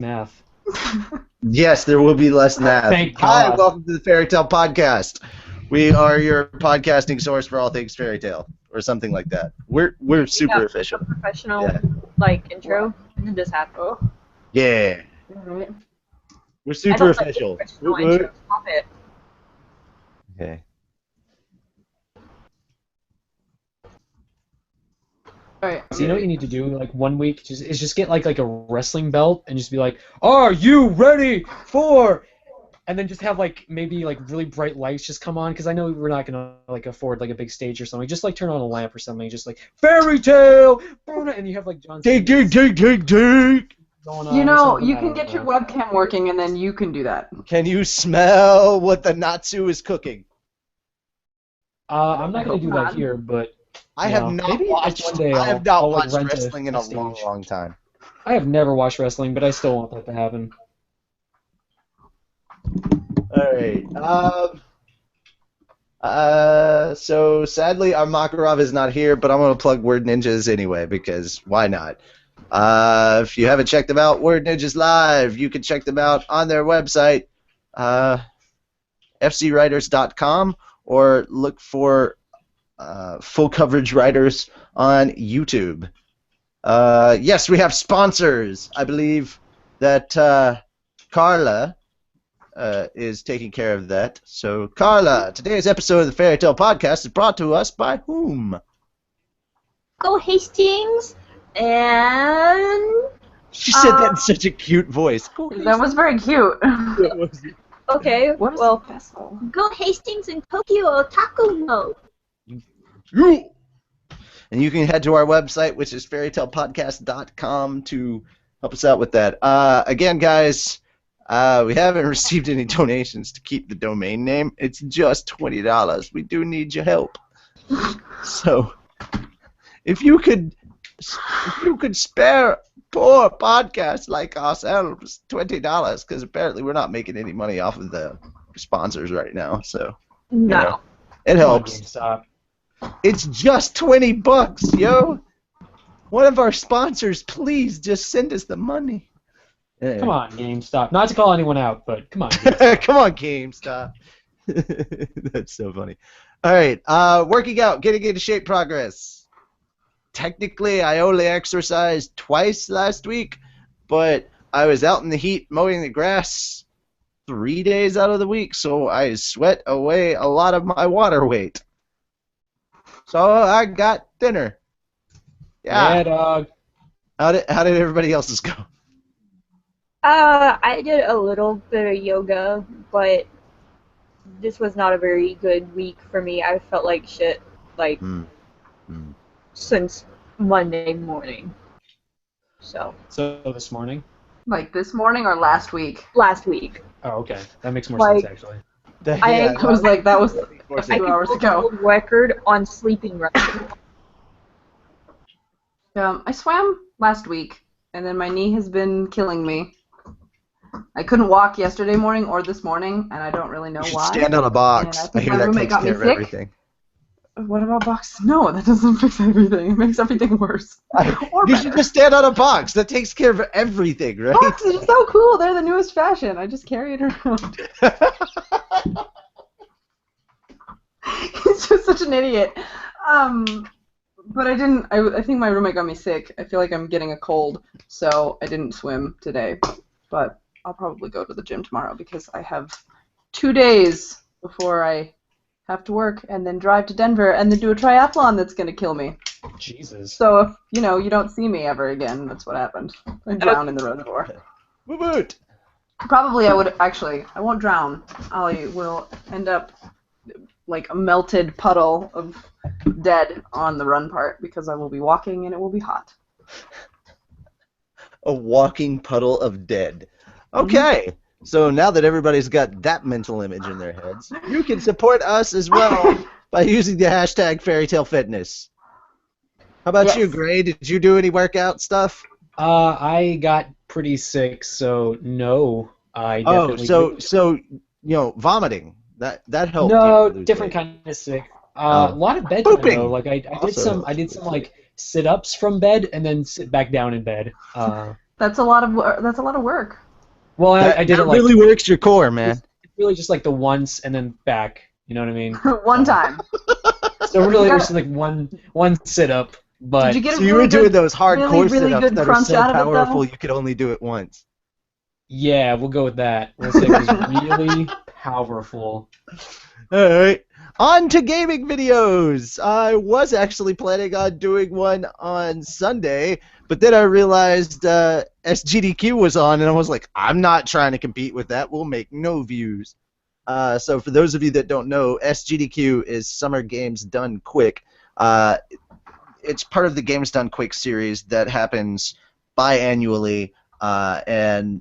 math. Yes, there will be less math. Thank Hi, God. welcome to the Fairy Tale Podcast. We are your podcasting source for all things fairy tale, or something like that. We're super official. A professional Yeah. intro, and then just have Yeah. Right. We're I super don't official. like professional intros. Stop it. Okay. Alright. So you know what you need to do, like 1 week, just get like a wrestling belt and just be like, "Are you ready for?" And then just have like maybe like really bright lights just come on, because I know we're not gonna like afford like a big stage or something. Just like turn on a lamp or something, just like fairy tale, and you have like John. Take. Going on You or know, something, you I can don't get your know. webcam working, and then you can do that. Can you smell what the Natsu is cooking? I'm not gonna do that not. here, but I you have know, not maybe watched. one day I have not I'll, like, watched rent a wrestling in a long, stage. long time. I have never watched wrestling, but I still want that to happen. All right. So sadly, our Makarov is not here, but I'm gonna plug Word Ninjas anyway because why not? If you haven't checked them out, Word Ninjas Live, you can check them out on their website, fcwriters.com, or look for Full Coverage Writers on YouTube. Yes, we have sponsors. I believe that Carla is taking care of that. So, Carla, today's episode of the Fairy Tale Podcast is brought to us by whom? Go Hastings, and She said that in such a cute voice. That was very cute. okay, What is well, the vessel? Go Hastings and Tokyo Otaku Mode. And you can head to our website, which is fairytalepodcast.com, to help us out with that. Again, guys, we haven't received any donations to keep the domain name. It's just $20. We do need your help. So, if you could spare poor podcasts like ourselves $20, because apparently we're not making any money off of the sponsors right now. So, No. you know, it helps. GameStop. It's just $20, yo. One of our sponsors, please just send us the money. Yeah. Come on, GameStop. Not to call anyone out, but come on. GameStop. Come on, GameStop. That's so funny. All right, working out, getting into shape progress. Technically, I only exercised twice last week, but I was out in the heat mowing the grass 3 days out of the week, so I sweat away a lot of my water weight. So I got thinner. Yeah, dog. How did everybody else's go? I did a little bit of yoga, but this was not a very good week for me. I felt like shit, like, since Monday morning. So this morning? Like this morning or last week? Last week. Oh, okay. That makes more Like- sense, actually. I was like, that was like I 2 hours can ago. hold record on sleeping right. I swam last week, and then my knee has been killing me. I couldn't walk yesterday morning or this morning, and I don't really know You should why. stand on a box. And I I think hear my that roommate takes got me care of sick. everything. What about boxes? No, that doesn't fix everything. It makes everything worse. Or You better. should just stand on a box. That takes care of everything, right? Boxes are so cool. They're the newest fashion. I just carry it around. He's just such an idiot. But I didn't. I think my roommate got me sick. I feel like I'm getting a cold, so I didn't swim today. But I'll probably go to the gym tomorrow because I have 2 days before I have to work and then drive to Denver and then do a triathlon that's gonna kill me. Jesus. So if you don't see me ever again, that's what happened. I drowned in the reservoir. Woot. Probably I won't drown. I will end up like a melted puddle of dead on the run part because I will be walking and it will be hot. A walking puddle of dead. Okay. So now that everybody's got that mental image in their heads, you can support us as well by using the hashtag FairyTaleFitness. How about you, Gray? Did you do any workout stuff? I got pretty sick, so no. I definitely so vomiting. That helped. No, you lose different weight. kind of sick. A lot of bed time Pooping though. Like I also did some like sit-ups from bed and then sit back down in bed. That's a lot of that's a lot of work. Well, I did that it like really works your core, man. it's really just like the once and then back. You know what I mean? One time. So really, it You was just like one sit up. But Did you get a So you really were doing good, those hardcore really sit-ups good that are crunch so out of it, though? powerful you could only do it once. yeah, we'll go with that. We'll say it was really powerful. All right. On to gaming videos. I was actually planning on doing one on Sunday, but then I realized SGDQ was on, and I was like, I'm not trying to compete with that. We'll make no views. So for those of you that don't know, SGDQ is Summer Games Done Quick. It's part of the Games Done Quick series that happens biannually, and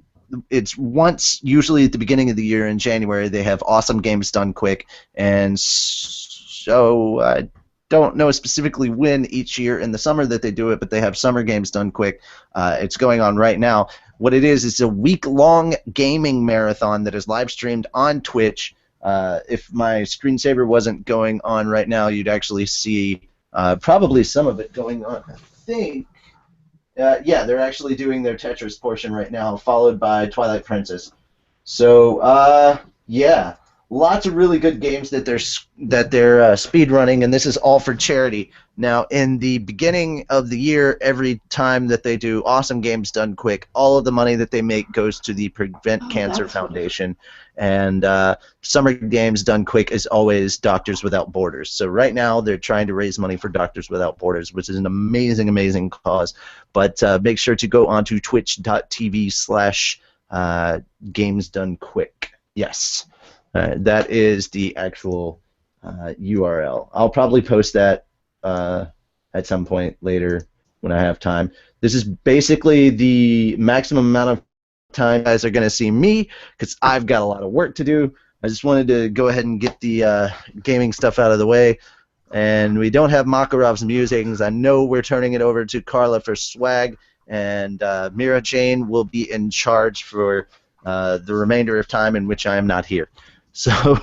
it's once, usually at the beginning of the year in January. They have awesome games done quick, and so I don't know specifically when each year in the summer that they do it, but they have summer games done quick. It's going on right now. What it is a week-long gaming marathon that is live streamed on Twitch. If my screensaver wasn't going on right now, you'd actually see probably some of it going on. I think. Yeah, they're actually doing their Tetris portion right now, followed by Twilight Princess. So, yeah, lots of really good games that they're speed running, and this is all for charity. Now, in the beginning of the year, every time that they do Awesome Games Done Quick, all of the money that they make goes to the Prevent Cancer Foundation. And Summer Games Done Quick is always Doctors Without Borders. So right now they're trying to raise money for Doctors Without Borders, which is an amazing, amazing cause. But make sure to go onto twitch.tv/Games Done Quick. Yes, that is the actual URL. I'll probably post that at some point later when I have time. This is basically the maximum amount of time you guys are going to see me, because I've got a lot of work to do. I just wanted to go ahead and get the gaming stuff out of the way. And we don't have Makarov's musings. I know we're turning it over to Carla for swag, and Mira Jane will be in charge for the remainder of time in which I am not here. So,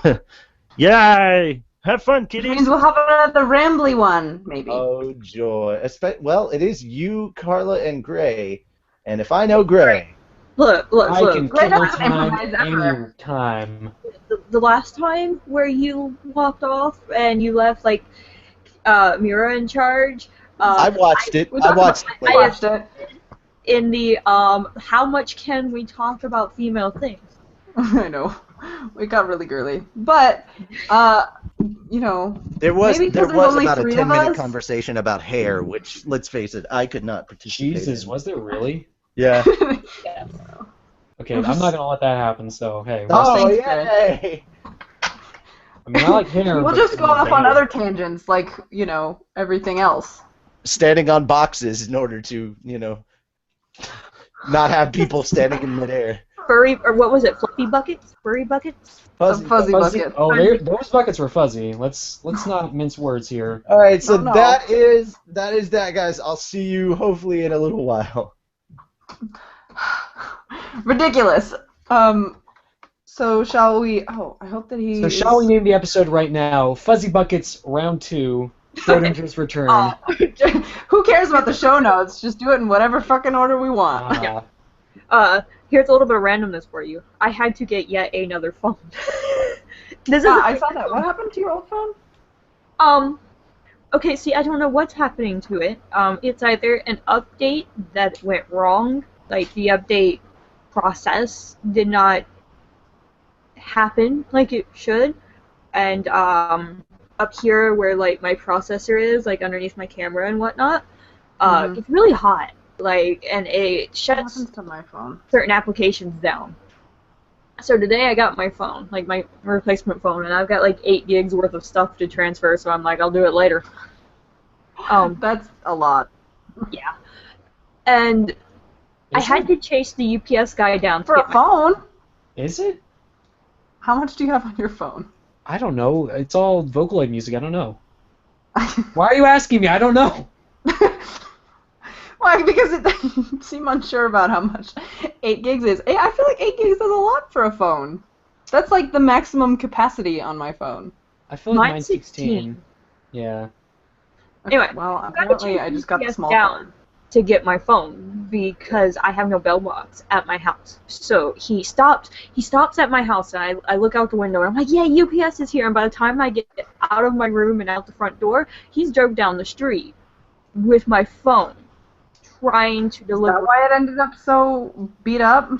yay! Have fun, Which kiddies! means we'll have another rambly one, maybe. Oh, joy. Well, it is you, Carla, and Gray. And if I know Gray... Look. I can Gray kill doesn't time improvise ever. any time. The last time where you walked off and you left like Mira in charge. I watched it. We I talked watched about- it. I watched it. In the how much can we talk about female things? I know. We got really girly. But, you know, There was maybe 'cause there's only about a three of 10-minute us. conversation about hair, which, let's face it, I could not participate Jesus, in. was there really? Yeah. Yeah. Okay, I'm not gonna let that happen. So hey, Oh, thanks, yay! I mean I like hair. we'll but just go off on hair. other tangents, like, you know, everything else. Standing on boxes in order to, not have people standing in midair. Furry, or what was it? Fluffy buckets? Furry buckets? Fuzzy Fuzzy. bucket. Oh, those buckets were fuzzy. Let's not mince words here. All right, so No. that is that, guys. I'll see you hopefully in a little while. Ridiculous. So shall we? Oh, I hope that he. So shall we name the episode right now? Fuzzy Buckets Round 2. Schrodinger's Return. Who cares about the show notes? Just do it in whatever fucking order we want. Here's a little bit of randomness for you. I had to get yet another phone. This is I saw that. What happened to your old phone? Okay, see, I don't know what's happening to it. It's either an update that went wrong, like the update process did not happen like it should, and up here where like my processor is, like underneath my camera and whatnot, it's really hot, like, and it What shuts happens to my phone? certain applications down. So today I got my phone, like my replacement phone, and I've got like 8 gigs worth of stuff to transfer, so I'm like, I'll do it later. That's a lot. Yeah. And I had to chase the UPS guy down to For get a my phone? Is it? How much do you have on your phone? I don't know. It's all Vocaloid music. I don't know. Why are you asking me? I don't know. Why? Because you seem unsure about how much 8 gigs is. I feel like 8 gigs is a lot for a phone. That's like the maximum capacity on my phone. I feel like Mine's mine's 16. Yeah. Anyway, Well, I've got to apparently chase I just got the UPS small down. phone. to get my phone because I have no mailbox at my house. So he stops at my house, and I look out the window, and I'm like, yeah, UPS is here. And by the time I get out of my room and out the front door, he's drove down the street with my phone, trying to deliver. Is that why it ended up so beat up?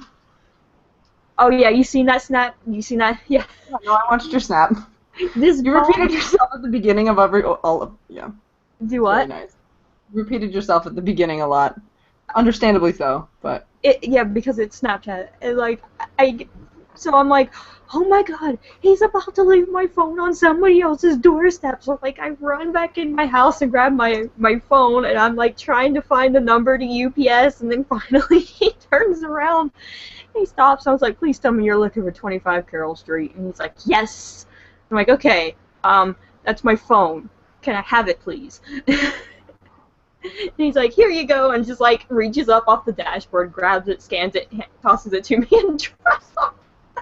Oh yeah, you seen that snap? You seen that? Yeah. No, I watched your snap. You repeated yourself at the beginning of yeah. Do what? Very nice. You repeated yourself at the beginning a lot. Understandably so, but... Yeah, because it's Snapchat. And, so I'm like, oh my god, he's about to leave my phone on somebody else's doorstep. So, like, I run back in my house and grab my phone, and I'm, like, trying to find the number to UPS, and then finally he turns around. He stops. I was like, please tell me you're looking for 25 Carroll Street. And he's like, yes. I'm like, okay, that's my phone. Can I have it, please? And he's like, here you go, and just, like, reaches up off the dashboard, grabs it, scans it, tosses it to me, and drives off.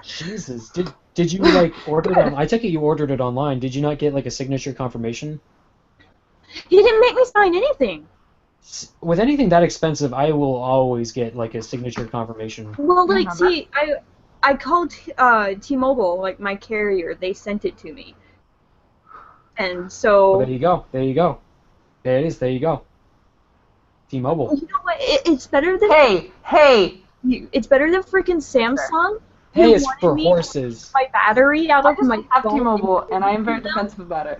Jesus. Did you, like, order it on... I take it you ordered it online. Did you not get, like, a signature confirmation? He didn't make me sign anything. With anything that expensive, I will always get, like, a signature confirmation. Well, like, see, I called T-Mobile, like, my carrier. They sent it to me. And so... Well, there you go. There you go. There it is. There you go. T-Mobile. You know what? It's better than... Hey! It's better than freaking Samsung. Hey, it's for horses. My battery out of my I have phone. T-Mobile, and I am very defensive about it.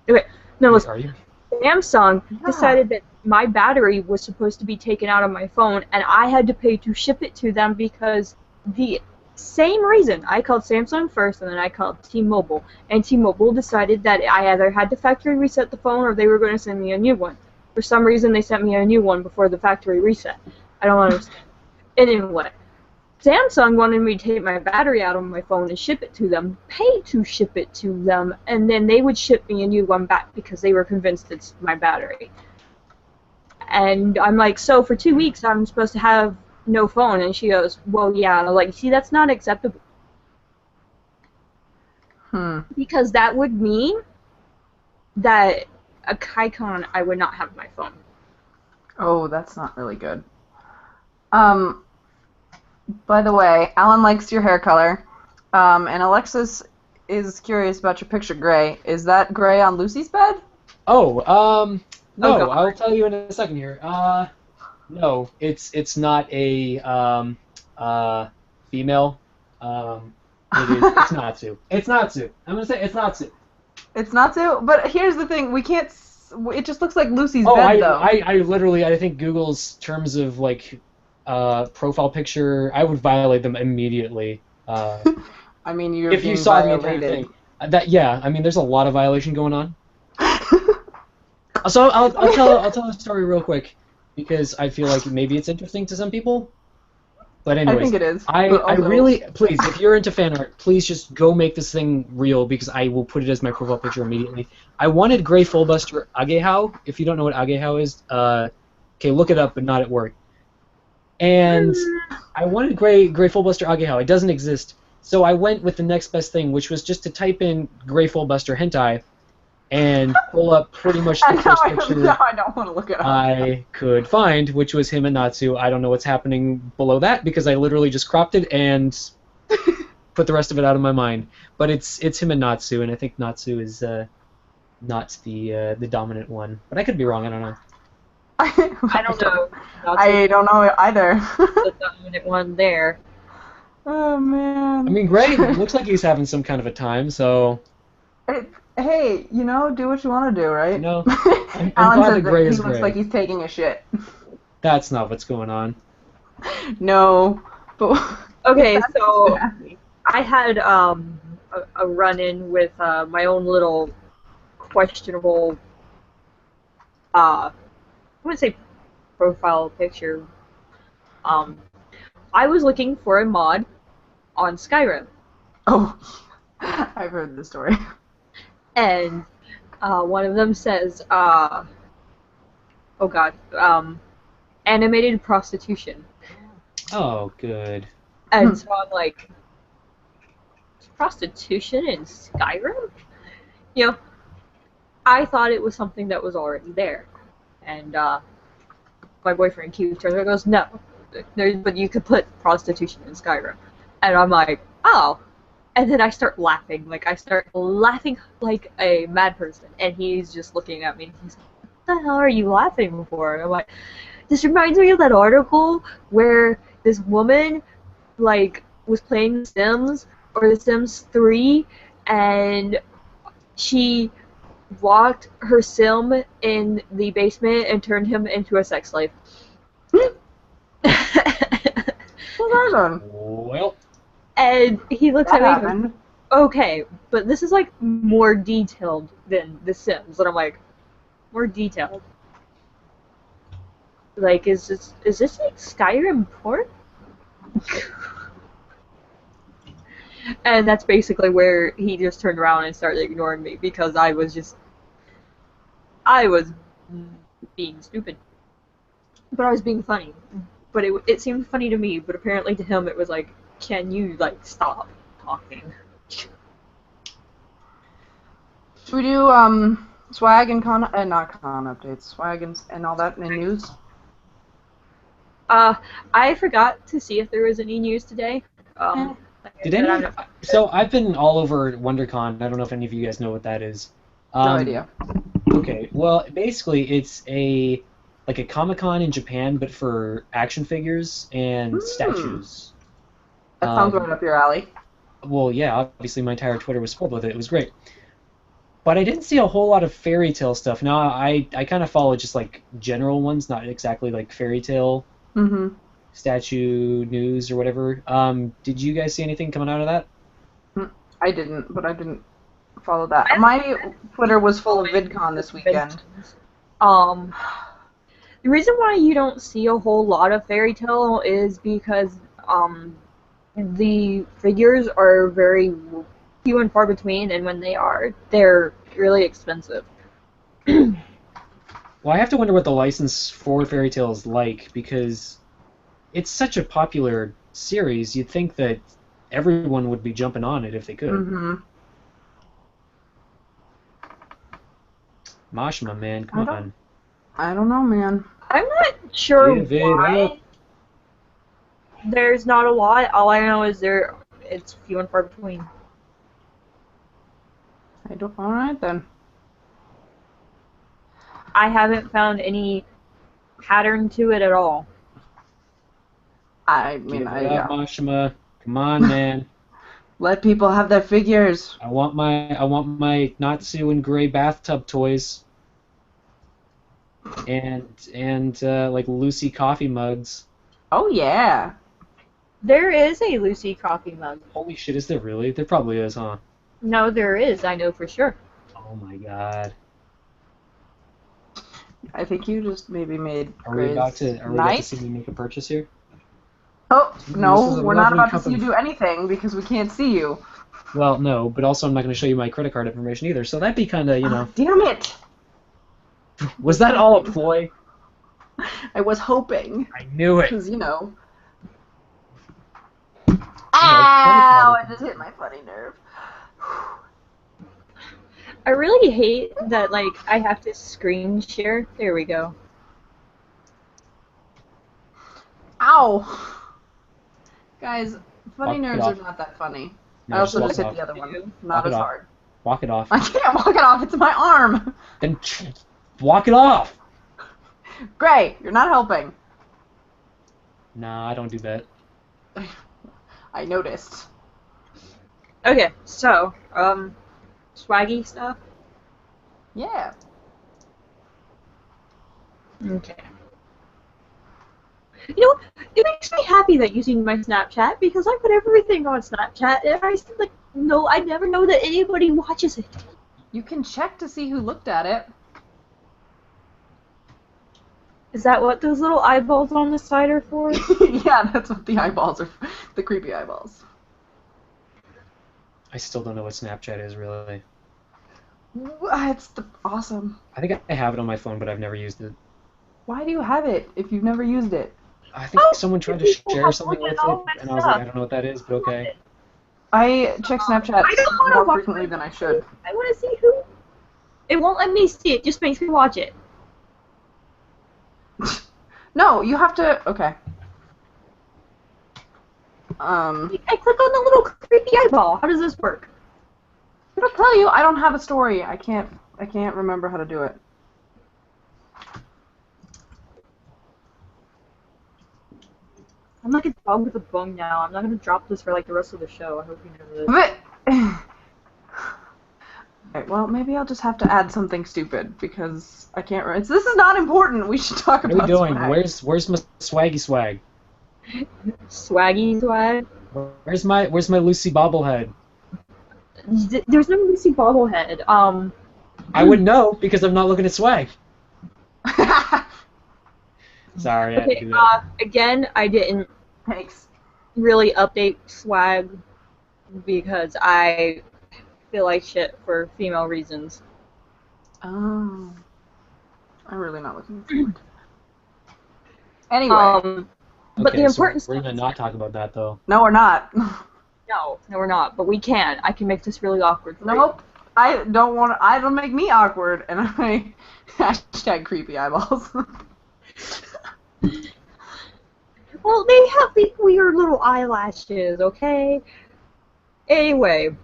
Okay, no, listen. Are you? Samsung decided that my battery was supposed to be taken out of my phone, and I had to pay to ship it to them because the same reason. I called Samsung first, and then I called T-Mobile, and T-Mobile decided that I either had to factory reset the phone or they were going to send me a new one. For some reason, they sent me a new one before the factory reset. I don't understand. Anyway, Samsung wanted me to take my battery out of my phone and ship it to them, pay to ship it to them, and then they would ship me a new one back because they were convinced it's my battery. And I'm like, so for 2 weeks I'm supposed to have no phone? And she goes, well, yeah. And I'm like, see, that's not acceptable. Because that would mean that a KaiCon I would not have my phone. Oh, that's not really good. By the way, Alan likes your hair color, and Alexis is curious about your picture gray. Is that gray on Lucy's bed? Oh, no, I'll tell you in a second here. No, it's not a female. It's Natsu. It's Natsu. I'm gonna say it's Natsu. It's Natsu, but here's the thing: we can't. It just looks like Lucy's bed, though. I literally, I think Google's terms of like profile picture, I would violate them immediately. I mean, you're if you saw the entire thing. I mean, there's a lot of violation going on. So I'll tell a story real quick because I feel like maybe it's interesting to some people. But anyways, I think it is. I really, please, if you're into fan art, please just go make this thing real because I will put it as my profile picture immediately. I wanted Gray Fullbuster Agehao. If you don't know what Agehao is, okay, look it up, but not at work. And I wanted Gray Fullbuster Agehao. It doesn't exist. So I went with the next best thing, which was just to type in Gray Fullbuster Hentai and pull up pretty much the first picture no, I don't want to look it up. I could find, which was him and Natsu. I don't know what's happening below that because I literally just cropped it and put the rest of it out of my mind. But it's him and Natsu, and I think Natsu is not the dominant one. But I could be wrong. I don't know. I don't know. I don't know either. The dominant one there. Oh man. I mean, Gray looks like he's having some kind of a time, so. Hey, you know, do what you want to do, right? No. I'm Alan glad says that Gray he is looks Gray. like he's taking a shit. That's not what's going on. No. But Okay, so I had a run-in with my own little questionable, I wouldn't say profile picture. I was looking for a mod on Skyrim. Oh, I've heard the story. And one of them says, oh god, animated prostitution. Oh, good. And so I'm like, prostitution in Skyrim? You know, I thought it was something that was already there. And my boyfriend Q turns around and goes, no, but you could put prostitution in Skyrim. And I'm like, oh. And then I start laughing. Like, I start laughing like a mad person. And he's just looking at me. And he's like, what the hell are you laughing for? And I'm like, this reminds me of that article where this woman, like, was playing The Sims, or The Sims 3, and she locked her sim in the basement and turned him into a sex slave. Well, And he looks That at me and happened. goes, okay, but this is like more detailed than The Sims. And I'm like, more detailed? Like, is this like Skyrim porn? And that's basically where he just turned around and started ignoring me because I was being stupid. But I was being funny. But it seemed funny to me, but apparently to him it was like, can you, like, stop talking? Should we do swag and not con updates, swag and all that in the news? I forgot to see if there was any news today. did any? So I've been all over WonderCon. I don't know if any of you guys know what that is. No idea. Okay, well, basically it's like a Comic-Con in Japan, but for action figures and statues. That sounds right up your alley. Well, yeah, obviously my entire Twitter was filled with it. It was great. But I didn't see a whole lot of fairy tale stuff. Now, I kind of follow just, like, general ones, not exactly, like, fairy tale statue news or whatever. Did you guys see anything coming out of that? I didn't, but I didn't follow that. My Twitter was full of VidCon this weekend. The reason why you don't see a whole lot of fairy tale is because the figures are very few and far between, and when they are, they're really expensive. Well, I have to wonder what the license for fairy tale is like, because it's such a popular series. You'd think that everyone would be jumping on it if they could. Mashma, man, come on. I don't know, man. I'm not sure Give it why up. there's not a lot. All I know is it's few and far between. All right then. I haven't found any pattern to it at all. I mean, Give it up, Mashima. Come on, man. let people have their figures. I want my Natsu and gray bathtub toys. And like Lucy coffee mugs. Oh yeah. There is a Lucy coffee mug. Holy shit, is there really? There probably is, huh? No, there is. I know for sure. Oh my god. I think you just maybe made Are we about to nice. see me make a purchase here? Oh, no, This is a we're not lovely about to company. see you do anything because we can't see you. Well, no, but also I'm not going to show you my credit card information either, so that'd be kind of, you know... Damn it! Was that all a ploy? I was hoping. I knew it! Because, you know. credit Ow! card I just hit my funny nerve. I really hate that, like, I have to screen share. There we go. Ow! Guys, funny Walk it nerves off. are not that funny. No, I also walk just it hit off. the other one. Walk Not it as off. hard. Walk it off. I can't walk it off. It's my arm. Then walk it off! Gray, you're not helping. Nah, I don't do that. I noticed. Okay, so, swaggy stuff? Yeah. Okay. You know, it makes me happy that you seen my Snapchat because I put everything on Snapchat and I said, like, no, I never know that anybody watches it. You can check to see who looked at it. Is that what those little eyeballs on the side are for? Yeah, that's what the eyeballs are. The creepy eyeballs. I still don't know what Snapchat is, really. It's awesome. I think I have it on my phone, but I've never used it. Why do you have it if you've never used it? I think Oh, someone tried to people share have something with looked at all it, my and I was like, stuff. I don't know what that is, but okay. I check Snapchat I don't wanna more watch frequently than I should. I want to see who. It won't let me see it, just makes me watch it. No, you have to. Okay. I click on the little creepy eyeball. How does this work? It'll tell you. I don't have a story. I can't remember how to do it. I'm like a dog with a bone now. I'm not gonna drop this for like the rest of the show. I hope you know this. But. Alright, well, maybe I'll just have to add something stupid because I can't remember. This is not important. We should talk What are about we doing? swag. Where's my swaggy swag? Swaggy swag. Where's my Lucy bobblehead? There's no Lucy bobblehead. I would know because I'm not looking at swag. Sorry, I had to Okay. do that. Again, I didn't Thanks. really update swag because I feel like shit for female reasons. Oh. I'm really not looking forward to that. Anyway. But Okay, the important so we're stuff gonna is not talk about that though. No, we're not. no, we're not. But we can. I can make this really awkward. For you. Nope. I don't want. I don't make me awkward, and I hashtag creepy eyeballs. Well, they have these weird little eyelashes, okay? Anyway,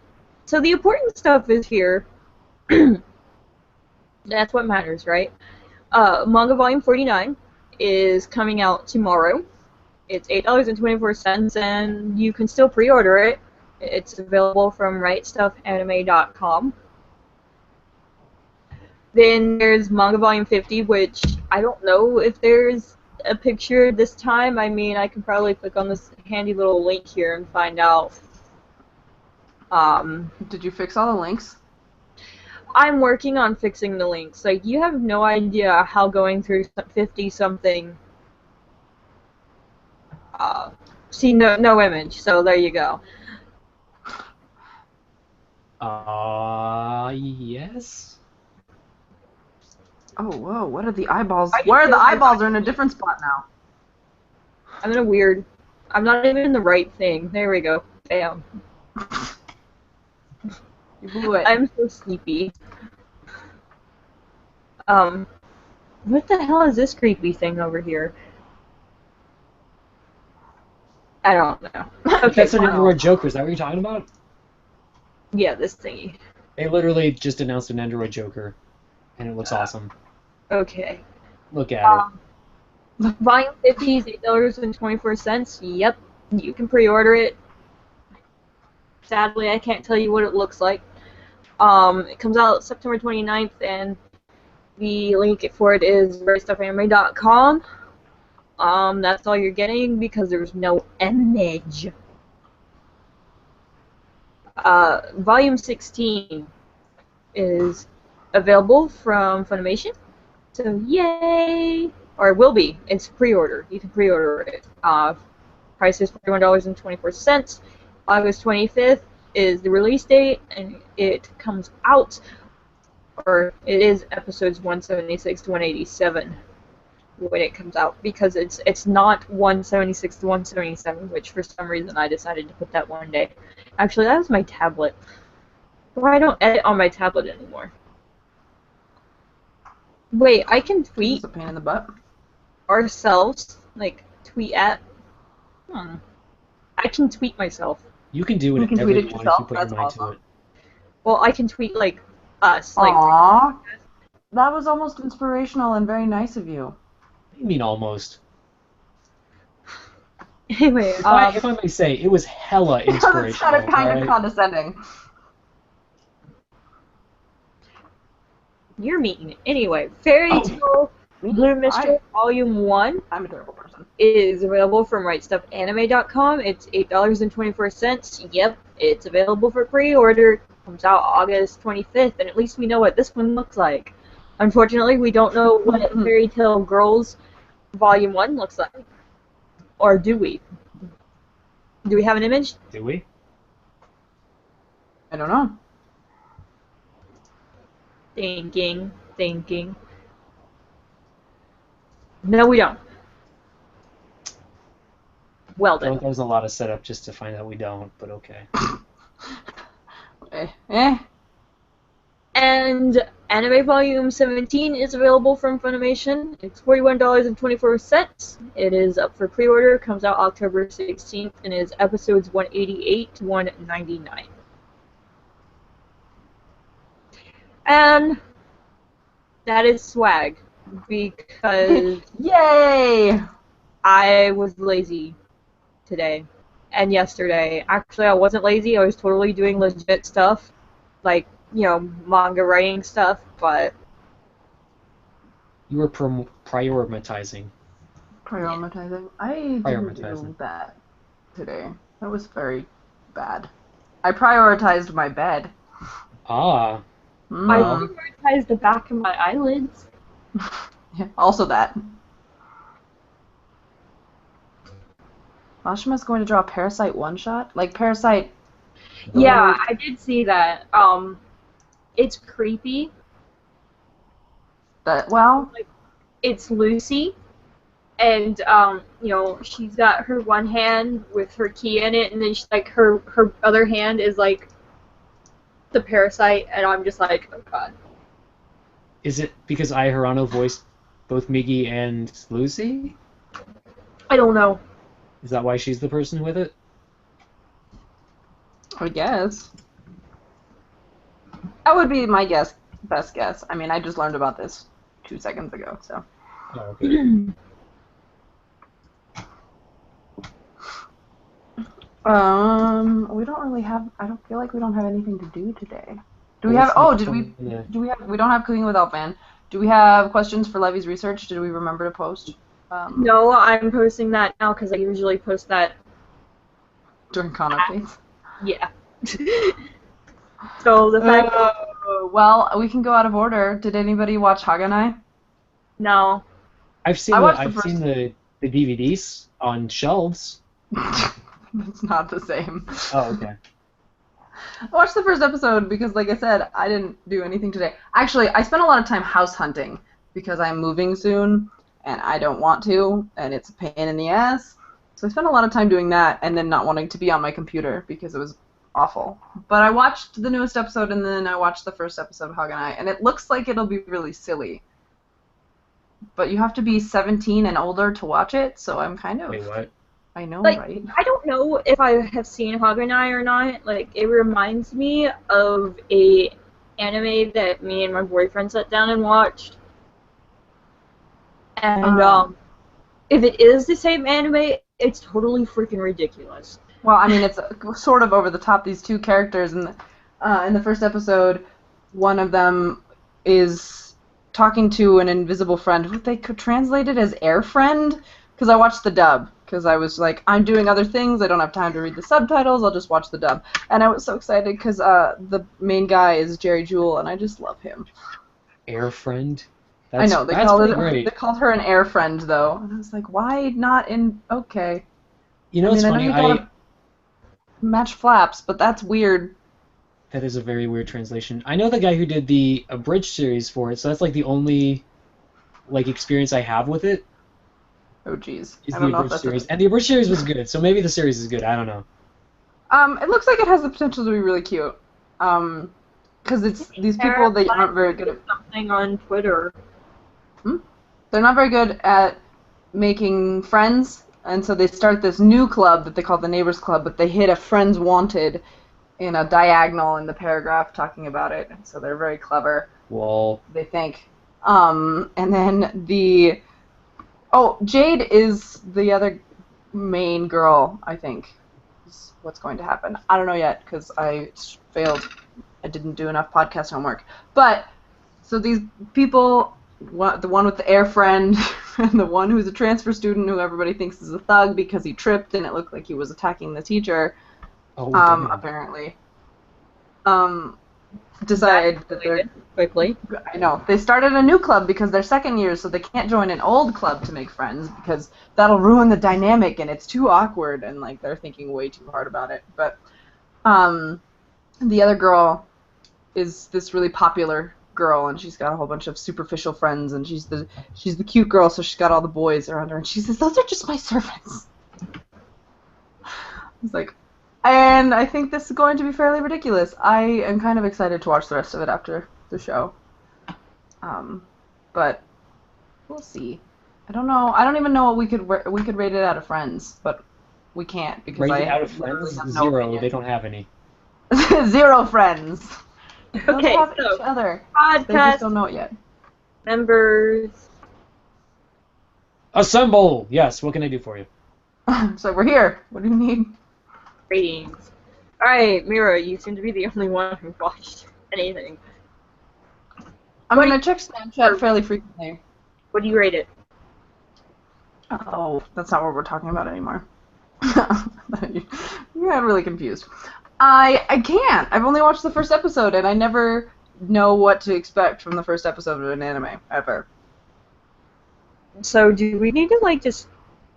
so the important stuff is here. That's what matters, right? Manga Volume 49 is coming out tomorrow. It's $8.24, and you can still pre-order it. It's available from rightstuffanime.com. Then there's Manga Volume 50, which I don't know if there's a picture this time. I mean, I can probably click on this handy little link here and find out. Did you fix all the links? I'm working on fixing the links. Like, you have no idea how going through 50-something... see, no image, so there you go. Yes? Oh, whoa, what are the eyeballs? I Where are the feel like eyeballs are in a different spot now. I'm in a weird... I'm not even in the right thing. There we go. Bam. You blew it. I'm so sleepy. What the hell is this creepy thing over here? I don't know. Okay, That's an fine. Android Joker. Is that what you're talking about? Yeah, this thingy. They literally just announced an Android Joker, and it looks awesome. Okay. Look at it. Volume 50 is $8.24. Yep, you can pre-order it. Sadly, I can't tell you what it looks like. It comes out September 29th, and the link for it is rightstuffanime.com. That's all you're getting because there's no image. Volume 16 is available from Funimation. So yay! Or it will be. It's pre-order. You can pre-order it. Price is $41.24. August 25th is the release date, and it comes out, or it is episodes 176 to 187 when it comes out, because it's not 176 to 177, which for some reason I decided to put that one day. Actually, that was my tablet. Why I don't edit on my tablet anymore. Wait, I can tweet It's a pain in the butt. ourselves, like tweet at. I can tweet myself. You can do You can whatever tweet it you want if yourself? you put That's your mind to awesome. it. Well, I can tweet like us. Like, Aww. That was almost inspirational and very nice of you. What do you mean almost? anyway, If I may say, it was hella Because inspirational. it sounded kind of alright? condescending. you're mean. Anyway, Fairy Tale Blue Mystery Volume 1 I'm a terrible person. is available from rightstuffanime.com. It's $8.24. Yep, it's available for pre-order. Comes out August 25th, and at least we know what this one looks like. Unfortunately, we don't know what Fairy Tale Girls Volume 1 looks like. Or do we? Do we have an image? Do we? I don't know. Thinking. No, we don't. Well I feel done. like there's a lot of setup just to find out we don't, but okay. And Anime Volume 17 is available from Funimation. It's $41.24. It is up for pre-order, comes out October 16th, and is episodes 188 to 199. And that is swag, because Yay! I was lazy today and yesterday. Actually, I wasn't lazy. I was totally doing legit stuff, like, manga writing stuff, but... You were prioritizing. Prioritizing? I didn't do that today. That was very bad. I prioritized my bed. Ah. I prioritized the back of my eyelids. Yeah, also that. Mashima's going to draw a Parasite one-shot? Like, Parasite... Yeah, I did see that. It's creepy. Well... It's Lucy, and, she's got her one hand with her key in it, and then she's, like, her other hand is, like, the parasite, and I'm just like, oh god. Is it because Ai Hirano voiced both Migi and Lucy? I don't know. Is that why she's the person with it? I guess. That would be my best guess. I mean, I just learned about this 2 seconds ago, so. Oh, okay. We don't really have. I don't feel like we don't have anything to do today. Do we have? Oh, do we have? We don't have Cooking with Elfman. Do we have questions for Levy's research? Did we remember to post? No, I'm posting that now because I usually post that during con updates. Yeah. So the fact. Well, we can go out of order. Did anybody watch Haganai? No. I've seen the DVDs on shelves. It's not the same. Oh, okay. I watched the first episode because, like I said, I didn't do anything today. Actually, I spent a lot of time house hunting because I'm moving soon, and I don't want to, and it's a pain in the ass. So I spent a lot of time doing that and then not wanting to be on my computer because it was awful. But I watched the newest episode, and then I watched the first episode of Haganai, and it looks like it'll be really silly. But you have to be 17 and older to watch it, so I'm kind of... Wait, what? I know, like, right? I don't know if I have seen Haganai or not. Like, it reminds me of a anime that me and my boyfriend sat down and watched. And, if it is the same anime, it's totally freaking ridiculous. Well, I mean, it's sort of over the top. These two characters in the first episode, one of them is talking to an invisible friend. What they could translate it as air friend? Because I watched the dub. Because I was like, I'm doing other things. I don't have time to read the subtitles. I'll just watch the dub. And I was so excited because the main guy is Jerry Jewell, and I just love him. Air friend? I know. They called her an air friend, though. And I was like, why not in... Okay. You know, it's funny. I know you gotta match flaps, but that's weird. That is a very weird translation. I know the guy who did the abridged series for it, so that's like the only experience I have with it. Oh, jeez. Is the abridged series. And the abridged series was good, so maybe the series is good. I don't know. It looks like it has the potential to be really cute. Because it's these people that aren't very good at... something on Twitter. They're not very good at making friends, and so they start this new club that they call the Neighbors Club, but they hit a Friends Wanted in a diagonal in the paragraph talking about it, so they're very clever. Well... They think. And then the... Oh, Jade is the other main girl, I think, is what's going to happen. I don't know yet, because I failed. I didn't do enough podcast homework. But, so these people, the one with the air friend, and the one who's a transfer student who everybody thinks is a thug because he tripped and it looked like he was attacking the teacher, apparently, decide that they're... Quickly. I know. They started a new club because they're second years, so they can't join an old club to make friends because that'll ruin the dynamic and it's too awkward, and like they're thinking way too hard about it. But the other girl is this really popular girl, and she's got a whole bunch of superficial friends, and she's the cute girl, so she's got all the boys around her, and she says, "Those are just my servants." It's like, and I think this is going to be fairly ridiculous. I am kind of excited to watch the rest of it after the show. But we'll see. I don't know. I don't even know what we could rate it out of Friends, but we can't because Rate I it out of literally Friends? have no 0. opinion. They don't have any. 0 friends. Those Okay, have so each other. They just podcast don't know it yet. members. Assemble! Yes, what can I do for you? So we're here. What do you need? Ratings. Alright, Mira, you seem to be the only one who watched anything. I mean, I check Snapchat fairly frequently. What do you rate it? Oh, that's not what we're talking about anymore. You got really confused. I can't. I've only watched the first episode, and I never know what to expect from the first episode of an anime, ever. So, do we need to, like, just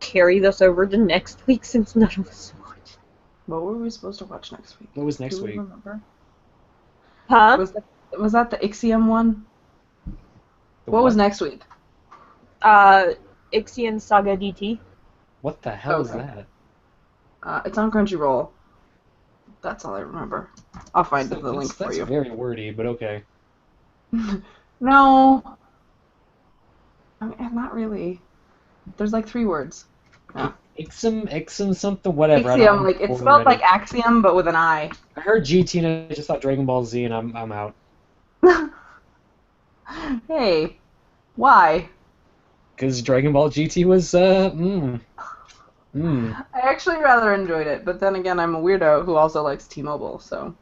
carry this over to next week since none of us watched? What were we supposed to watch next week? What was next Do we week? remember? Huh? Was that the Ixiom one? What was next week? Ixion Saga DT. What the hell is Okay. that? It's on Crunchyroll. That's all I remember. I'll find the link for That's you. very wordy, but okay. No. I mean, not really. There's like 3 words. Yeah. Ixum something, whatever. Axiom, like it's spelled like axiom, but with an I. I heard GT and I just thought Dragon Ball Z, and I'm out. Hey, why? Because Dragon Ball GT was, I actually rather enjoyed it, but then again, I'm a weirdo who also likes T-Mobile, so.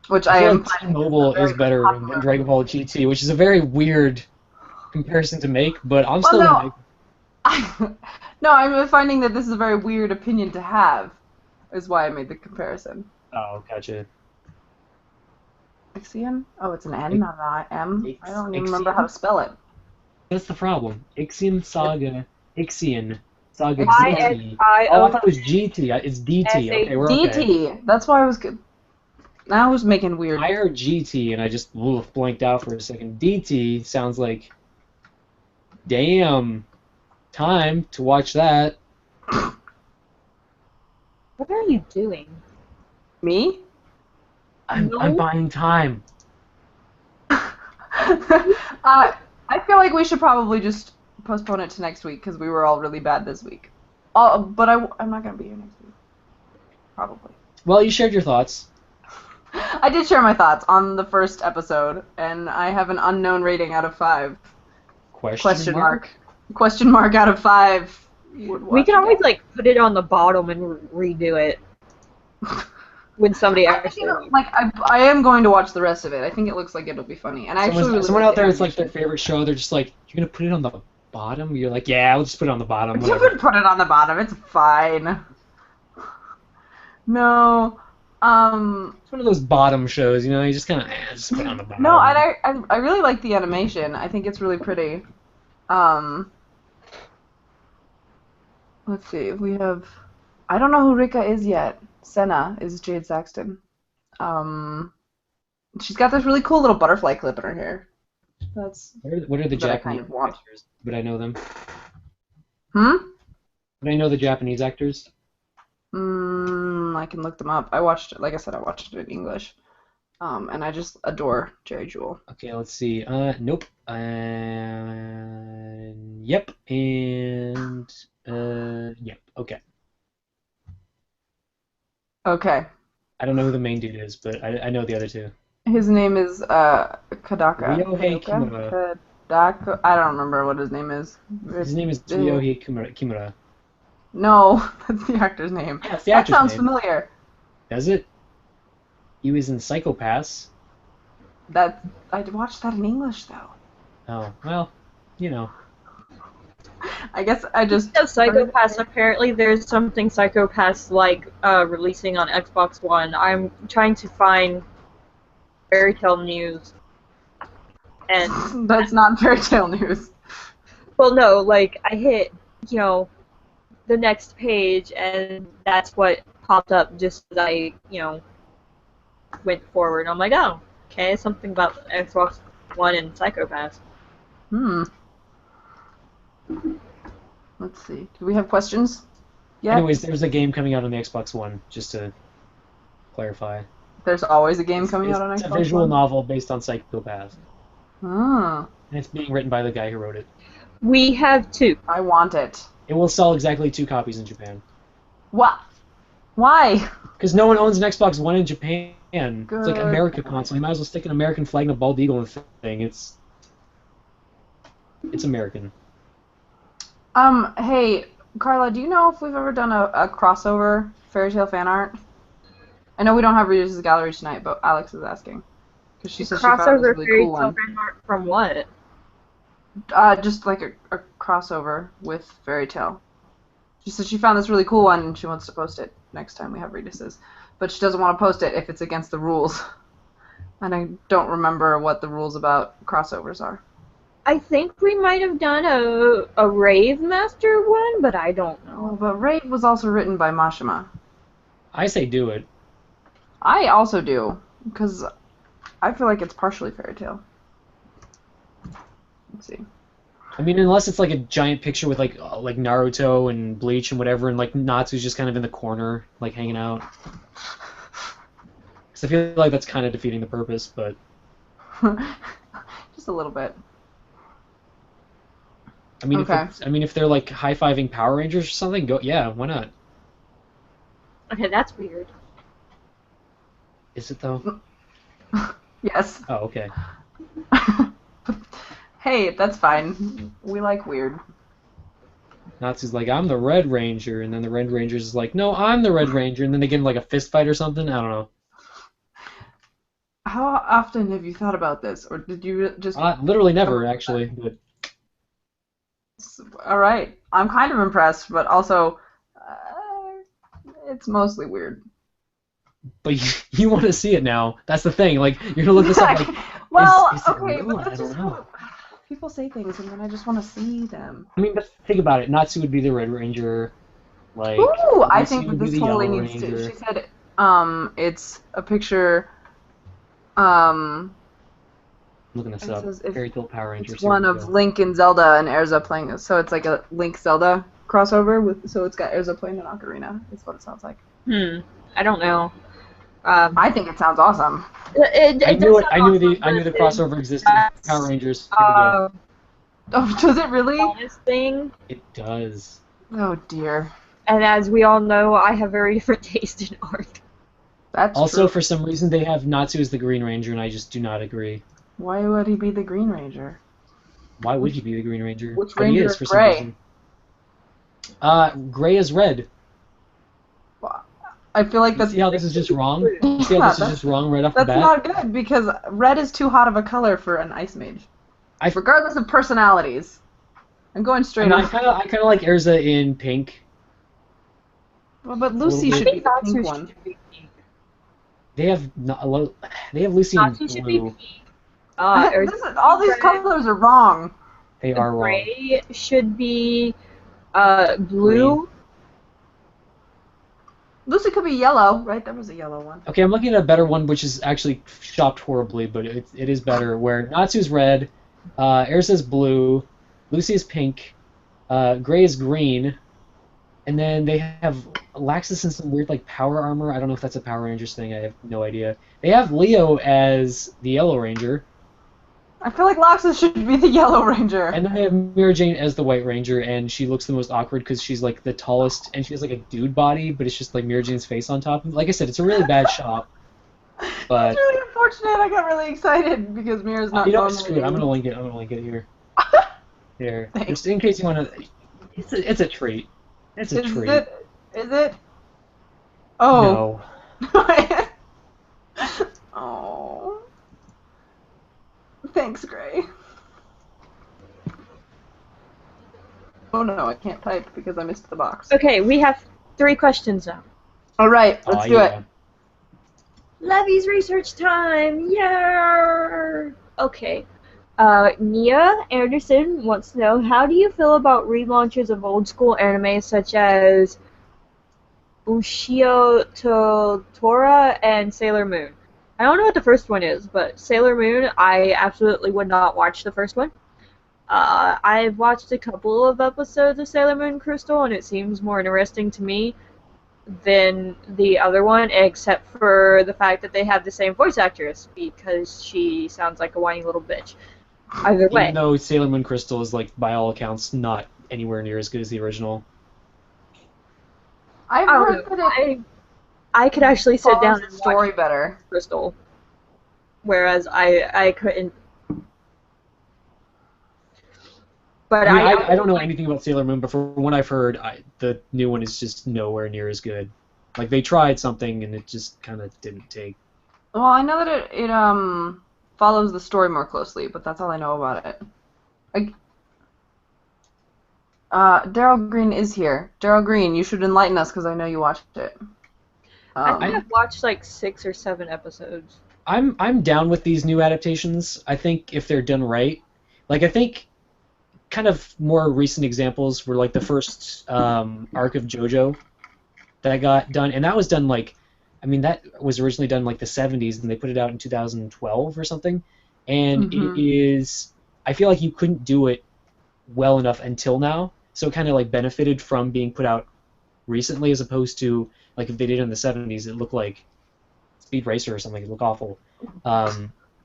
Which I feel am. like T-Mobile is better than Dragon Ball GT, which is a very weird comparison to make, but I'm still gonna make. No, I'm finding that this is a very weird opinion to have, is why I made the comparison. Oh, gotcha. Ixion? Oh, it's an N, not an M. I don't even remember how to spell it. That's the problem. Ixion Saga, Ixion Saga I-S-I-O- GT. Oh, I thought it was GT. It's DT. Okay, we're okay. DT. That's why I was good. I was making weird. I heard GT and I just blanked out for a second. DT sounds like, damn, time to watch that. What are you doing? Me? I'm buying time. I feel like we should probably just postpone it to next week because we were all really bad this week. But I'm not going to be here next week. Probably. Well, you shared your thoughts. I did share my thoughts on the first episode, and I have an unknown rating out of 5. Question mark. Question mark out of 5. We can always, like, put it on the bottom and redo it. When somebody actually... I am going to watch the rest of it. I think it looks like it'll be funny. And I actually really someone like out there, the it's like their favorite show. They're just like, you're going to put it on the bottom? You're like, yeah, I'll just put it on the bottom. You Whatever. can put it on the bottom. It's fine. No. It's one of those bottom shows, you know? You just kind of just put it on the bottom. No, and I really like the animation. I think it's really pretty. Let's see. We have. I don't know who Rika is yet. Senna is Jade Saxton. She's got this really cool little butterfly clip in her hair. That's. What are the that I Japanese kind of want. actors? Would I know them? Hmm? Would I know the Japanese actors? I can look them up. I watched it. Like I said, I watched it in English. And I just adore Jerry Jewell. Okay, let's see. Nope. Yep. And yep. Okay. Okay. I don't know who the main dude is, but I know the other two. His name is Kadaka. Ryohei Kimura. Kadaka. I don't remember what his name is. His name is Ryohei Kimura. No, that's the actor's name. Yeah, it's the That actor's sounds name. familiar. Does it? He was in Psycho-Pass. I watched that in English though. Oh, well, you know. I guess I just. So Psycho-Pass, apparently there's something Psycho-Pass like releasing on Xbox One. I'm trying to find fairy tale news. And That's not fairy tale news. well, no, like I hit, the next page, and that's what popped up just as I, went forward. I'm like, oh, okay, something about Xbox One and Psycho-Pass. Let's see. Do we have questions? Yeah. Anyways, there's a game coming out on the Xbox One, just to clarify. There's always a game coming It's, out on it's a Xbox visual One? novel based on Psychopath, Hmm. and it's being written by the guy who wrote it. We have 2. I want it. It will sell exactly 2 copies in Japan. What? Why? Because no one owns an Xbox One in Japan. Good. It's like America console. You might as well stick an American flag and a bald eagle in the thing. It's American. Hey, Carla, do you know if we've ever done a crossover fairy tale fan art? I know we don't have Reedus Gallery tonight, but Alex is asking. Because she said she found this Crossover really fairy cool tale one. fan art from what? Just like a crossover with fairy tale. She said she found this really cool one and she wants to post it next time we have Reedus's. But she doesn't want to post it if it's against the rules. And I don't remember what the rules about crossovers are. I think we might have done a Rave Master one, but I don't Oh, know. but Rave was also written by Mashima. I say do it. I also do, because I feel like it's partially fairy tale. Let's see. I mean, unless it's like a giant picture with like Naruto and Bleach and whatever, and like Natsu's just kind of in the corner, like hanging out. Because I feel like that's kind of defeating the purpose, but Just a little bit. I mean, Okay. if they're like high-fiving Power Rangers or something, yeah, why not? Okay, that's weird. Is it though? Yes. Oh, okay. Hey, that's fine. We like weird. Natsu's like, I'm the Red Ranger, and then the Red Ranger's is like, no, I'm the Red Ranger, and then they get in like a fist fight or something. I don't know. How often have you thought about this, or did you just... Literally never, actually. But All right. I'm kind of impressed, but also, it's mostly weird. you want to see it now. That's the thing. Like, you're gonna look this up. Like, Well, is it okay, real? but I that's don't just know. people say things, and then I just want to see them. I mean, but think about it. Natsu would be the Red Ranger. Like, Ooh, I Lucy think that would be this the totally Yellow needs to. Ranger. She said, it's a picture. I'm looking this It up. says if Fairy Tale Power Rangers. It's Here one we of go. Link and Zelda and Erza playing. So it's like a Link Zelda crossover with. So it's got Erza playing an ocarina. Is what it sounds like. I don't know. I think it sounds awesome. I knew it. I knew the the crossover existed. That's, Power Rangers. Here we go. Oh, does it really? bonus thing. It does. Oh dear. And as we all know, I have very different taste in art. That's Also, true. for some reason, they have Natsu as the Green Ranger, and I just do not agree. Why would he be the Green Ranger? Why would he be the Green Ranger? Which But he Ranger is is for some gray? reason. Gray is red. I feel like You that's see how this is just wrong? You see how this is just wrong right off the that's bat? not good because red is too hot of a color for an ice mage. Regardless of personalities. I'm going I straight mean, on. I kind of like Erza in pink. Well, but Lucy I should be the pink one. should be pink. They have Lucy in Natsu should be blue. pink. All these colors are wrong. They are wrong. Gray should be blue. Lucy could be yellow, right? There was a yellow one. Okay, I'm looking at a better one, which is actually shopped horribly, but it is better. Where Natsu's red, Erza's blue, Lucy is pink, Gray is green, and then they have Laxus in some weird like power armor. I don't know if that's a Power Rangers thing. I have no idea. They have Leo as the Yellow Ranger, I feel like Laxus should be the Yellow Ranger. and then they have Mira Jane as the White Ranger, and she looks the most awkward because she's like the tallest, and she has like a dude body, but it's just like Mira Jane's face on top. Like I said, it's a really bad shop. But It's really unfortunate. I got really excited because Mira's not. you know, normally- screw it. I'm gonna link it. I'm gonna link it here. Here, Thanks. just in case you want to. It's a treat. It's a Is treat. it? Is it? Oh. No. Oh. Thanks, Gray. Oh no, I can't type because I missed the box. Okay, we have 3 questions now. All right, let's do it. Levy's research time! Yeah. Okay. Nia Anderson wants to know, how do you feel about relaunches of old school anime such as Ushio Tora and Sailor Moon? I don't know what the first one is, but Sailor Moon, I absolutely would not watch the first one. I've watched a couple of episodes of Sailor Moon Crystal, and it seems more interesting to me. than the other one, except for the fact that they have the same voice actress because she sounds like a whiny little bitch. Either way. Even though Sailor Moon Crystal is, like, by all accounts, not anywhere near as good as the original. I've I don't heard know. that I could actually sit follows down the and story watch better. Crystal, whereas I couldn't. But I mean, I don't know anything about Sailor Moon, but from what I've heard, the new one is just nowhere near as good. Like, they tried something, and it just kind of didn't take. Well, I know that it follows the story more closely, but that's all I know about it. Daryl Green is here. Daryl Green, you should enlighten us because I know you watched it. I think I've watched like 6 or 7 episodes. I'm down with these new adaptations. I think if they're done right, like I think kind of more recent examples were like the first arc of JoJo that got done, and that was done like, I mean that was originally done like the 70s, and they put it out in 2012 or something, and it is, I feel like you couldn't do it well enough until now, so it kind of like benefited from being put out recently as opposed to like if they did it in the 70s, it looked like Speed Racer or something. It looked awful.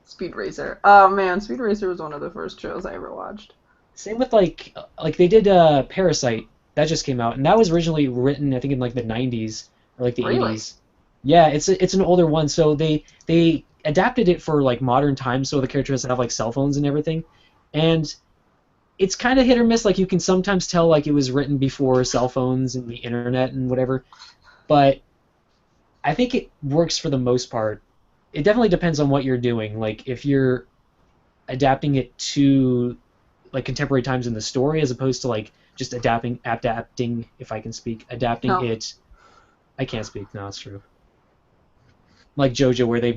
Speed Racer. Oh man, Speed Racer was one of the first shows I ever watched. Same with like they did Parasite. That just came out, and that was originally written I think in like the 90s or like the 80s. Yeah, it's an older one, so they adapted it for like modern times, so the characters have like cell phones and everything, and it's kind of hit or miss. Like you can sometimes tell like it was written before cell phones and the internet and whatever, but I think it works for the most part. It definitely depends on what you're doing. Like if you're adapting it to like contemporary times in the story as opposed to like just adapting if I can speak, adapting No. it. I can't speak. No, it's true. Like JoJo, where it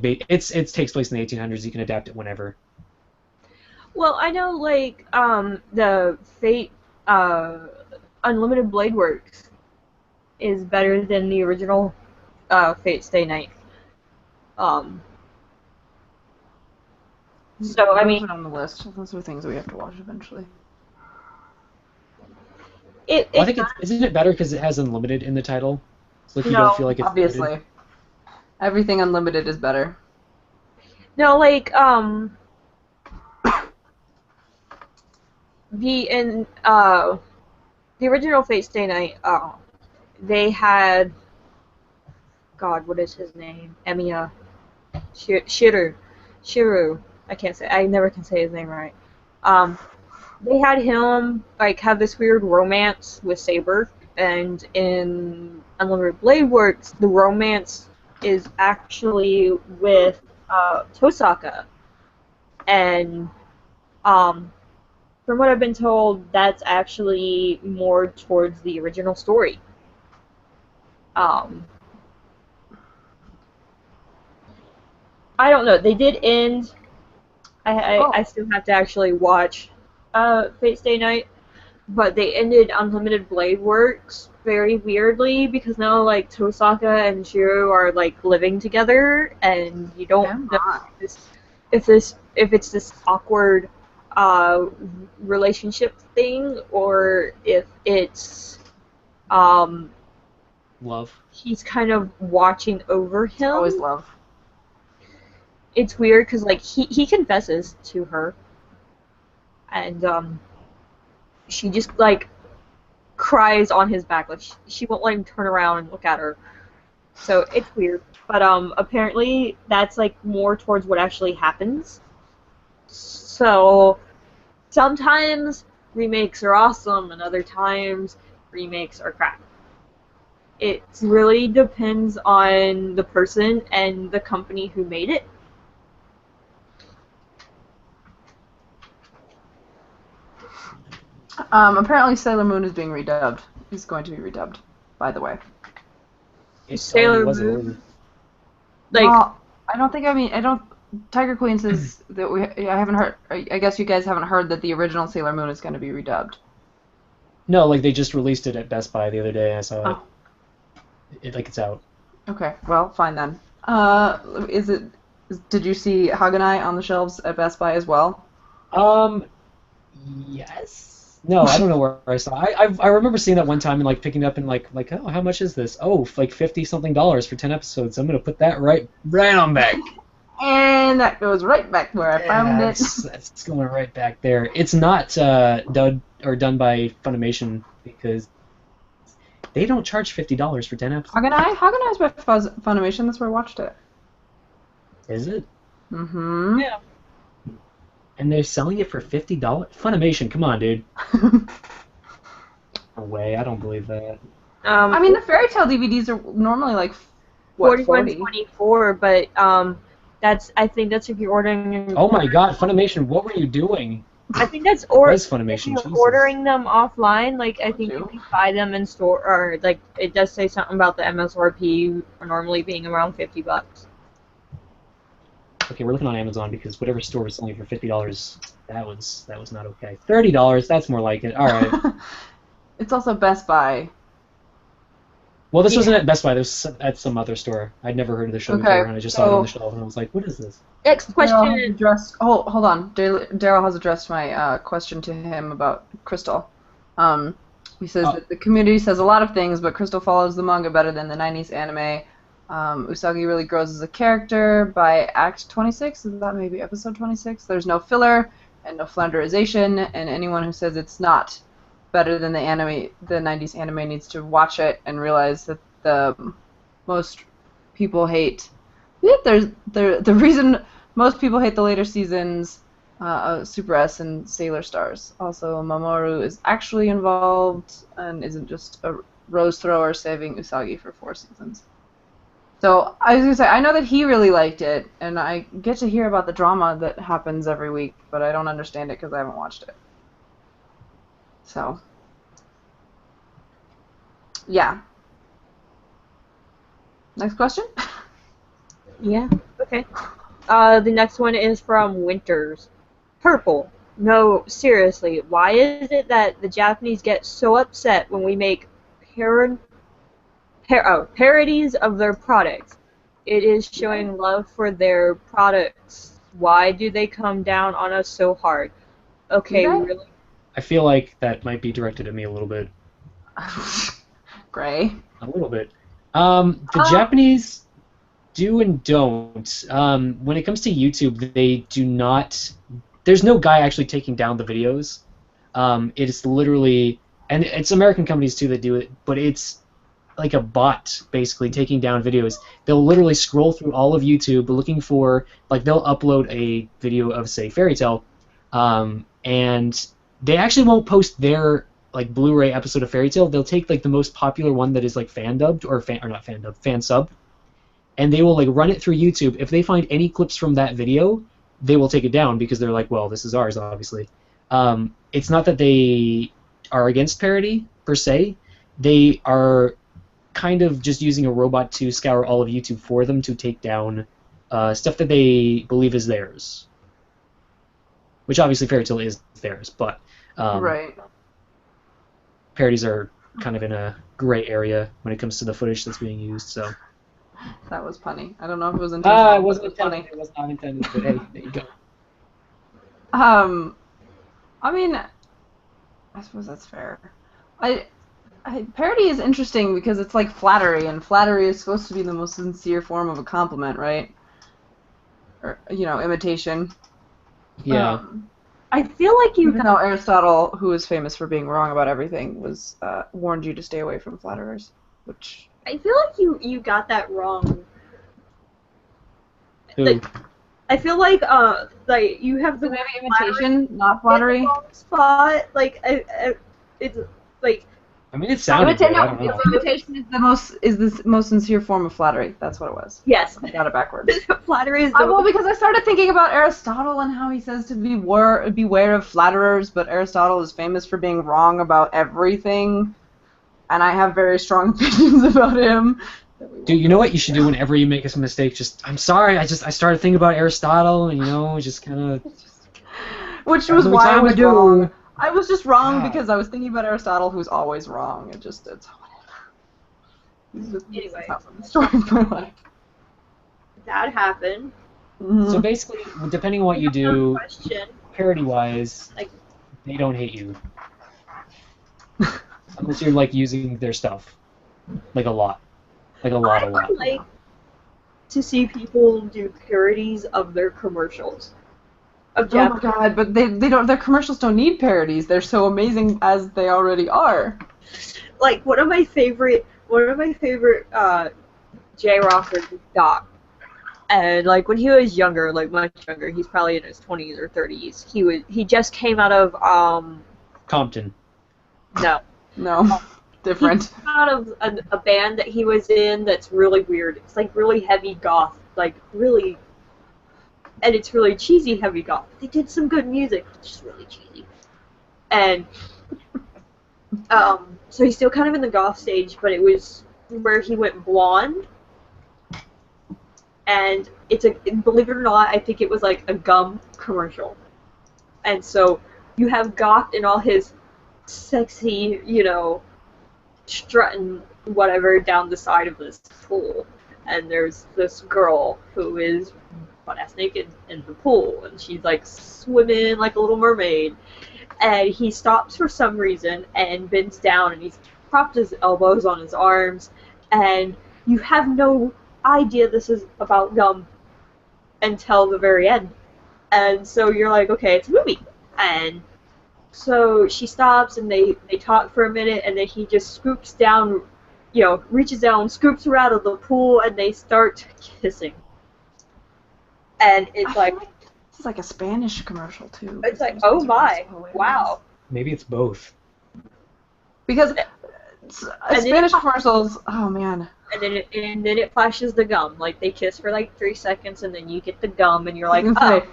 takes place in the 1800s. You can adapt it whenever. Well, I know like the Fate Unlimited Blade Works is better than the original Fate Stay Night. So I mean, those are on the list. Those are things we have to watch eventually. I think isn't it better because it has unlimited in the title, so if you don't feel like it's obviously limited. Everything unlimited is better. No, like the original Fate Stay Night, they had, God, what is his name? Emiya Shiru. I never can say his name right. They had him like have this weird romance with Saber, and in Unlimited Blade Works, the romance is actually with Tosaka, and from what I've been told, that's actually more towards the original story. I don't know. They did end. I still have to actually watch Fate Stay Night, but they ended Unlimited Blade Works very weirdly because now like Tosaka and Shiro are like living together, and you don't know if it's this awkward relationship thing or if it's love. He's kind of watching over him. Always love. It's weird because like he confesses to her, and she just like cries on his back, like she won't let him turn around and look at her. So it's weird, but apparently that's like more towards what actually happens. So sometimes remakes are awesome, and other times remakes are crap. It really depends on the person and the company who made it. Apparently Sailor Moon is being redubbed. He's going to be redubbed, by the way. Sailor Moon? Like, well, I don't. Tiger Queen says that I haven't heard. I guess you guys haven't heard that the original Sailor Moon is going to be redubbed. No, like they just released it at Best Buy the other day. I saw it. It's out. Okay, well, fine then. Did you see Haganai on the shelves at Best Buy as well? Yes. No, I don't know where I saw. I remember seeing that one time and like picking it up and like oh, how much is this? Oh, like $50 something for 10 episodes. I'm gonna put that right on back. And that goes right back where I found it. That's going right back there. It's not done by Funimation because they don't charge $50 for 10 episodes. Organized by Funimation. That's where I watched it. Is it? Mm-hmm. Yeah. And they're selling it for $50? Funimation, come on, dude. No way, I don't believe that. I mean, the fairy tale DVDs are normally like what, 40? 41.24, but I think that's if you're ordering. Oh my God, Funimation, what were you doing? I think that's It was Funimation. if you're Jesus. ordering them offline. Like I think you can buy them in store, or like it does say something about the MSRP normally being around $50. Okay, we're looking on Amazon because whatever store was selling it for $50, that was not okay. $30, that's more like it. All right. It's also Best Buy. Well, this wasn't at Best Buy. This was at some other store. I'd never heard of the show before, and I just saw it on the shelf, and I was like, "What is this?" Next question. Hold on. Daryl has addressed my question to him about Crystal. He says that the community says a lot of things, but Crystal follows the manga better than the 90s anime. Usagi really grows as a character by Act 26. Is that maybe episode 26? There's no filler and no flanderization, and anyone who says it's not better than the 90s anime needs to watch it and realize that the most people hate. The reason most people hate the later seasons, Super S and Sailor Stars. Also, Mamoru is actually involved and isn't just a rose thrower saving Usagi for 4 seasons. So I was gonna say, I know that he really liked it, and I get to hear about the drama that happens every week, but I don't understand it because I haven't watched it. So, yeah. Next question? Yeah. Okay. The next one is from Winters. Purple. No, seriously, why is it that the Japanese get so upset when we make parodies of their products? It is showing love for their products. Why do they come down on us so hard? Okay, really? I feel like that might be directed at me a little bit. Gray. A little bit. The Japanese do and don't. When it comes to YouTube, they do not. There's no guy actually taking down the videos. It is literally, and it's American companies too that do it, but it's like a bot basically taking down videos. They'll literally scroll through all of YouTube looking for, like, they'll upload a video of, say, Fairy Tail, and they actually won't post their like Blu-ray episode of Fairy Tail. They'll take like the most popular one that is like fan dubbed or not fan dubbed, fan sub, and they will like run it through YouTube. If they find any clips from that video, they will take it down because they're like, well, this is ours, obviously. It's not that they are against parody per se. They are kind of just using a robot to scour all of YouTube for them to take down stuff that they believe is theirs. Which obviously Fairy Tail is theirs, but Right. parodies are kind of in a gray area when it comes to the footage that's being used. So That was punny. I don't know if it was intentional. it wasn't but it was intended. It was not intended. But hey, there you go. I mean, I suppose that's fair. Parody is interesting because it's like flattery, and flattery is supposed to be the most sincere form of a compliment, right? Or, imitation. Yeah. I feel like you. Even though Aristotle, who is famous for being wrong about everything, was warned you to stay away from flatterers, which. I feel like you got that wrong. Who? Like, I feel like you have the Maybe imitation, not flattery. Spot it's like. I mean, it sounded good. I don't know. Imitation is the most sincere form of flattery. That's what it was. Yes. I got it backwards. Flattery is. Well, because I started thinking about Aristotle and how he says to beware of flatterers, but Aristotle is famous for being wrong about everything, and I have very strong opinions about him. Dude, you know what you should do whenever you make a mistake? I'm sorry, I started thinking about Aristotle, and just kind of. Which was why I was wrong. I was just wrong because I was thinking about Aristotle, who's always wrong. It's whatever. Anyway, the story of my life. That happened. Mm-hmm. So basically, depending on what you do, Question. parody-wise, they don't hate you. Unless you're like using their stuff, like a lot, like a lot, I a lot. would like to see people do parodies of their commercials. Of Oh my Japanese. god, but they don't. Their commercials don't need parodies. They're so amazing as they already are. Like one of my favorite J-rockers is Doc. And like when he was younger, like much younger, he's probably in his 20s or 30s. He just came out of Compton. no. No, He different. came out of a band that he was in that's really weird. It's like really heavy goth, like really, and it's really cheesy heavy goth. They did some good music, just really cheesy. And so he's still kind of in the goth stage, but it was where he went blonde. And believe it or not, I think it was like a gum commercial. And so you have Goth in all his sexy, strutting whatever down the side of this pool. And there's this girl who is butt-ass naked in the pool. And she's like swimming like a little mermaid. And he stops for some reason and bends down and he's propped his elbows on his arms. And you have no idea this is about gum until the very end. And so you're like, okay, it's a movie. And so she stops and they talk for a minute and then he just scoops down, reaches down, scoops her out of the pool and they start kissing. And it's like... This is like a Spanish commercial, too. It's like, oh my, wow. Maybe it's both. Because And Spanish commercials, oh man. And then it flashes the gum. Like, they kiss for like 3 seconds, and then you get the gum, and you're like, I was gonna oh. say,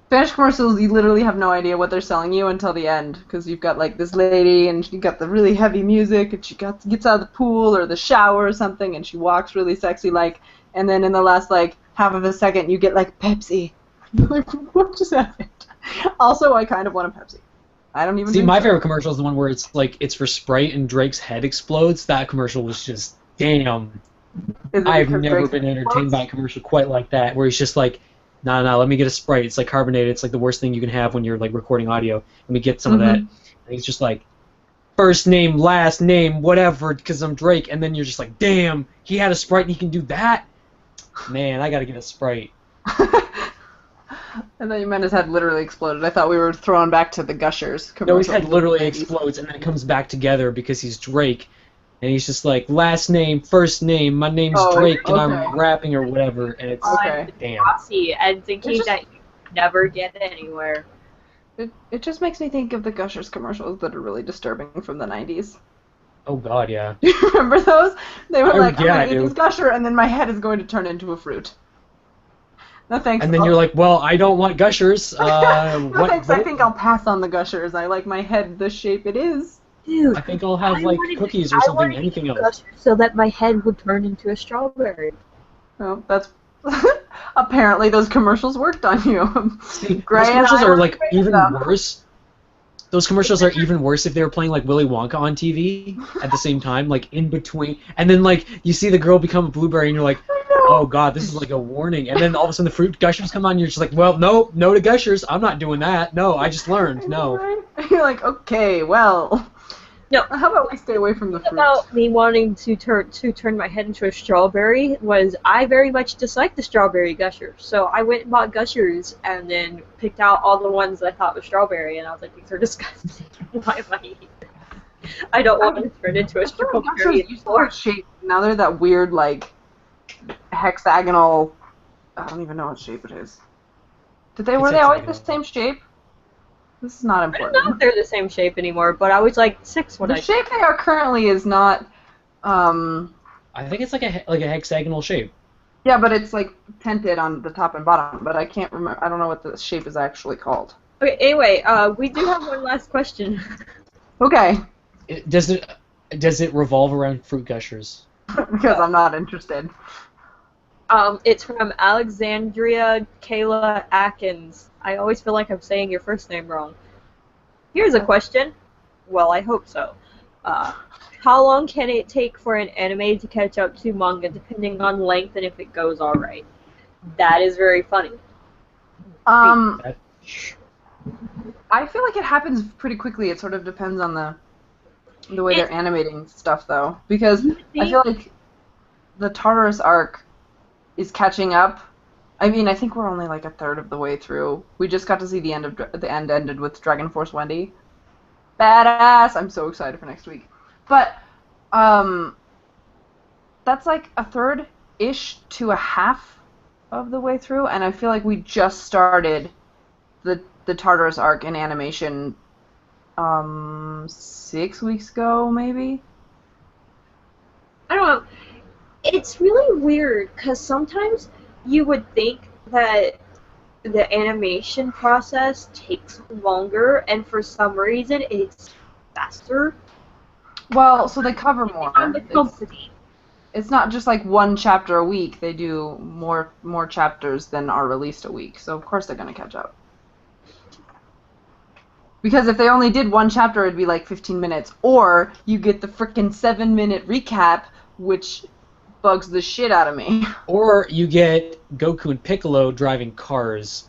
Spanish commercials, you literally have no idea what they're selling you until the end, because you've got like this lady, and she got the really heavy music, and she gets out of the pool or the shower or something, and she walks really sexy, like, and then in the last like half of a second, you get like Pepsi. Like, what just happened? Also, I kind of want a Pepsi. I don't even. See, my favorite commercial is the one where it's like it's for Sprite and Drake's head explodes. That commercial was just damn. I've never been entertained by a commercial quite like that, where he's just like, no, let me get a Sprite. It's like carbonated. It's like the worst thing you can have when you're like recording audio. Let me get some of that. And he's just like, first name, last name, whatever, because I'm Drake. And then you're just like, damn, he had a Sprite and he can do that? Man, I gotta get a Sprite. And then you meant his head literally exploded. I thought we were thrown back to the Gushers commercial. No, his head literally explodes and then it comes back together because he's Drake. And he's just like, last name, first name, my name's Drake, and I'm rapping or whatever, and it's damn. Bossy and thinking that you never get anywhere. It just makes me think of the Gushers commercials that are really disturbing from the 90s. Oh god, yeah. Do you remember those? They were like, yeah, I'm going to eat this Gusher, and then my head is going to turn into a fruit. No thanks. And then you're like, well, I don't want Gushers. No thanks, I think I'll pass on the Gushers. I like my head the shape it is. Dude, I think I'll have like cookies or something, anything else. So that my head would turn into a strawberry. Well, that's... Apparently those commercials worked on you. See, those commercials are like even worse. Those commercials are even worse if they were playing like Willy Wonka on TV at the same time, like in between. And then like you see the girl become a blueberry and you're like, oh god, this is like a warning. And then all of a sudden the fruit gushers come on and you're just like, well, no to gushers. I'm not doing that. No, I just learned. No. You're like, okay, well. No. How about we stay away from the fruit? About me wanting to turn my head into a strawberry was I very much dislike the strawberry gushers. So I went and bought gushers and then picked out all the ones that I thought were strawberry, and I was like, these are disgusting. Why am I eating them? I don't want to turn into a strawberry anymore. Shape. Now they're that weird, like, hexagonal. I don't even know what shape it is. Were they always the same shape? This is not I important. don't know if they're the same shape anymore, but I was like 6 when The shape they are currently is not. I think it's like a hexagonal shape. Yeah, but it's like tinted on the top and bottom. But I can't remember. I don't know what the shape is actually called. Okay. Anyway, we do have one last question. Okay. Does it revolve around fruit gushers? Because I'm not interested. It's from Alexandria Kayla Atkins. I always feel like I'm saying your first name wrong. Here's a question. Well, I hope so. How long can it take for an anime to catch up to manga, depending on length and if it goes alright? That is very funny. I feel like it happens pretty quickly. It sort of depends on the the way they're animating stuff, though, because I feel like the Tartarus arc is catching up. I mean, I think we're only like a third of the way through. We just got to see the end ended with Dragon Force Wendy. Badass! I'm so excited for next week. But that's like a third-ish to a half of the way through, and I feel like we just started the Tartarus arc in animation 6 weeks ago, maybe? I don't know. It's really weird, because sometimes you would think that the animation process takes longer, and for some reason it's faster. Well, so they cover more. On the company. It's not just like one chapter a week. They do more chapters than are released a week. So of course they're gonna catch up. Because if they only did one chapter, it'd be like 15 minutes. Or you get the frickin' 7-minute recap, which bugs the shit out of me. Or you get Goku and Piccolo driving cars.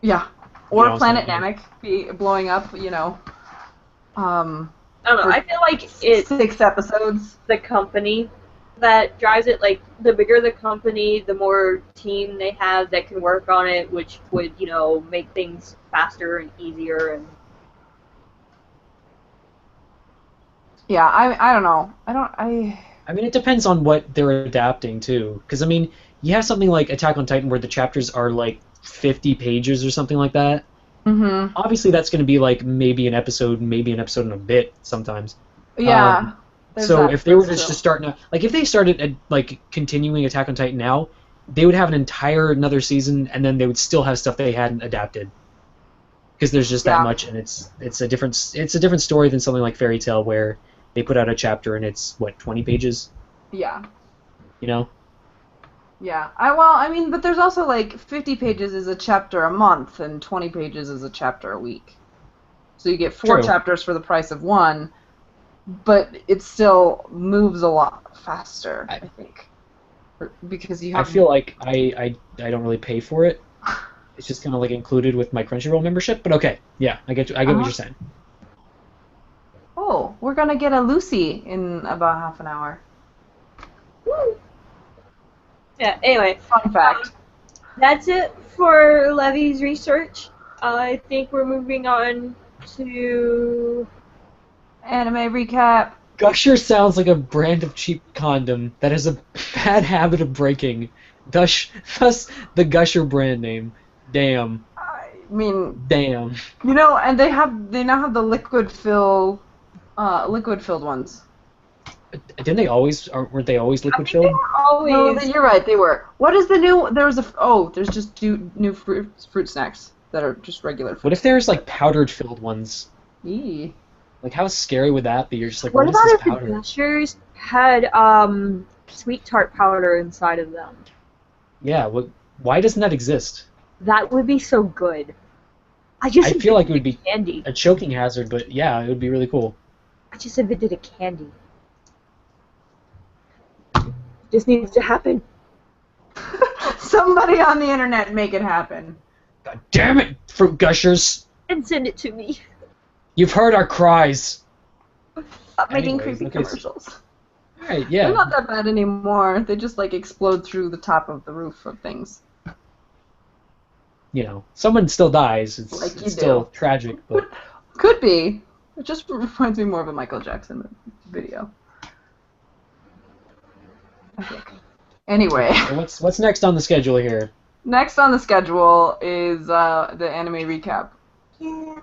Yeah. Or You know, Planet something. Namek blowing up, you know. I don't know. I feel like it's 6 episodes. the company that drives it. Like, the bigger the company, the more team they have that can work on it, which would, you know, make things faster and easier. And Yeah, I don't know. I mean, it depends on what they're adapting too. Because I mean, you have something like Attack on Titan where the chapters are like 50 pages or something like that. Mm-hmm. Obviously, that's going to be like maybe an episode and a bit sometimes. Yeah. There's So that if they were too. just to start now, like if they started like continuing Attack on Titan now, they would have an entire another season, and then they would still have stuff they hadn't adapted. Because there's just that much, and it's a different story than something like Fairy Tail where they put out a chapter and it's what 20 pages. Yeah. You know. Yeah. I mean, but there's also like 50 pages is a chapter a month, and 20 pages is a chapter a week. So you get 4 True. chapters for the price of 1, but it still moves a lot faster, I think. Because you have... I feel like I don't really pay for it. It's just kind of like included with my Crunchyroll membership. But okay, yeah, I get what you're saying. Oh, we're gonna get a Lucy in about half an hour. woo. Yeah. Anyway, Fun fact. that's it for Levy's research. I think we're moving on to Anime recap. Gusher sounds like a brand of cheap condom that has a bad habit of breaking. Thus the Gusher brand name. Damn. I mean, Damn. you know, and they now have the liquid filled ones. Didn't they always? Weren't they always liquid filled? always. No, you're right. They were. What is the new? There's just new fruit snacks that are just regular. What if there's like powdered filled ones? Eee. Like how scary would that be? You're just like, What what is about this if the powder? Gushers had sweet tart powder inside of them? Yeah. Why doesn't that exist? That would be so good. I feel like it would be candy. a choking hazard, but yeah, it would be really cool. I just invented a candy. Just needs to happen. Somebody on the internet make it happen. God damn it, Fruit Gushers! And send it to me. You've heard our cries. Stop making Anyways, creepy okay, commercials. Alright, yeah. They're not that bad anymore. They just like explode through the top of the roof of things. You know, someone still dies. Like you It's still do. tragic, but Could be. It just reminds me more of a Michael Jackson video. I think. Anyway, so what's next on the schedule here? next on the schedule is the anime recap. Yeah.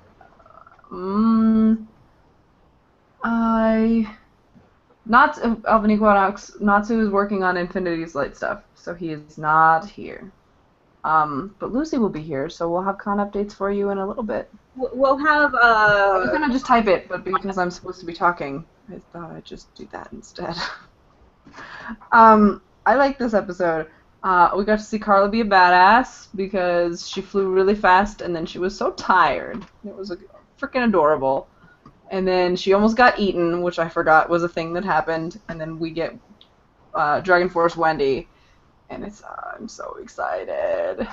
Alvin Equinox, Natsu is working on Infinity's Light stuff, so he is not here. But Lucy will be here, so we'll have con updates for you in a little bit. We'll have I was gonna just type it, but because I'm supposed to be talking, I thought I'd just do that instead. I like this episode. We got to see Carla be a badass because she flew really fast and then she was so tired. It was freaking adorable. And then she almost got eaten, which I forgot was a thing that happened. And then we get Dragon Force Wendy, and I'm so excited.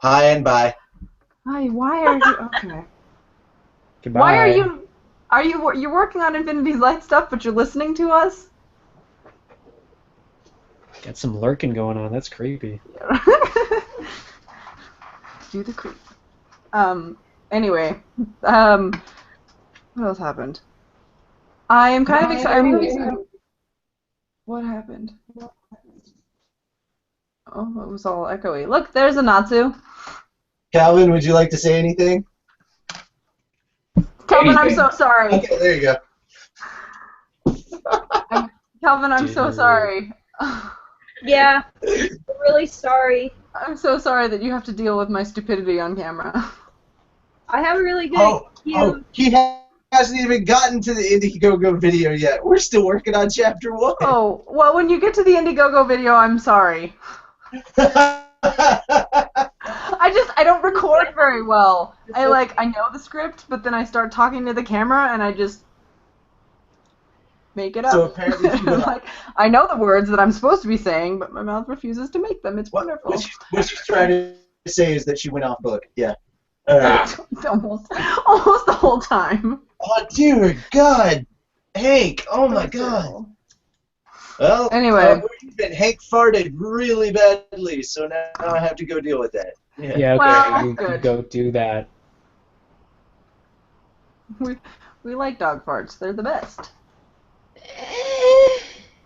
Hi and bye. Hi, why are you okay? Goodbye. Why are you? you're working on Infinity's Light stuff, but you're listening to us? Got some lurking going on. That's creepy. Do the creep. Anyway, what else happened? I am kind of excited. What happened? Oh, it was all echoey. Look, there's a Natsu. Calvin, would you like to say anything? Calvin, I'm so sorry. Okay, there you go. Calvin, I'm so sorry. Yeah, I'm really sorry. I'm so sorry that you have to deal with my stupidity on camera. I have a really good cue. He hasn't even gotten to the Indiegogo video yet. We're still working on chapter 1. Oh, well, when you get to the Indiegogo video, I'm sorry. I don't record very well. I know the script, but then I start talking to the camera and I just make it up. So apparently I know the words that I'm supposed to be saying, but my mouth refuses to make them. It's wonderful. What she's trying to say is that she went off book. Yeah. Almost the whole time. Oh, dear God. Hank, oh my God. Well, anyway. Hank farted really badly, so now I have to go deal with that. Yeah, okay, well, you go do that. We like dog farts. They're the best.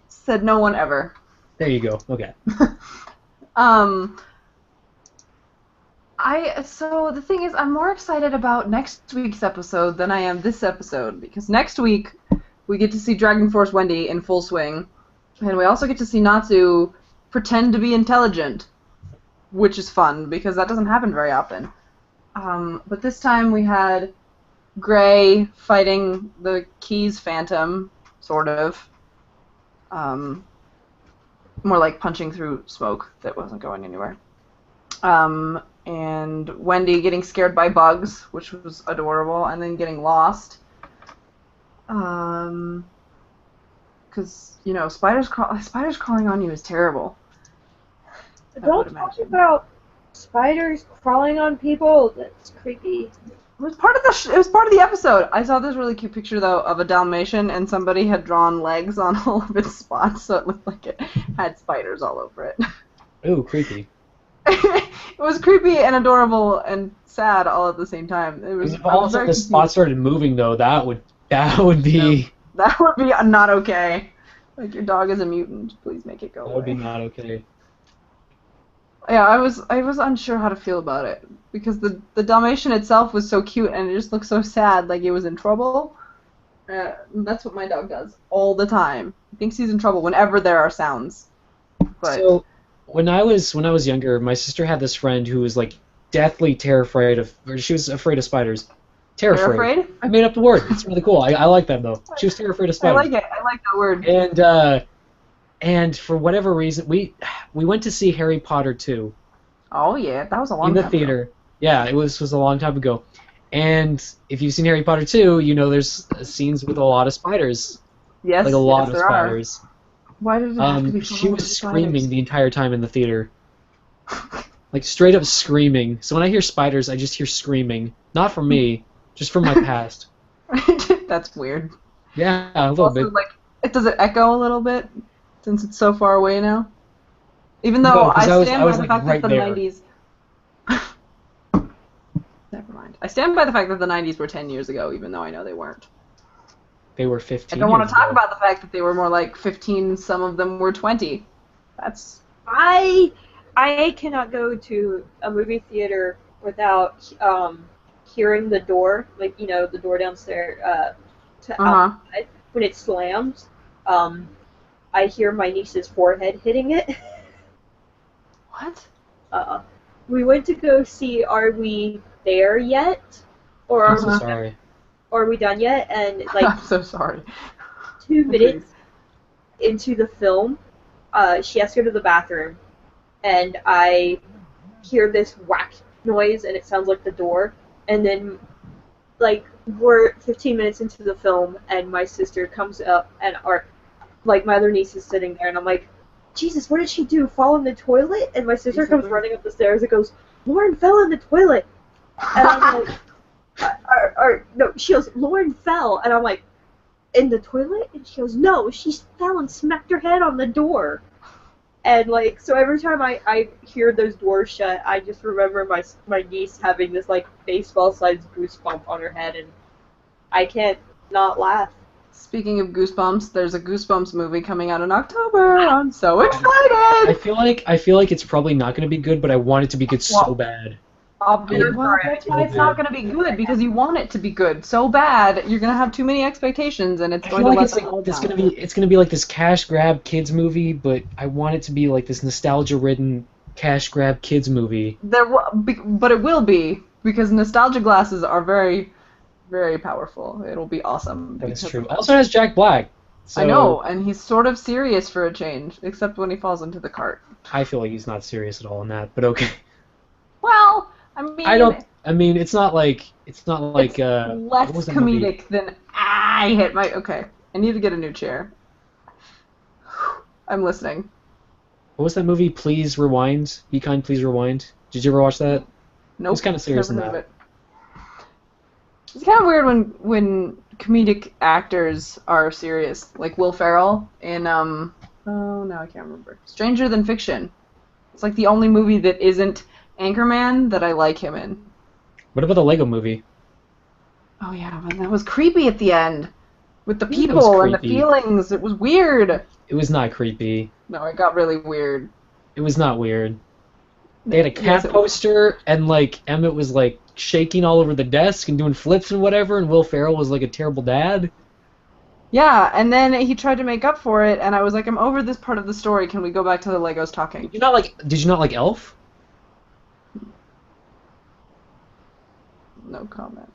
Said no one ever. There you go. Okay. So the thing is, I'm more excited about next week's episode than I am this episode, because next week we get to see Dragon Force Wendy in full swing, and we also get to see Natsu pretend to be intelligent, which is fun, because that doesn't happen very often. But this time we had Gray fighting the Keys Phantom, sort of. More like punching through smoke that wasn't going anywhere. And Wendy getting scared by bugs, which was adorable, and then getting lost. Because, spiders crawling on you is terrible. Don't talk about spiders crawling on people. That's creepy. It was part of the episode. I saw this really cute picture though of a Dalmatian, and somebody had drawn legs on all of its spots, so it looked like it had spiders all over it. Ooh, creepy. It was creepy and adorable and sad all at the same time. It was. If all of a sudden the spot started moving though, that would be. No, that would be not okay. Like, your dog is a mutant. Please make it go away. That would be not okay. Yeah, I was unsure how to feel about it, because the Dalmatian itself was so cute and it just looked so sad, like it was in trouble. That's what my dog does all the time. He thinks he's in trouble whenever there are sounds. But so when I was younger, my sister had this friend who was like deathly terrified of, or she was afraid of spiders. Terrified. I made up the word. It's really cool. I like that though. She was terrified of spiders. I like it. I like that word. And for whatever reason, we went to see Harry Potter 2. Oh yeah, that was a long time in the theater. Ago. Yeah, it was a long time ago. And if you've seen Harry Potter 2, you know there's scenes with a lot of spiders. Yes, like a lot of spiders. Why did it have to be she was screaming the entire time in the theater. Like straight up screaming. So when I hear spiders, I just hear screaming. Not from me, just from my past. That's weird. Yeah, a little bit. Like, does it echo a little bit since it's so far away now? Even though I stand by the fact that the 90s. Never mind. I stand by the fact that the 90s were 10 years ago, even though I know they weren't. They were 15. I don't want to talk about the fact that they were more like 15. Some of them were 20. That's. I cannot go to a movie theater without hearing the door, like the door downstairs to outside when it slams. I hear my niece's forehead hitting it. What? We went to go see Are We There Yet? Or I'm so sorry. Are we done yet? And like I'm so sorry. 2 minutes into the film, she has to go to the bathroom, and I hear this whack noise, and it sounds like the door. And then, like, we're 15 minutes into the film, and my sister comes up, and my other niece is sitting there, and I'm like, Jesus, what did she do? Fall in the toilet? And my sister comes running up the stairs and goes, Lauren fell in the toilet. And I'm like, or no, she goes, Lauren fell, and I'm like, in the toilet? And she goes, no, she fell and smacked her head on the door. And like, so every time I hear those doors shut, I just remember my niece having this like baseball-sized goosebump on her head, and I can't not laugh. Speaking of Goosebumps, there's a Goosebumps movie coming out in October. I'm so excited. I feel like it's probably not going to be good, but I want it to be good so bad. Well, that's why it's not going to be good, because you want it to be good so bad. You're going to have too many expectations, and it's going to let them all down. It's going to be like this cash grab kids movie, but I want it to be like this nostalgia-ridden cash grab kids movie. But it will be, because nostalgia glasses are very, very powerful. It'll be awesome. That's true. It also has Jack Black. So I know, and he's sort of serious for a change, except when he falls into the cart. I feel like he's not serious at all in that, but okay. Well, I mean, it's not like it's less comedic than I hit my. Okay, I need to get a new chair. I'm listening. What was that movie? Please Rewind. Be Kind, Please Rewind. Did you ever watch that? Nope. It's kind of serious in never heard that. of it. It's kind of weird when comedic actors are serious, like Will Ferrell in oh no, I can't remember. Stranger Than Fiction. It's like the only movie that isn't Anchorman that I like him in. What about the Lego movie? Oh yeah, but that was creepy at the end. With the people and the feelings. It was weird. It was not creepy. No, it got really weird. It was not weird. They had a cat poster, and like Emmett was like shaking all over the desk and doing flips and whatever, and Will Ferrell was like a terrible dad. Yeah, and then he tried to make up for it, and I was like, I'm over this part of the story. Can we go back to the Legos talking? Did you not like Elf? No comment.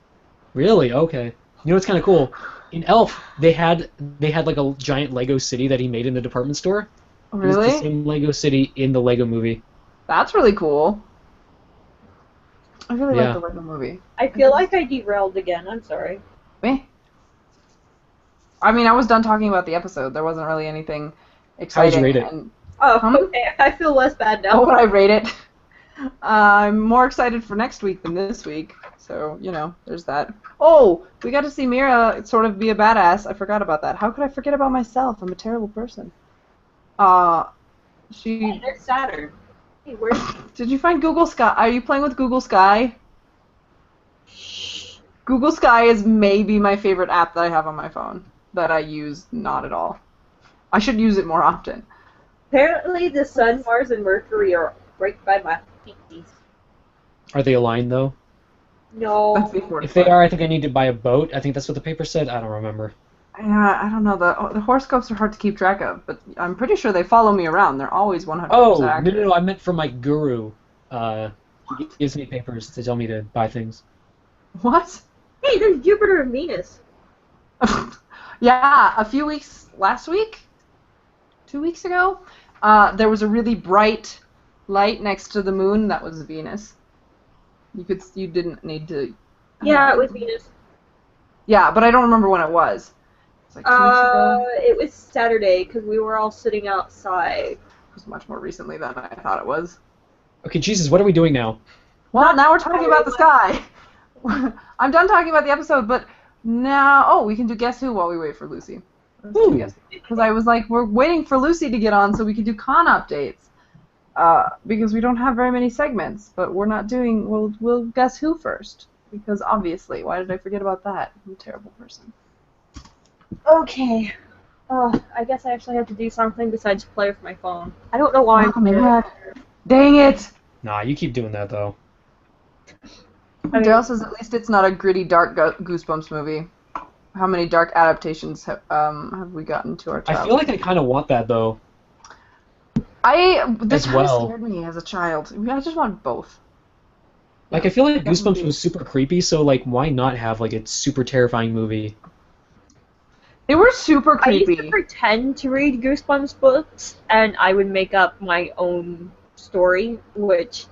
Really? Okay. You know what's kind of cool? In Elf, they had like a giant Lego city that he made in the department store. Really? It was the same Lego city in the Lego movie. That's really cool. I really like the Lego movie. I feel like I derailed again. I'm sorry. Me? I mean, I was done talking about the episode. There wasn't really anything exciting. How would you rate it? Okay. I feel less bad now. How would I rate it? I'm more excited for next week than this week. So, you know, there's that. Oh, we got to see Mira sort of be a badass. I forgot about that. How could I forget about myself? I'm a terrible person. There's Saturn. Hey, where? Did you find Google Sky? Are you playing with Google Sky? Google Sky is maybe my favorite app that I have on my phone that I use not at all. I should use it more often. Apparently, the Sun, Mars, and Mercury are right by my feet. Are they aligned though? No. If they are, I think I need to buy a boat. I think that's what the paper said. I don't remember. Yeah, I don't know. The horoscopes are hard to keep track of, but I'm pretty sure they follow me around. They're always 100% accurate. No, I meant from my guru. He gives me papers to tell me to buy things. What? Hey, there's Jupiter and Venus. Yeah, a few weeks, last week? 2 weeks ago? There was a really bright light next to the moon. That was Venus. You didn't need to... Yeah, it was Venus. Yeah, but I don't remember when it was. It was like 2 weeks ago? It was Saturday, because we were all sitting outside. It was much more recently than I thought it was. Okay, Jesus, what are we doing now? Well, now we're talking about the sky. I'm done talking about the episode, but now... Oh, we can do Guess Who while we wait for Lucy. Because I was like, we're waiting for Lucy to get on so we can do con updates. Because we don't have very many segments, but we're not doing... We'll Guess Who first. Because obviously, why did I forget about that? I'm a terrible person. Okay. I guess I actually have to do something besides play with my phone. I don't know why. Dang it! Nah, you keep doing that though. Daryl says at least it's not a gritty, dark Goosebumps movie. How many dark adaptations have we gotten to our child? I feel like I kind of want that though. This kind of scared me as a child. I just want both. Like, I feel like Goosebumps was super creepy, so, like, why not have, like, a super terrifying movie? They were super creepy. I used to pretend to read Goosebumps books, and I would make up my own story, which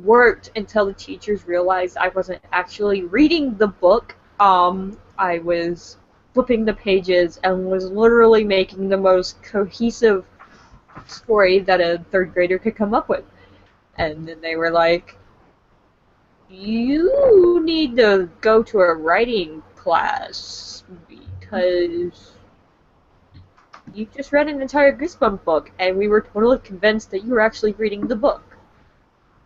worked until the teachers realized I wasn't actually reading the book. I was flipping the pages and was literally making the most cohesive story that a third grader could come up with. And then they were like, You need to go to a writing class because you just read an entire Goosebump book, and we were totally convinced that you were actually reading the book,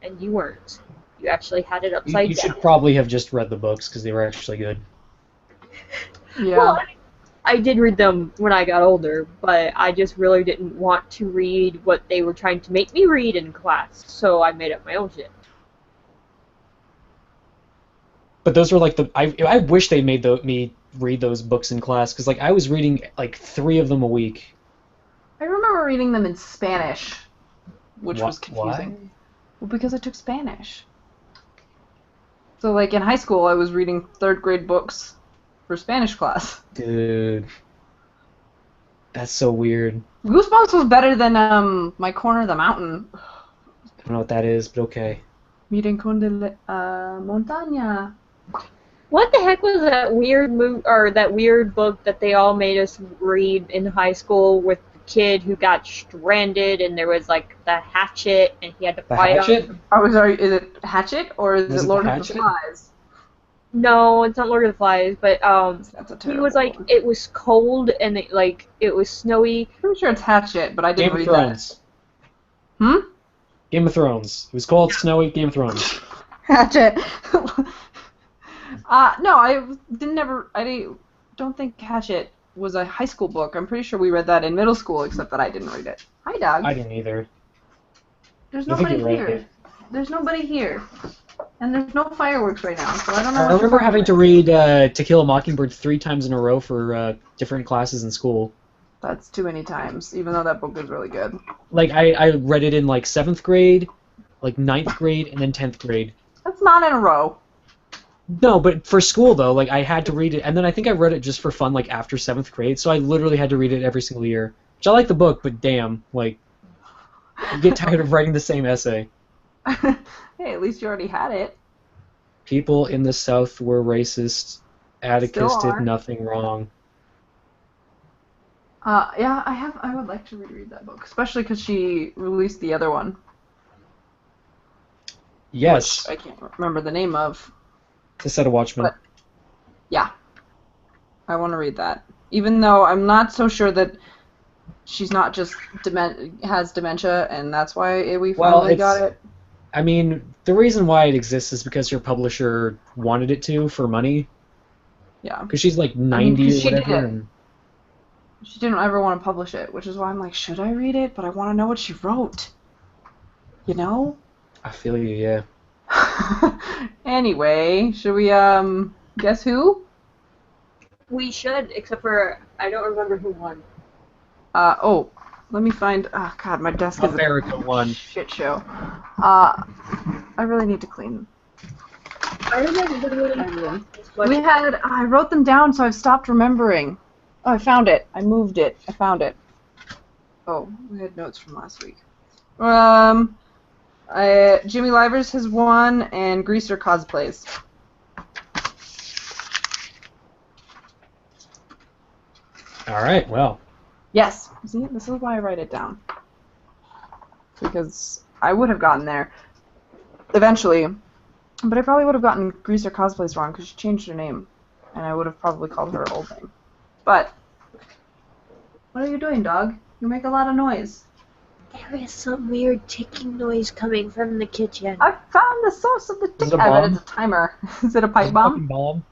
and you weren't. You actually had it upside You down. should probably have just read the books because they were actually good. Yeah. Well, I did read them when I got older, but I just really didn't want to read what they were trying to make me read in class, so I made up my own shit. But those were like I wish they made me read those books in class because like I was reading like 3 of them a week. I remember reading them in Spanish, which was confusing. Why? Well, because I took Spanish. So, like, in high school, I was reading 3rd grade books for Spanish class. Dude, that's so weird. Goosebumps was better than My Corner of the Mountain. I don't know what that is, but okay. Miren con de montaña. What the heck was that weird that weird book that they all made us read in high school with the kid who got stranded and there was like the hatchet and he had to The fight Hatchet? Oh, sorry, is it Hatchet or is Was it it Lord The of the Hatchet? Flies? No, it's not Lord of the Flies, but That's a he terrible was like one. it was cold and it was snowy. Pretty sure it's Hatchet, but I didn't Game of read Thrones. that. Game of Thrones. It was called Snowy Game of Thrones. Hatchet. No, I don't think Hatchet was a high school book. I'm pretty sure we read that in middle school, except that I didn't read it. Hi, dog. I didn't either. There's I think nobody you're right. here. There's nobody here. And there's no fireworks right now, so I don't know I what remember having to read To Kill a Mockingbird 3 times in a row for different classes in school. That's too many times, even though that book is really good. Like I read it in like 7th grade, like 9th grade, and then 10th grade. That's not in a row. No, but for school though, like I had to read it, and then I think I read it just for fun, like after 7th grade. So I literally had to read it every single year. Which I like the book, but damn, like you get tired of writing the same essay. Hey, at least you already had it. People in the South were racist. Atticus Still are. did nothing wrong. Yeah, I would like to reread that book, especially because she released the other one. Yes, Which I can't remember the name of. to Set a Watchman. But- Yeah. I want to read that. Even though I'm not so sure that she's not just has dementia and that's why we finally got it. I mean, the reason why it exists is because her publisher wanted it to for money. Yeah. Because she's like 90 or she whatever. did. And She didn't ever want to publish it, which is why I'm like, should I read it? But I want to know what she wrote. You know? I feel you, yeah. Anyway, should we, guess who? We should, except for I don't remember who won. Let me find, oh god, my desk is America a won. shit show. I really need to clean. I remember literally. I wrote them down, so I've stopped remembering. Oh, I found it. I moved it. I found it. Oh, we had notes from last week. Jimmy Livers has won, and Greaser cosplays. All right, well. Yes. See, this is why I write it down. Because I would have gotten there eventually, but I probably would have gotten Greaser cosplays wrong because she changed her name, and I would have probably called her old name. But what are you doing, dog? You make a lot of noise. There is some weird ticking noise coming from the kitchen. I found the source of the tick. Is it a I bet bomb? it's a timer. Is it a Is pipe it a fucking bomb? bomb?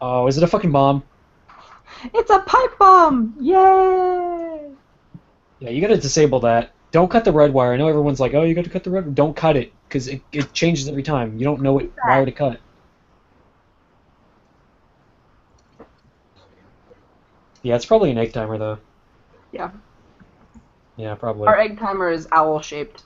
Oh, is it a fucking bomb? It's a pipe bomb! Yay! Yeah, you gotta disable that. Don't cut the red wire. I know everyone's like, oh, you gotta cut the red. Don't cut it, because it changes every time. You don't know what wire to cut. Yeah, it's probably an egg timer, though. Yeah. Yeah, probably. Our egg timer is owl-shaped.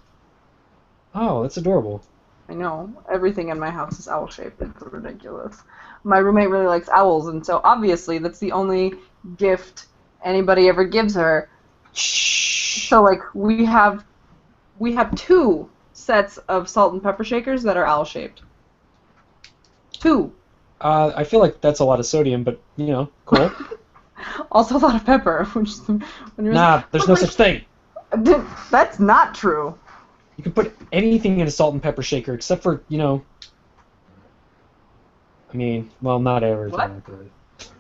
Oh, that's adorable. I know. Everything in my house is owl-shaped. It's ridiculous. My roommate really likes owls, and so obviously that's the only gift anybody ever gives her. Shh. So, like, we have 2 sets of salt and pepper shakers that are owl-shaped. 2. I feel like that's a lot of sodium, but, you know, cool. Also a lot of pepper. Which is, when you're Nah, there's no such thing. That's not true. You can put anything in a salt and pepper shaker except for, you know. I mean, well, not everything. But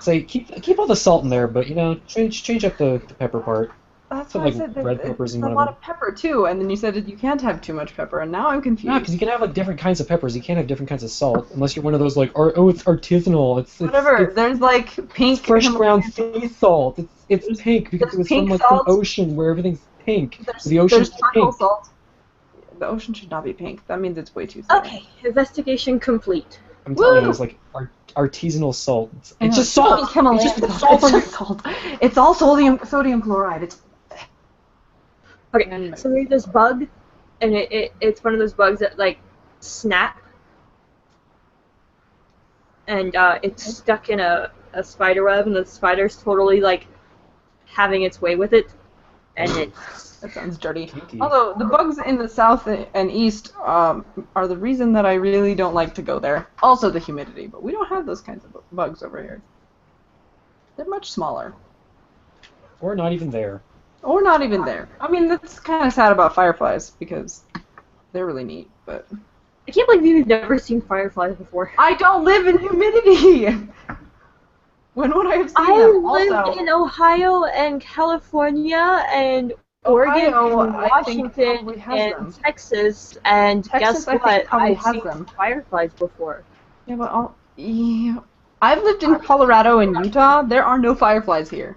say keep all the salt in there, but you know, change up the pepper part. That's Put why I like said that red peppers it's in a one lot of them. of pepper too, and then you said that you can't have too much pepper, and now I'm confused. Yeah, because you can have like different kinds of peppers. You can't have different kinds of salt unless you're one of those like, oh, it's artisanal. Whatever. There's like pink it's fresh Himalayan ground sea salt. It's pink because it was from pink like some salt. ocean where everything's pink. The ocean's There's turtle pink. salt. The ocean should not be pink. That means it's way too thin. Okay, investigation complete. I'm telling you, Woo! it's like artisanal salt. I know, It's just salt. Pink Himalayan It's just salt. salt. It's just salt. It's all sodium chloride. It's Okay, so there's this bug, and it's one of those bugs that like snap, and it's stuck in a spider web, and the spider's totally like having its way with it, and it's that sounds dirty. Kinky. Although the bugs in the south and east are the reason that I really don't like to go there. Also the humidity, but we don't have those kinds of bugs over here. They're much smaller. Or not even there. Or not even there. I mean, that's kind of sad about fireflies, because they're really neat, but... I can't believe you've never seen fireflies before. I don't live in humidity! When would I have seen I them? lived Also, in Ohio and California and Oregon Ohio, and I think, Washington probably has and them. Texas, and Texas, guess I think, what? probably I've has seen them. fireflies before. yeah, but yeah. I've lived in Colorado and Utah. There are no fireflies here.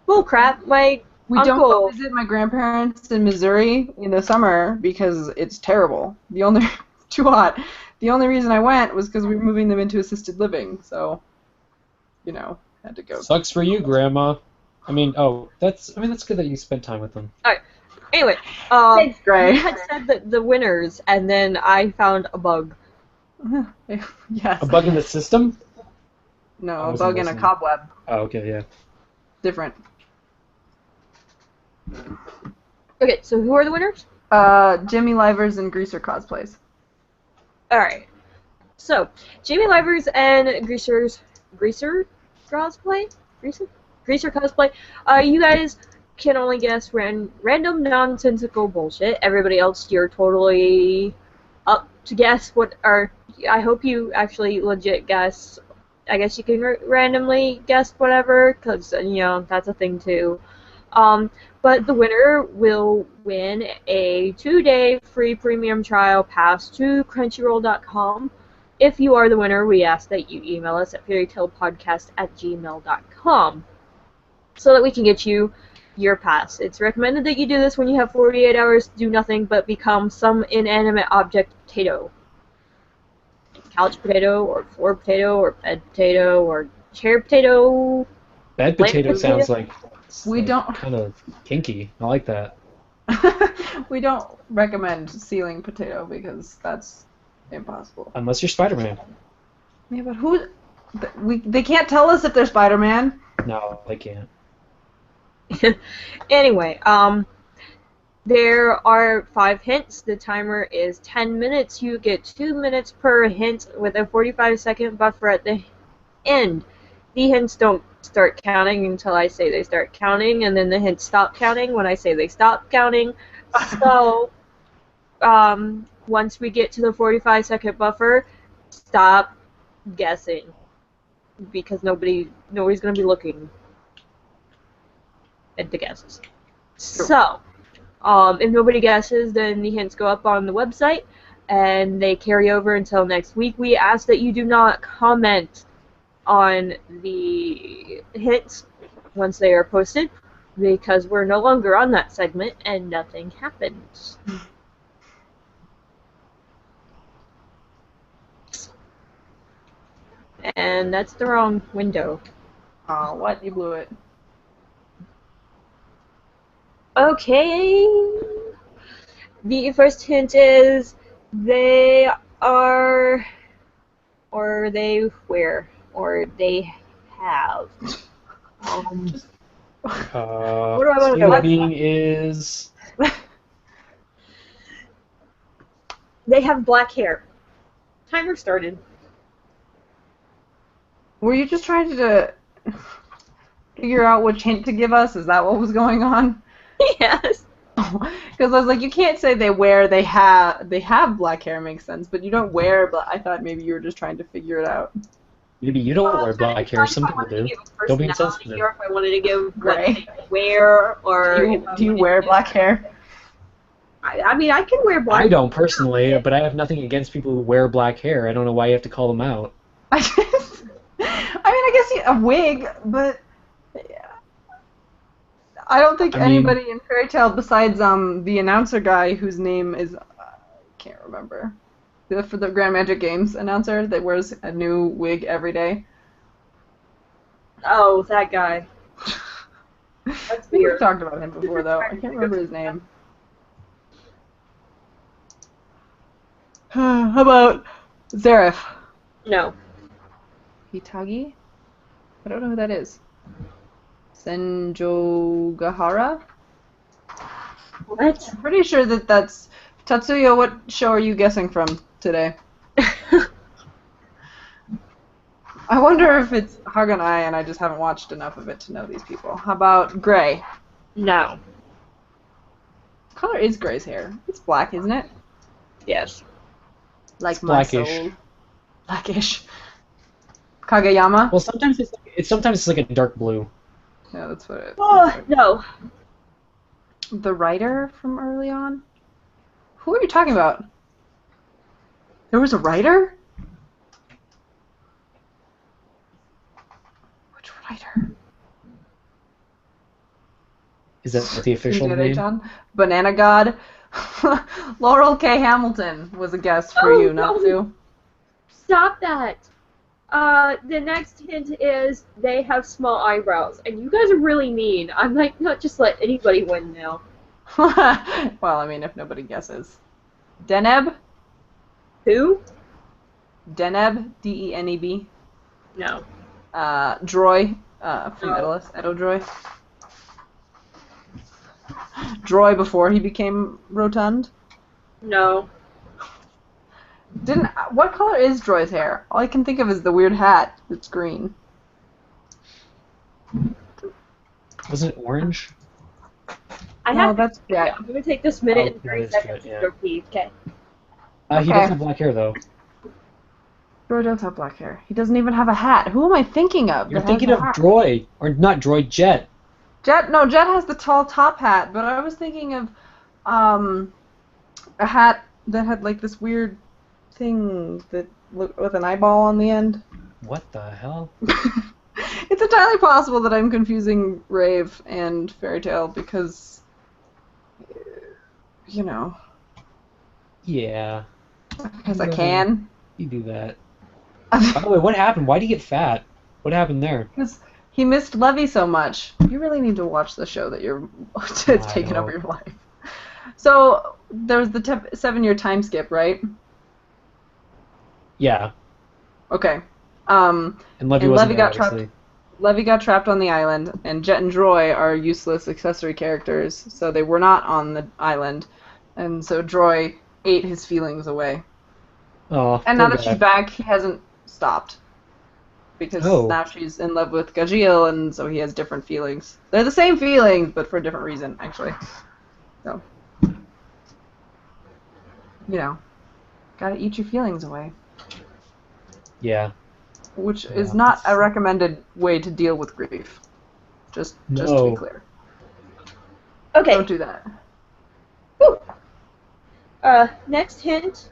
Bull crap, my We don't uncle. go visit my grandparents in Missouri in the summer because it's terrible. It's too hot. The only reason I went was because we were moving them into assisted living, so, you know, had to go. Sucks for you, Grandma. I mean, that's good that you spent time with them. Anyway, Thanks, Gray. you had said that the winners, and then I found a bug. Yes. A bug in the system? No, I a wasn't bug in a listening. cobweb. Oh, okay, yeah. Different. Okay, so who are the winners? Jimmy Livers and Greaser cosplays. Alright. So, Jamie Livers and Greaser cosplay? Greaser cosplay. You guys can only guess random nonsensical bullshit. Everybody else, you're totally up to guess what are. I hope you actually legit guess. I guess you can randomly guess whatever, because, you know, that's a thing too. But the winner will win a 2-day free premium trial pass to Crunchyroll.com. If you are the winner, we ask that you email us at fairytalepodcast@gmail.com so that we can get you your pass. It's recommended that you do this when you have 48 hours to do nothing but become some inanimate object potato. Couch potato, or floor potato, or bed potato, or chair potato. Bed Lamp potato potato? sounds like We don't- kind of kinky. I like that. We don't recommend ceiling potato because that's impossible. Unless you're Spider-Man. Yeah, but they can't tell us if they're Spider-Man. No, they can't. Anyway, there are 5 hints. The timer is 10 minutes. You get 2 minutes per hint with a 45-second buffer at the end. The hints don't start counting until I say they start counting, and then the hints stop counting when I say they stop counting. So, once we get to the 45-second buffer, stop guessing, because nobody's going to be looking at the guesses. So, if nobody guesses, then the hints go up on the website, and they carry over until next week. We ask that you do not comment on the hints once they are posted, because we're no longer on that segment, and nothing happens. And that's the wrong window. Oh, what? You blew it. Okay. The first hint is they are, or they wear, or they have. What do I wanna go with? Being is They have black hair. Timer started. Were you just trying to figure out which hint to give us? Is that what was going on? Yes. Because I was like, you can't say they have black hair makes sense, but you don't wear black. I thought maybe you were just trying to figure it out. Maybe you don't wear I black hair. decided Some if I people wanted to do. give a Don't be personality insensitive. or if I wanted to give what Gray. they wear or Do you wear black hair? I mean, I can wear black. I don't personally, but I have nothing against people who wear black hair. I don't know why you have to call them out. I guess a wig, but I don't think I mean- anybody in Fairy Tale besides the announcer guy whose name is I can't remember. For the Grand Magic Games announcer that wears a new wig every day. Oh, that guy. That's I think we've weird. talked about him before though. I can't remember his name. How about Zareth? No. Hitagi? I don't know who that is. Senjogahara? What? I'm pretty sure that's Tatsuya. What show are you guessing from today? I wonder if it's Haganai and I just haven't watched enough of it to know these people. How about Gray? No. What color is Gray's hair? It's black, isn't it? Yes. Like It's my blackish. soul. Blackish. Kageyama? Well, sometimes it's like a dark blue. Yeah, that's what it. Oh, no. The writer from early on? Who are you talking about? There was a writer? Which writer? Is that the official name? Dere-chan? Banana God? Laurel K. Hamilton was a guest for Oh, you, no. Natsu. Stop that. The next hint is they have small eyebrows, and you guys are really mean. I'm like, not just let anybody win now. Well, I mean, if nobody guesses. Deneb? Who? Deneb? D-E-N-E-B? No. Droy, from No. Edo Droy. Droy before he became rotund. No. What color is Droy's hair? All I can think of is the weird hat that's green. Wasn't it orange? I No, have. that's Jet. I'm gonna take this minute Oh, and 30 that is seconds good, yeah. to go pee. Okay. He Okay. does have black hair though. Droy does have black hair. He doesn't even have a hat. Who am I thinking of? You're that has thinking a of hat? Droy, or not Droy, Jet. Jet has the tall top hat, but I was thinking of a hat that had like this weird thing that looked with an eyeball on the end. What the hell? It's entirely possible that I'm confusing Rave and Fairy Tale because, you know, Yeah, because I can. you do that. By the way, what happened? Why did he get fat? What happened there? Because he missed Levy so much. You really need to watch the show that you're it's taking over your life. So there was the 7-year time skip, right? Yeah, Okay. and Levy And wasn't Levy there, got trapped. obviously. Levy got trapped on the island, and Jet and Droy are useless accessory characters, so they were not on the island, and so Droy ate his feelings away. Oh, And now poor that guy. she's back, he hasn't stopped. Because Oh. now she's in love with Gajeel, and so he has different feelings. They're the same feelings, but for a different reason, actually. So, you know, gotta eat your feelings away. Yeah. Which Yeah, is not that's- a recommended way to deal with grief. Just to No. be clear. Okay. Don't do that. Whew. Next hint.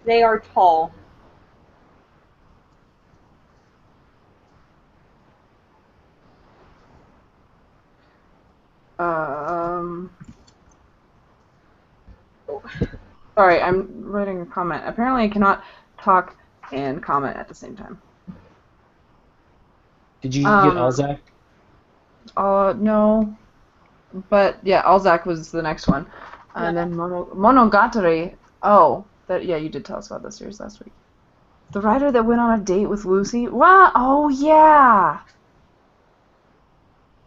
They are tall. Sorry, I'm writing a comment. Apparently I cannot talk and comment at the same time. Did you get Um, Alzak? No. But yeah, Alzak was the next one. And then Monogatari. Oh, yeah, you did tell us about this series last week. The writer that went on a date with Lucy. Wow! Oh yeah.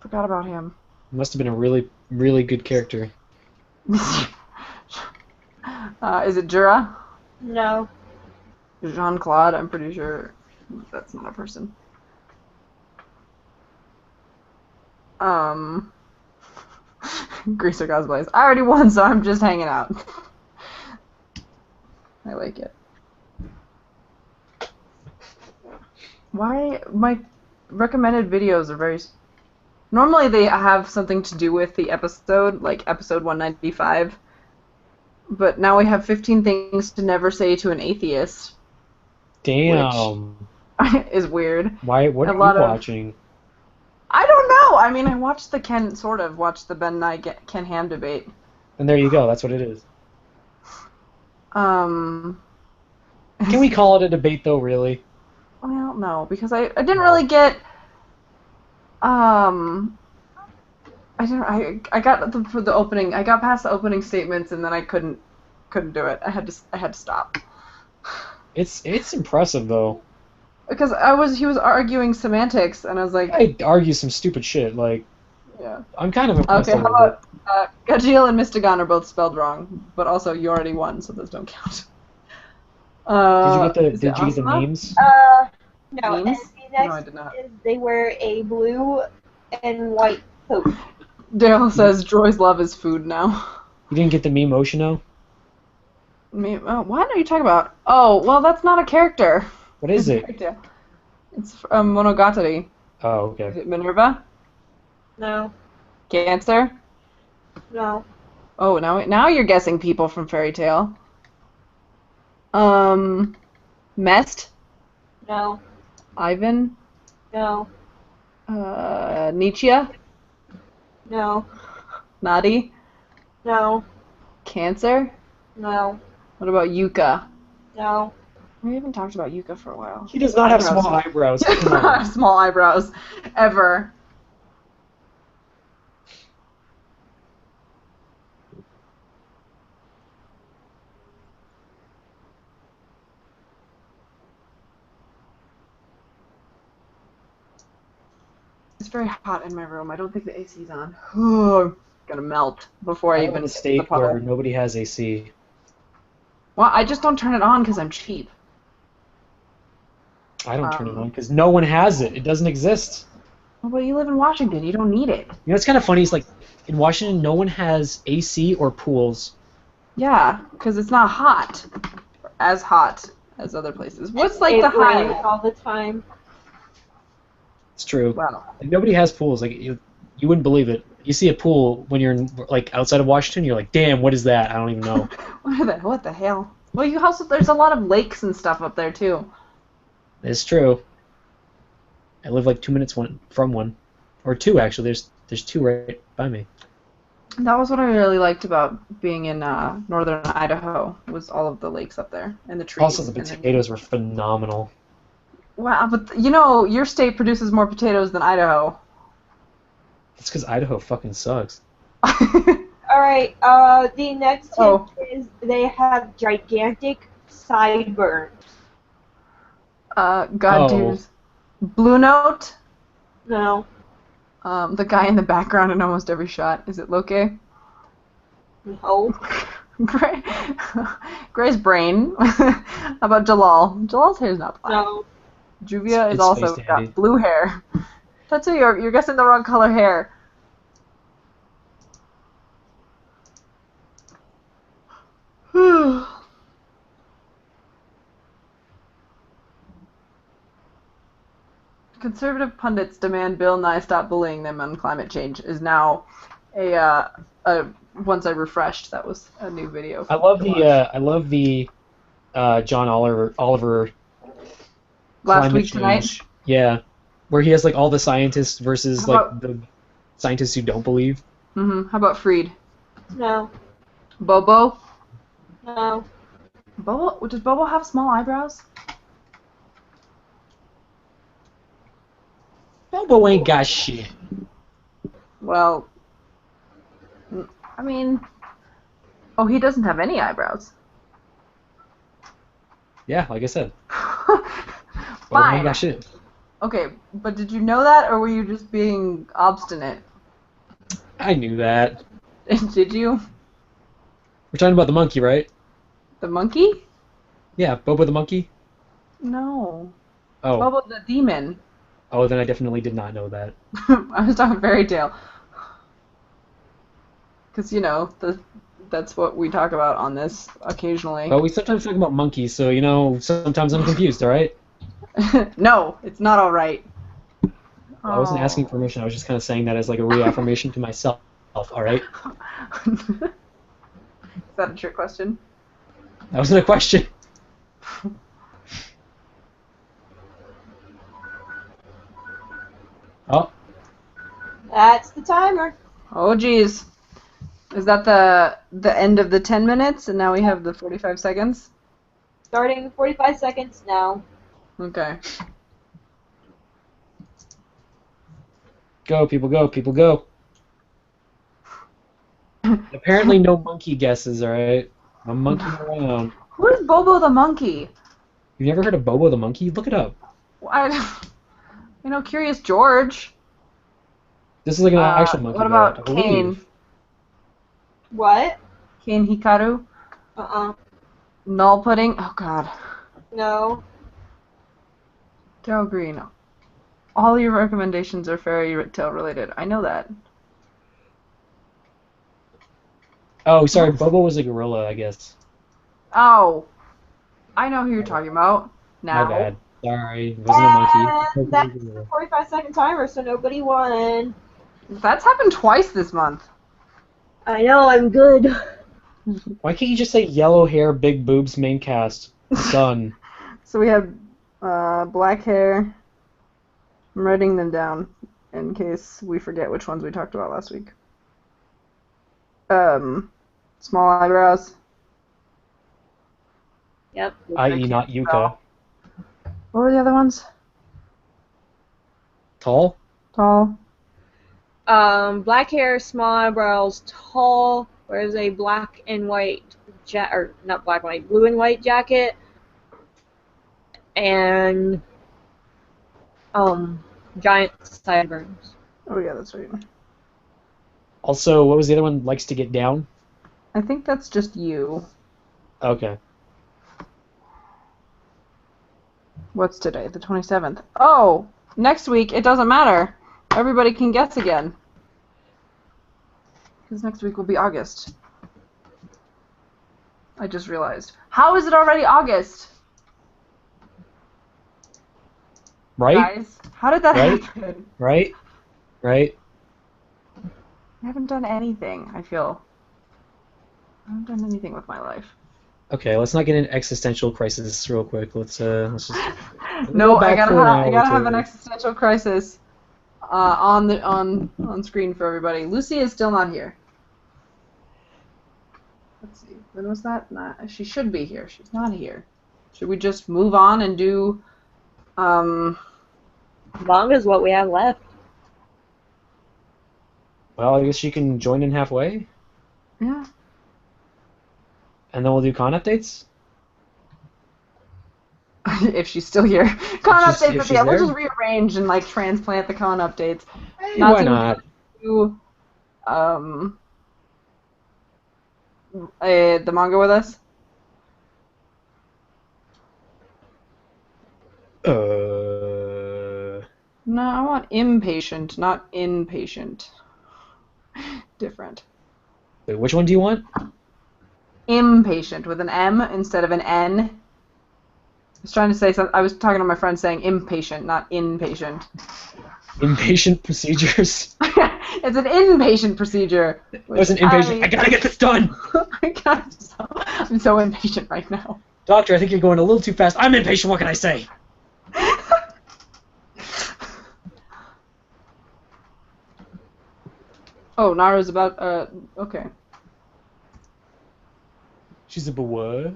Forgot about him. Must have been a really, really good character. Is it Jura? No. Jean-Claude? I'm pretty sure that's not a person. Greaser cosplays. I already won, so I'm just hanging out. I like it. Why my recommended videos are very... Normally they have something to do with the episode, like episode 195. But now we have 15 things to never say to an atheist. Damn. Which is weird. Why? What are you watching? I don't know. I mean, I watched the watched the Ben Nye Ken Ham debate. And there you go. That's what it is. Can we call it a debate, though? Really? Well, no, because I didn't really get. I got for the opening. I got past the opening statements, and then I couldn't do it. I had to stop. It's impressive though. Because he was arguing semantics, and I was like, I argue some stupid shit. Like, yeah. I'm kind of impressed. Okay, how about Gajil and Mystagon are both spelled wrong, but also you already won, so those don't count. Did you get the memes? No. Memes? And the next No, I did not. is they wear a blue and white coat. Dale says Joy's love is food now. You didn't get the meme Oshino? What are you talking about? Oh, well, that's not a character. What is it? It's Monogatari. Oh, okay. Is it Minerva? No. Cancer? No. Oh, now you're guessing people from Fairy Tail. Mest? No. Ivan? No. Nietzsche? No. Nadi? No. Cancer? No. What about Yuka? No. We haven't talked about Yuka for a while. He does not have small eyebrows. He does not have small eyebrows. Ever. It's very hot in my room. I don't think the AC's on. I'm gonna melt before I I even live in a hit the state puddle. where nobody has AC. Well, I just don't turn it on because I'm cheap. I don't turn it on because no one has it. It doesn't exist. Well, you live in Washington. You don't need it. You know what's kind of funny is like in Washington, no one has AC or pools. Yeah, because it's not hot. As hot as other places. What's like the rains high? all the time. It's true. Wow. Like, nobody has pools. Like you wouldn't believe it. You see a pool when you're like outside of Washington, you're like, damn, what is that? I don't even know. What the hell? Well, you also there's a lot of lakes and stuff up there too. It's true. I live like 2 minutes from one, or two actually. There's two right by me. That was what I really liked about being in northern Idaho, was all of the lakes up there and the trees. Also, the potatoes were phenomenal. Wow, but you know, your state produces more potatoes than Idaho. It's because Idaho fucking sucks. Alright, the next tip is they have gigantic sideburns. Dude. Blue Note? No. The guy in the background in almost every shot. Is it Loke? No. Gray's brain. How about Jalal? Jalal's hair's not black. No. Juvia is It's also Space got Dandy. blue hair. Tatsu, you're guessing the wrong color hair. Conservative pundits demand Bill Nye stop bullying them on climate change is now a once I refreshed, that was a new video. I love the John Oliver Last climate week change. tonight. Yeah, where he has like all the scientists versus How about- like the scientists who don't believe. How about Freed? No. Bobo? No. Bobo? Does Bobo have small eyebrows? Bobo ain't got shit. Well, I mean, oh, he doesn't have any eyebrows. Yeah, like I said. Bobo Fine. ain't got shit. Okay, but did you know that, or were you just being obstinate? I knew that. Did you? We're talking about the monkey, right? The monkey? Yeah, Bobo the monkey. No. Oh. Bobo the demon. Oh, then I definitely did not know that. I was talking fairy tale. Because, that's what we talk about on this occasionally. But we sometimes talk about monkeys, so, sometimes I'm confused, alright? No, it's not alright. I wasn't asking permission, I was just kind of saying that as like a reaffirmation to myself, alright? Is that a trick question? That wasn't a question. Oh, That's the timer. Oh, geez. Is that the end of the 10 minutes, and now we have the 45 seconds? Starting 45 seconds now. Okay. go, people, go, people, go. Apparently no monkey guesses, alright? I'm monkeying around. Who is Bobo the monkey? You've never heard of Bobo the monkey? Look it up. Curious George. This is like an actual monkey. What about I believe. Kane? What? Kane Hikaru? Null pudding? Oh, God. No. Daryl Green. All your recommendations are fairy tale related. I know that. Oh, sorry, Bobo was a gorilla, I guess. Oh. I know who you're talking about. Now. My bad. Sorry, it wasn't a monkey. That's the 45-second timer, so nobody won. That's happened twice this month. I know, I'm good. Why can't you just say yellow hair, big boobs, main cast, sun? So we have black hair. I'm writing them down in case we forget which ones we talked about last week. Small eyebrows. Yep. I.e. not Yuka. What were the other ones? Tall? Tall. Black hair, small eyebrows, tall, wears a black and white or not black and white, blue and white jacket, and giant sideburns. Oh yeah, that's right. Also, what was the other one? Likes to get down? I think that's just you. Okay. What's today? The 27th. Oh! Next week, it doesn't matter. Everybody can guess again. Because next week will be August. I just realized. How is it already August? Right? Guys, how did that happen? Right? Right? I haven't done anything, I feel. I haven't done anything with my life. Okay, let's not get into existential crisis real quick. Let's just. No, go back I gotta for an have, I hour gotta or have two. an existential crisis on screen for everybody. Lucy is still not here. Let's see. When was that? She should be here. She's not here. Should we just move on and do Manga's what we have left. Well, I guess you can join in halfway, Yeah. and then we'll do con updates. If she's still here. Con If she's- updates, if but she's yeah, we'll there. just rearrange and like transplant the con updates. Hey, Natsu, why not? Do the manga with us? No, I want impatient, not inpatient. Different. Wait, which one do you want? Impatient with an M instead of an N. I was trying to say something. I was talking to my friend saying impatient, not inpatient. Impatient procedures. It's an inpatient procedure. It was an impatient. I gotta get this done. I'm so impatient right now. Doctor, I think you're going a little too fast. I'm impatient. What can I say? Oh, Nara's about. Okay. She's a boy.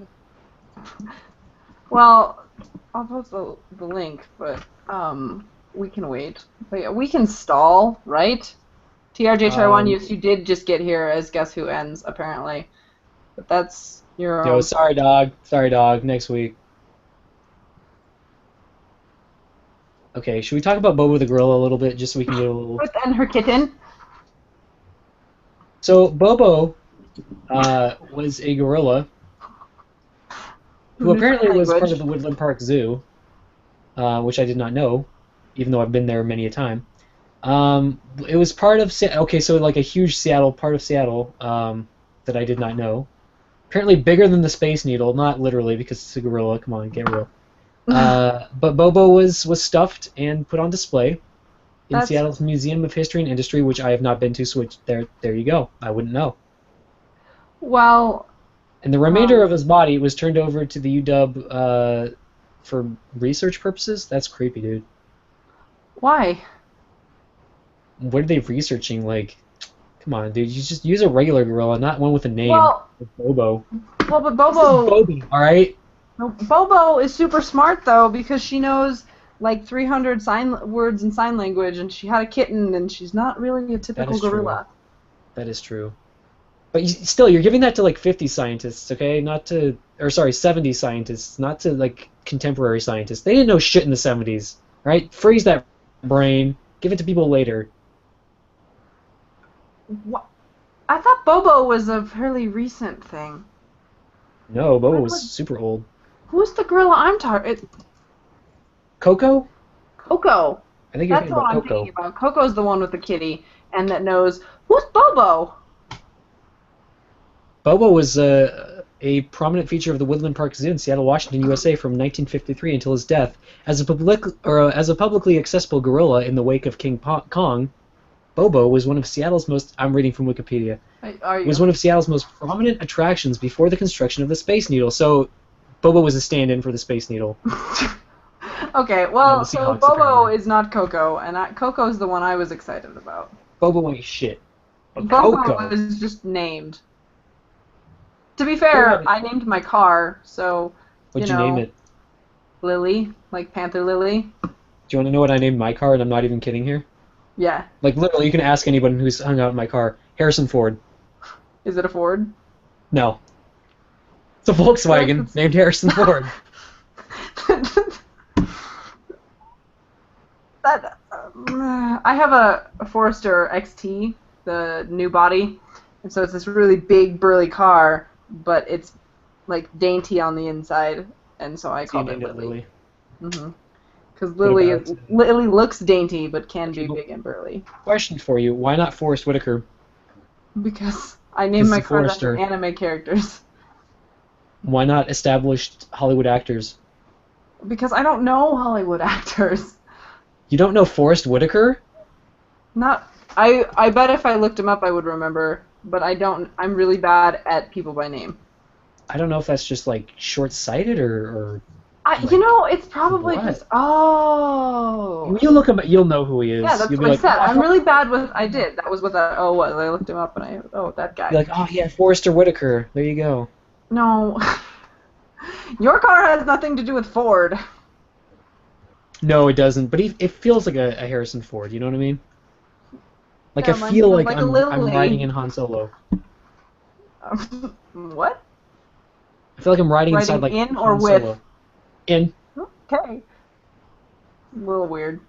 Well, I'll post the link, but we can wait. But yeah, we can stall, right? TRJ Taiwan, you did just get here as Guess Who Ends, apparently. But that's your Yo, own. sorry, dog. Sorry, dog. Next week. Okay, should we talk about Bobo the gorilla a little bit, just so we can get a little... And her kitten. So, Bobo was a gorilla who apparently was part of the Woodland Park Zoo, which I did not know. even though I've been there many a time. It was part of okay, so like a huge part of Seattle that I did not know. Apparently bigger than the Space Needle, not literally because it's a gorilla. Come on, get real. But Bobo was stuffed and put on display in Seattle's Museum of History and Industry, which I have not been to. So there you go. I wouldn't know. Well. And the remainder of his body was turned over to the UW for research purposes. That's creepy, dude. Why? What are they researching? Like, come on, dude. You just use a regular gorilla, not one with a name. Well, Bobo. Well, but Bobo. Bobo, all right. No, Bobo is super smart though because she knows like 300 words in sign language, and she had a kitten, and she's not really a typical gorilla. That is true. But still, you're giving that to like 50 scientists, okay? 70 scientists, not to like contemporary scientists. They didn't know shit in the 70s, right? Freeze that brain. Give it to people later. What? I thought Bobo was a fairly recent thing. No, Bobo was super old. Who's the gorilla I'm talking? Coco? Coco. I think you're That's thinking what about I'm Coco. thinking about. Coco's the one with the kitty, and that knows who's Bobo. Bobo was a prominent feature of the Woodland Park Zoo in Seattle, Washington, USA, from 1953 until his death. As a publicly accessible gorilla in the wake of King Kong, Bobo was one of Seattle's most. I'm reading from Wikipedia. Was one of Seattle's most prominent attractions before the construction of the Space Needle. So, Bobo was a stand-in for the Space Needle. Okay, well, so Bobo is not Coco, and Coco's the one I was excited about. Bobo ain't shit. But Bobo Coco is just named. To be fair, I named my car, so, What'd you name it? Lily, like Panther Lily. Do you want to know what I named my car, and I'm not even kidding here? Yeah. Like, literally, you can ask anyone who's hung out in my car. Harrison Ford. Is it a Ford? No. It's a Volkswagen named Harrison Ford. I have a Forester XT, the new body, and so it's this really big, burly car, but it's like dainty on the inside, and so I called it Lily. Because Lily looks dainty, but can be big and burly. Question for you: why not Forrest Whitaker? Because I named my cars after anime characters. Why not established Hollywood actors? Because I don't know Hollywood actors. You don't know Forrest Whitaker? Not. I bet if I looked him up, I would remember. But I don't. I'm really bad at people by name. I don't know if that's just like short-sighted or you know, it's probably just. Oh. When you look him, you'll know who he is. Yeah, that's what I said. I'm really bad with. I did. That was what that. Oh, what? I looked him up and that guy. You're like, oh yeah, Forrester Whitaker. There you go. No. Your car has nothing to do with Ford. No, it doesn't. But it feels like a Harrison Ford. You know what I mean? Like, yeah, I feel like I'm riding in Han Solo. What? I feel like I'm riding inside like in or Han with? Solo. In. Okay. A little weird.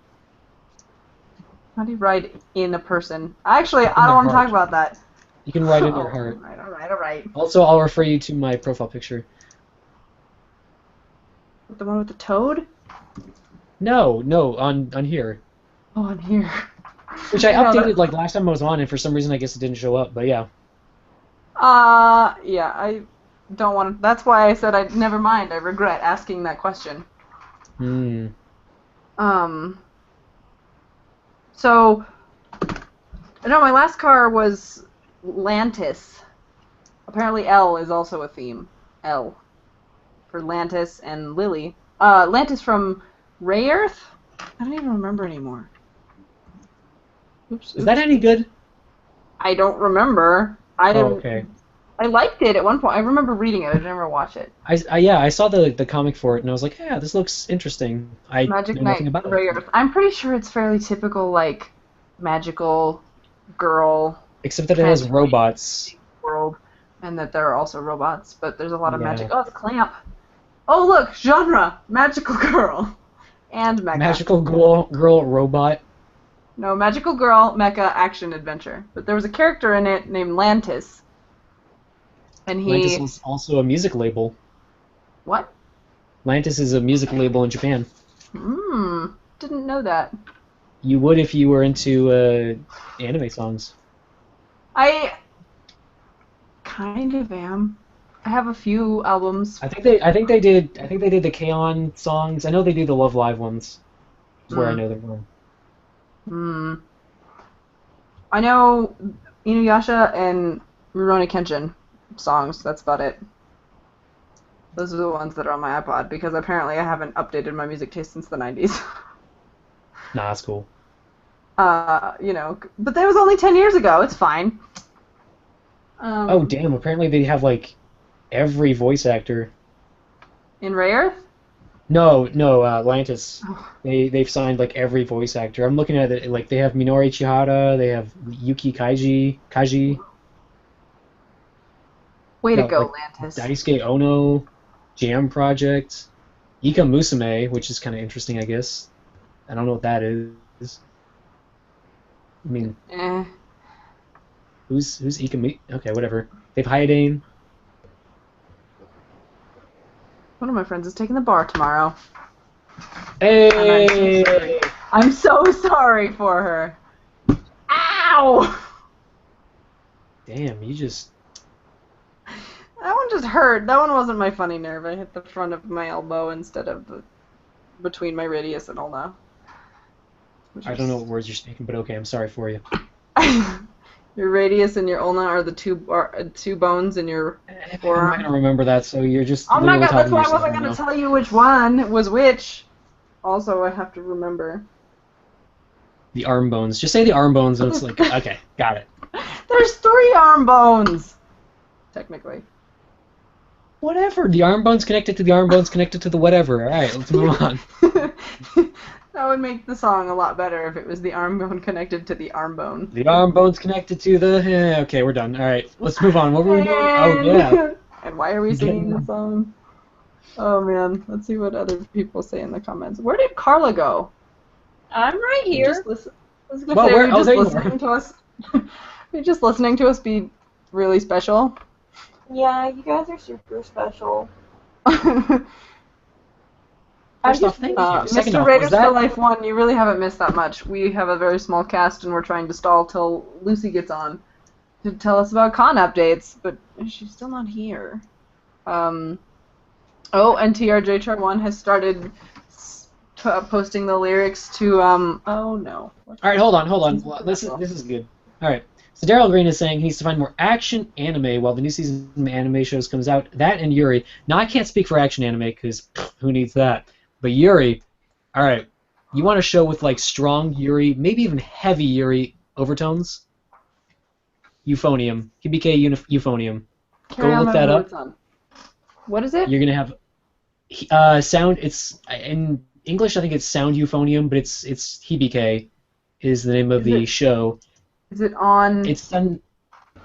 How do you ride in a person? Actually, I don't want to talk about that. You can ride in your heart. All right. Also, I'll refer you to my profile picture. The one with the toad? No, on here. Oh, on here. Which I updated like last time I was on, and for some reason I guess it didn't show up. But yeah. Yeah, I don't want to. That's why I said never mind. I regret asking that question. So, no, my last car was Lantis. Apparently L is also a theme. L. For Lantis and Lily. Lantis from Ray Earth? I don't even remember anymore. Oops. Is that any good? I don't remember. Okay. I liked it at one point. I remember reading it. I never watched it. I saw the comic for it, and I was like, yeah, this looks interesting. Magic Knight Ray Earth. I'm pretty sure it's fairly typical, like, magical girl. Except that it has robots. World, and that there are also robots, but there's a lot of magic. Oh, it's Clamp. Oh, look, genre, magical girl, and mecha. Magical girl robot. No, magical girl, mecha, action adventure. But there was a character in it named Lantis. And Lantis was also a music label. What? Lantis is a music label in Japan. didn't know that. You would if you were into anime songs. I kind of am. I have a few albums. I think they did the K-On! Songs. I know they do the Love Live ones. Is where I know them from. I know Inuyasha and Rurouni Kenshin songs. That's about it. Those are the ones that are on my iPod because apparently I haven't updated my music taste since the 90s. Nah, that's cool. But that was only 10 years ago. It's fine. Oh damn! Apparently they have like every voice actor. In Rare? No, Atlantis. They've signed like every voice actor. I'm looking at it like they have Minori Chihara, they have Yuki Kaji. Way to No, go, like, Atlantis. Daisuke Ono, Jam Project, Ika Musume, which is kind of interesting, I guess. I don't know what that is. I mean, who's Ika Musume? Okay, whatever. They have Hyodane. One of my friends is taking the bar tomorrow. Hey! I'm so sorry for her. Ow! Damn, you just... That one just hurt. That one wasn't my funny nerve. I hit the front of my elbow instead of between my radius and ulna. I don't know what words you're speaking, but okay, I'm sorry for you. Your radius and your ulna are the two bones in your forearm. I'm not gonna remember that, so you're just. I'm not literally gonna. That's talking why I yourself wasn't right gonna now. tell you which one was which. Also, I have to remember. The arm bones. Just say the arm bones, and it's like, okay, got it. There's 3 arm bones. Technically. Whatever. The arm bone's connected to the arm bone's connected to the whatever. All right, let's move on. That would make the song a lot better if it was the arm bone connected to the arm bone. The arm bone's connected to the. Okay, we're done. All right, let's move on. What were we doing? Oh yeah. And why are we singing the song? Oh man, let's see what other people say in the comments. Where did Carla go? I'm right here. Just listen. I was gonna Well, say, where- are you oh, just there you listening to us? Are you just listening to us be really special? Yeah, you guys are super special. First off, thank you. Second Mr. off, Raiders was that? for Life 1, you really haven't missed that much. We have a very small cast, and we're trying to stall till Lucy gets on to tell us about con updates, but she's still not here. And TRJ1 has started posting the lyrics to, oh no. All right, hold on. Well, this is good. All right. So Daryl Green is saying he needs to find more action anime while the new season of anime shows comes out. That and Yuri. Now I can't speak for action anime because who needs that? But Yuri, all right. You want a show with like strong Yuri, maybe even heavy Yuri overtones? Euphonium. Hibike Euphonium. Go look that up. What is it? You're gonna have sound. It's in English. I think it's sound euphonium, but it's Hibike is the name of the show. Is it on It's on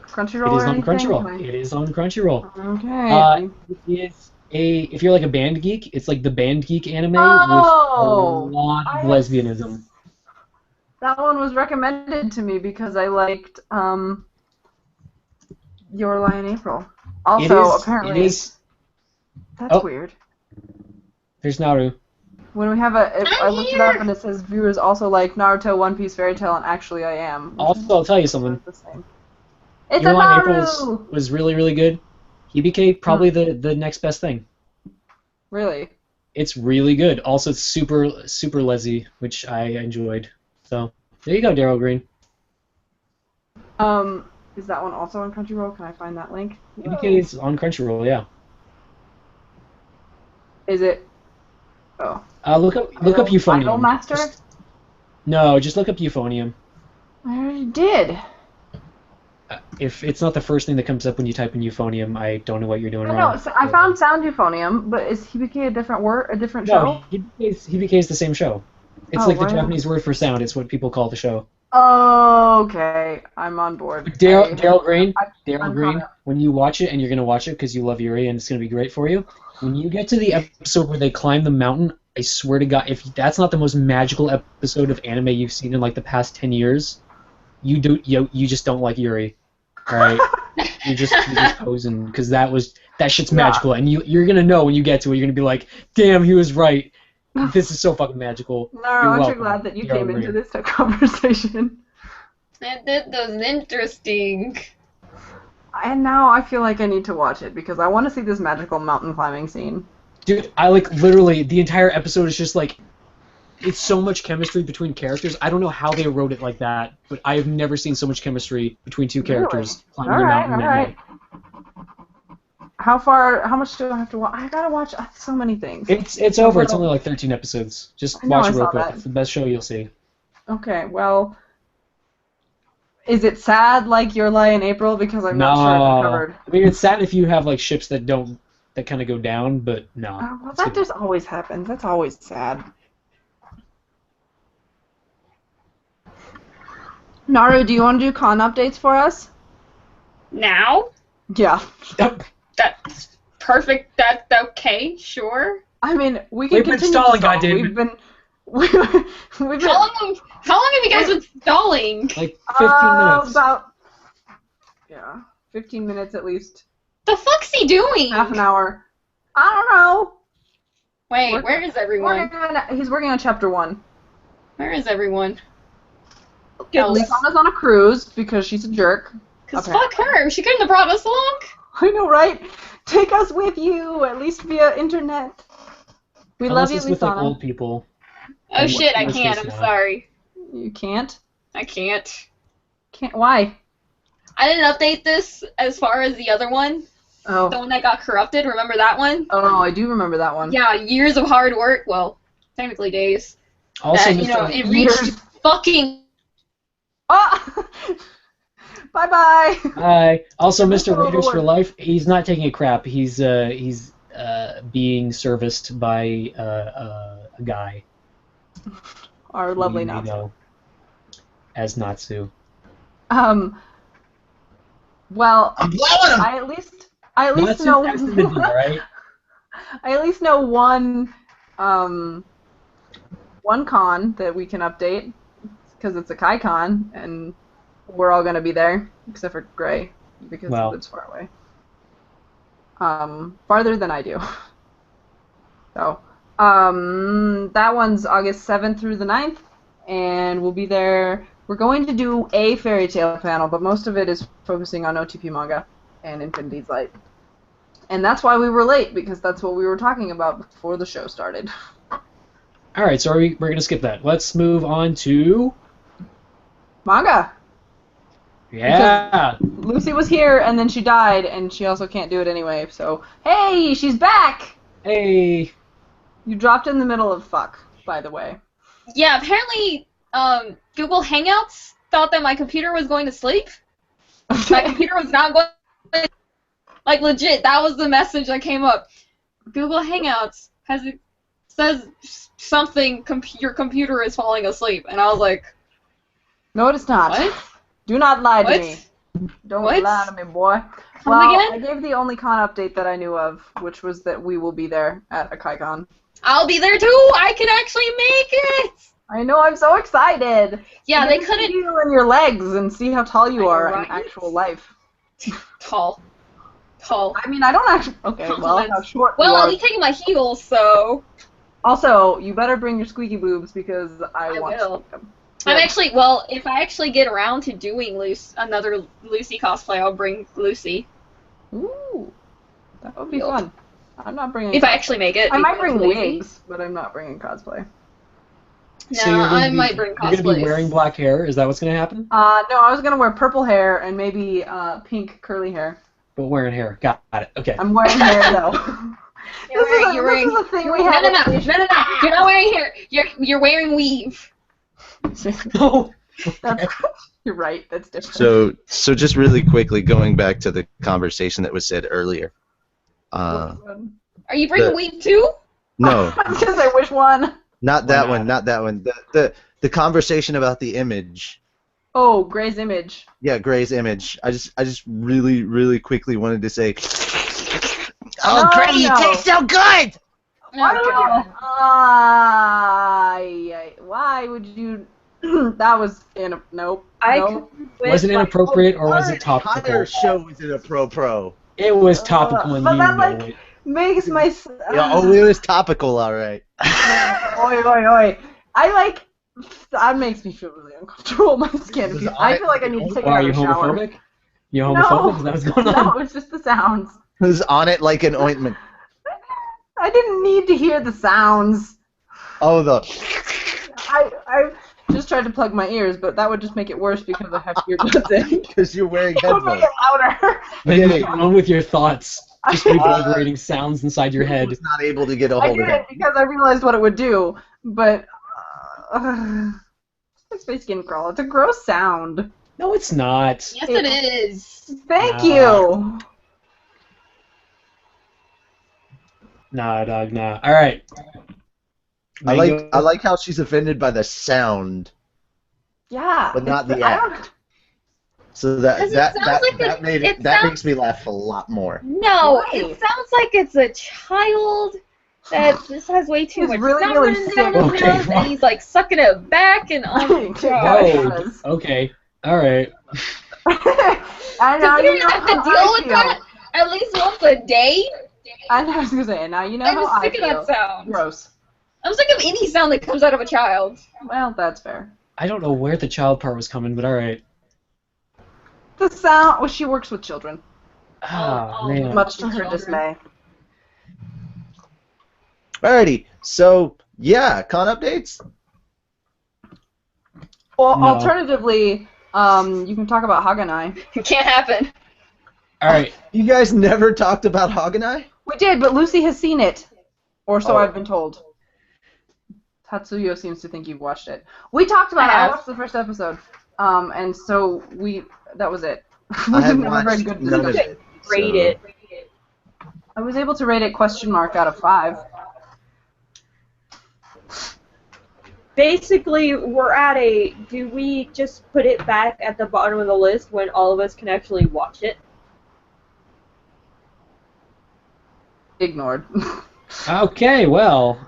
Crunchyroll? It is or on anything? Crunchyroll. It is on Crunchyroll. Okay. It is if you're like a band geek, it's like the band geek anime Oh, with a lot of I- lesbianism. That one was recommended to me because I liked Your Lie in April. Also, apparently, it is. that's Oh. weird. There's Naru. When we have I looked it up and it says viewers also like Naruto, One Piece, Fairy Tail, and Actually I Am. Also, I'll tell you something. The same. It's Your a Lie in April Naru! was really, really good. Hibike probably the next best thing. Really? It's really good. Also, it's super lesy, which I enjoyed. So there you go, Daryl Green. Is that one also on Crunchyroll? Can I find that link? Hibike is on Crunchyroll, yeah. Is it? Oh. Look up Euphonium. Idol Master? No, just look up Euphonium. I already did. If it's not the first thing that comes up when you type in euphonium, I don't know what you're doing No, wrong. so I found Sound Euphonium, but is Hibike a different word, a different show? No, Hibike is the same show. It's Oh, like the why- Japanese word for sound. It's what people call the show. Okay, I'm on board. Daryl Green, I'm Green, caught up. when you watch it, and you're going to watch it because you love Yuri and it's going to be great for you, when you get to the episode where they climb the mountain, I swear to God, if that's not the most magical episode of anime you've seen in like the past 10 years, you just don't like Yuri. All right, you're just posing because that shit's magical, and you're gonna know when you get to it. You're gonna be like, "Damn, he was right." This is so fucking magical. No, You're aren't you welcome. glad that you You're came into welcome. this conversation? That was interesting. And now I feel like I need to watch it because I want to see this magical mountain climbing scene. Dude, I like literally the entire episode is just like it's so much chemistry between characters. I don't know how they wrote it like that, but I have never seen so much chemistry between two characters climbing a mountain. Alright. How much do I have to watch? I gotta watch so many things. It's over. It's only like 13 episodes. Just I know, watch I it real saw quick. that. It's the best show you'll see. Okay, well, is it sad like Your Lie in April? Because I'm not sure I've covered. I mean, it's sad if you have like ships that kind of go down, but no. Well, it's that good. just always happens. That's always sad. Naru, do you want to do con updates for us? Now? Yeah. That's perfect. That's okay, sure. I mean, we can We've been continue stalling, to stall. goddammit. We've been How long have you guys been stalling? Like 15 minutes. About 15 minutes at least. The fuck's he doing? Half an hour. I don't know. Wait, where is everyone? He's working on chapter 1. Where is everyone? Lisanna's on a cruise because she's a jerk. Because fuck her. She couldn't have brought us along. I know, right? Take us with you, at least via internet. We Unless love you, it's with like Lisanna. old people. Oh shit, I Worst can't. case I'm scenario. sorry. You can't? I can't. Can't? Why? I didn't update this as far as the other one. Oh. The one that got corrupted. Remember that one? Oh, I do remember that one. Yeah, years of hard work. Well, technically days. Also, That, Mr. it reached fucking. Oh! Bye-bye! Hi. Also, Mr. Oh, Reedus for Lord. life. He's not taking a crap. He's being serviced by a guy. Our lovely you Natsu. know, as Natsu. Well, I'm blowing him! I at least Natsu know. has the video, right? I at least know one con that we can update because it's a Kai Con and we're all gonna be there except for Gray because he lives far away. Farther than I do. So, that one's August 7th through the 9th, and we'll be there. We're going to do a fairy tale panel, but most of it is focusing on OTP Manga and Infinity's Light. And that's why we were late, because that's what we were talking about before the show started. Alright, so we're going to skip that. Let's move on to... Manga! Yeah! Because Lucy was here, and then she died, and she also can't do it anyway, so... Hey, she's back! Hey! You dropped in the middle of fuck, by the way. Yeah, apparently, Google Hangouts thought that my computer was going to sleep. My computer was not going to... Like, legit, that was the message that came up. Google Hangouts says something, your computer is falling asleep. And I was like... No, it's not. What? Do not lie to What? me. Don't What? lie to me, boy. Come Well, again? I gave the only con update that I knew of, which was that we will be there at a KaiCon. I'll be there too! I can actually make it! I know, I'm so excited! Yeah, I they get to see couldn't... you in your legs and see how tall you are Right? in actual life. Tall. I mean, I don't actually... Okay, well, how short Well, you I'll are. be taking my heels, so... Also, you better bring your squeaky boobs because I want will. to see them. I'm actually... Well, if I actually get around to doing another Lucy cosplay, I'll bring Lucy. Ooh, that would be fun. I'm not bringing... If I actually make it. I might because bring lazy. wigs, but I'm not bringing cosplay. No, So you're gonna I might bring You're going to be cosplays. wearing black hair? Is that what's going to happen? No, I was gonna wear purple hair and maybe pink curly hair. But wearing hair. Got it. Okay. I'm wearing hair though. You're wearing... This is a thing we No, have. no, no, no, no, no. You're not wearing hair. You're wearing weave. Oh, That's, you're right. That's different. So just really quickly, going back to the conversation that was said earlier. Are you bringing weave too? No, Because I wish one. not that one. Not that one. The conversation about the image. Oh, Gray's image. Yeah, Gray's image. I just really quickly wanted to say. Oh, No, Gray, you no. taste so good. Why would God. you? Why would you? That was nope. Nope. was it inappropriate or was it topical? Entire show was in a pro. It was topical and But you that, know like, it. Makes my. Yeah, oh, it was topical, all right. Oi, oi, oi. That makes me feel really uncomfortable in my skin. Because I feel like I need to take Why, are you another shower. homophobic? You homophobic? Is that what's going on? No, it's just the sounds. Who's on it like an ointment? I didn't need to hear the sounds. Oh, the. I just tried to plug my ears, but that would just make it worse because I have earbuds in. Because you're wearing It would make headphones. it louder. Maybe on with your thoughts. Just reverberating sounds inside your I head. was not able to get a I hold of did it. it because I realized what it would do, but Space Skin Crawl. It's a gross sound. No, it's not. Yes, it is. Thank Nah. you. Nah, dog, nah. All right. I Mango- like how she's offended by the sound, Yeah, but not the I act. don't- So that 'Cause it that sounds that, like that made it that sounds- makes me laugh a lot more. No, Why? it sounds like it's a child that just has way too He's much really, sound really running down sick. his Okay, nose, well- and he's like sucking it back, and oh my Yeah. god. Whoa. Okay. All right. I know Considering you I know have to how deal I with feel. that at least once a day, I was gonna say, now you know I'm how just I sick of feel. that sound. Gross. I'm sick of any sound that comes out of a child. Well, that's fair. I don't know where the child part was coming, but all right. The sound. Well, she works with children, Ah, Oh, man. much to her Children. dismay. Alrighty, so yeah, con updates. Well, No. alternatively, you can talk about Haganai. It can't happen. All right. You guys never talked about Haganai? We did, but Lucy has seen it, or so Oh. I've been told. Tatsuyo seems to think you've watched it. We talked about it. I I have. watched the first episode, and so that was it. We I have didn't have a very watched good none of discussion. it. Rate so- it. I was able to rate it question mark out of 5. Basically, we're at a. Do we just put it back at the bottom of the list when all of us can actually watch it? Ignored. Okay. Well,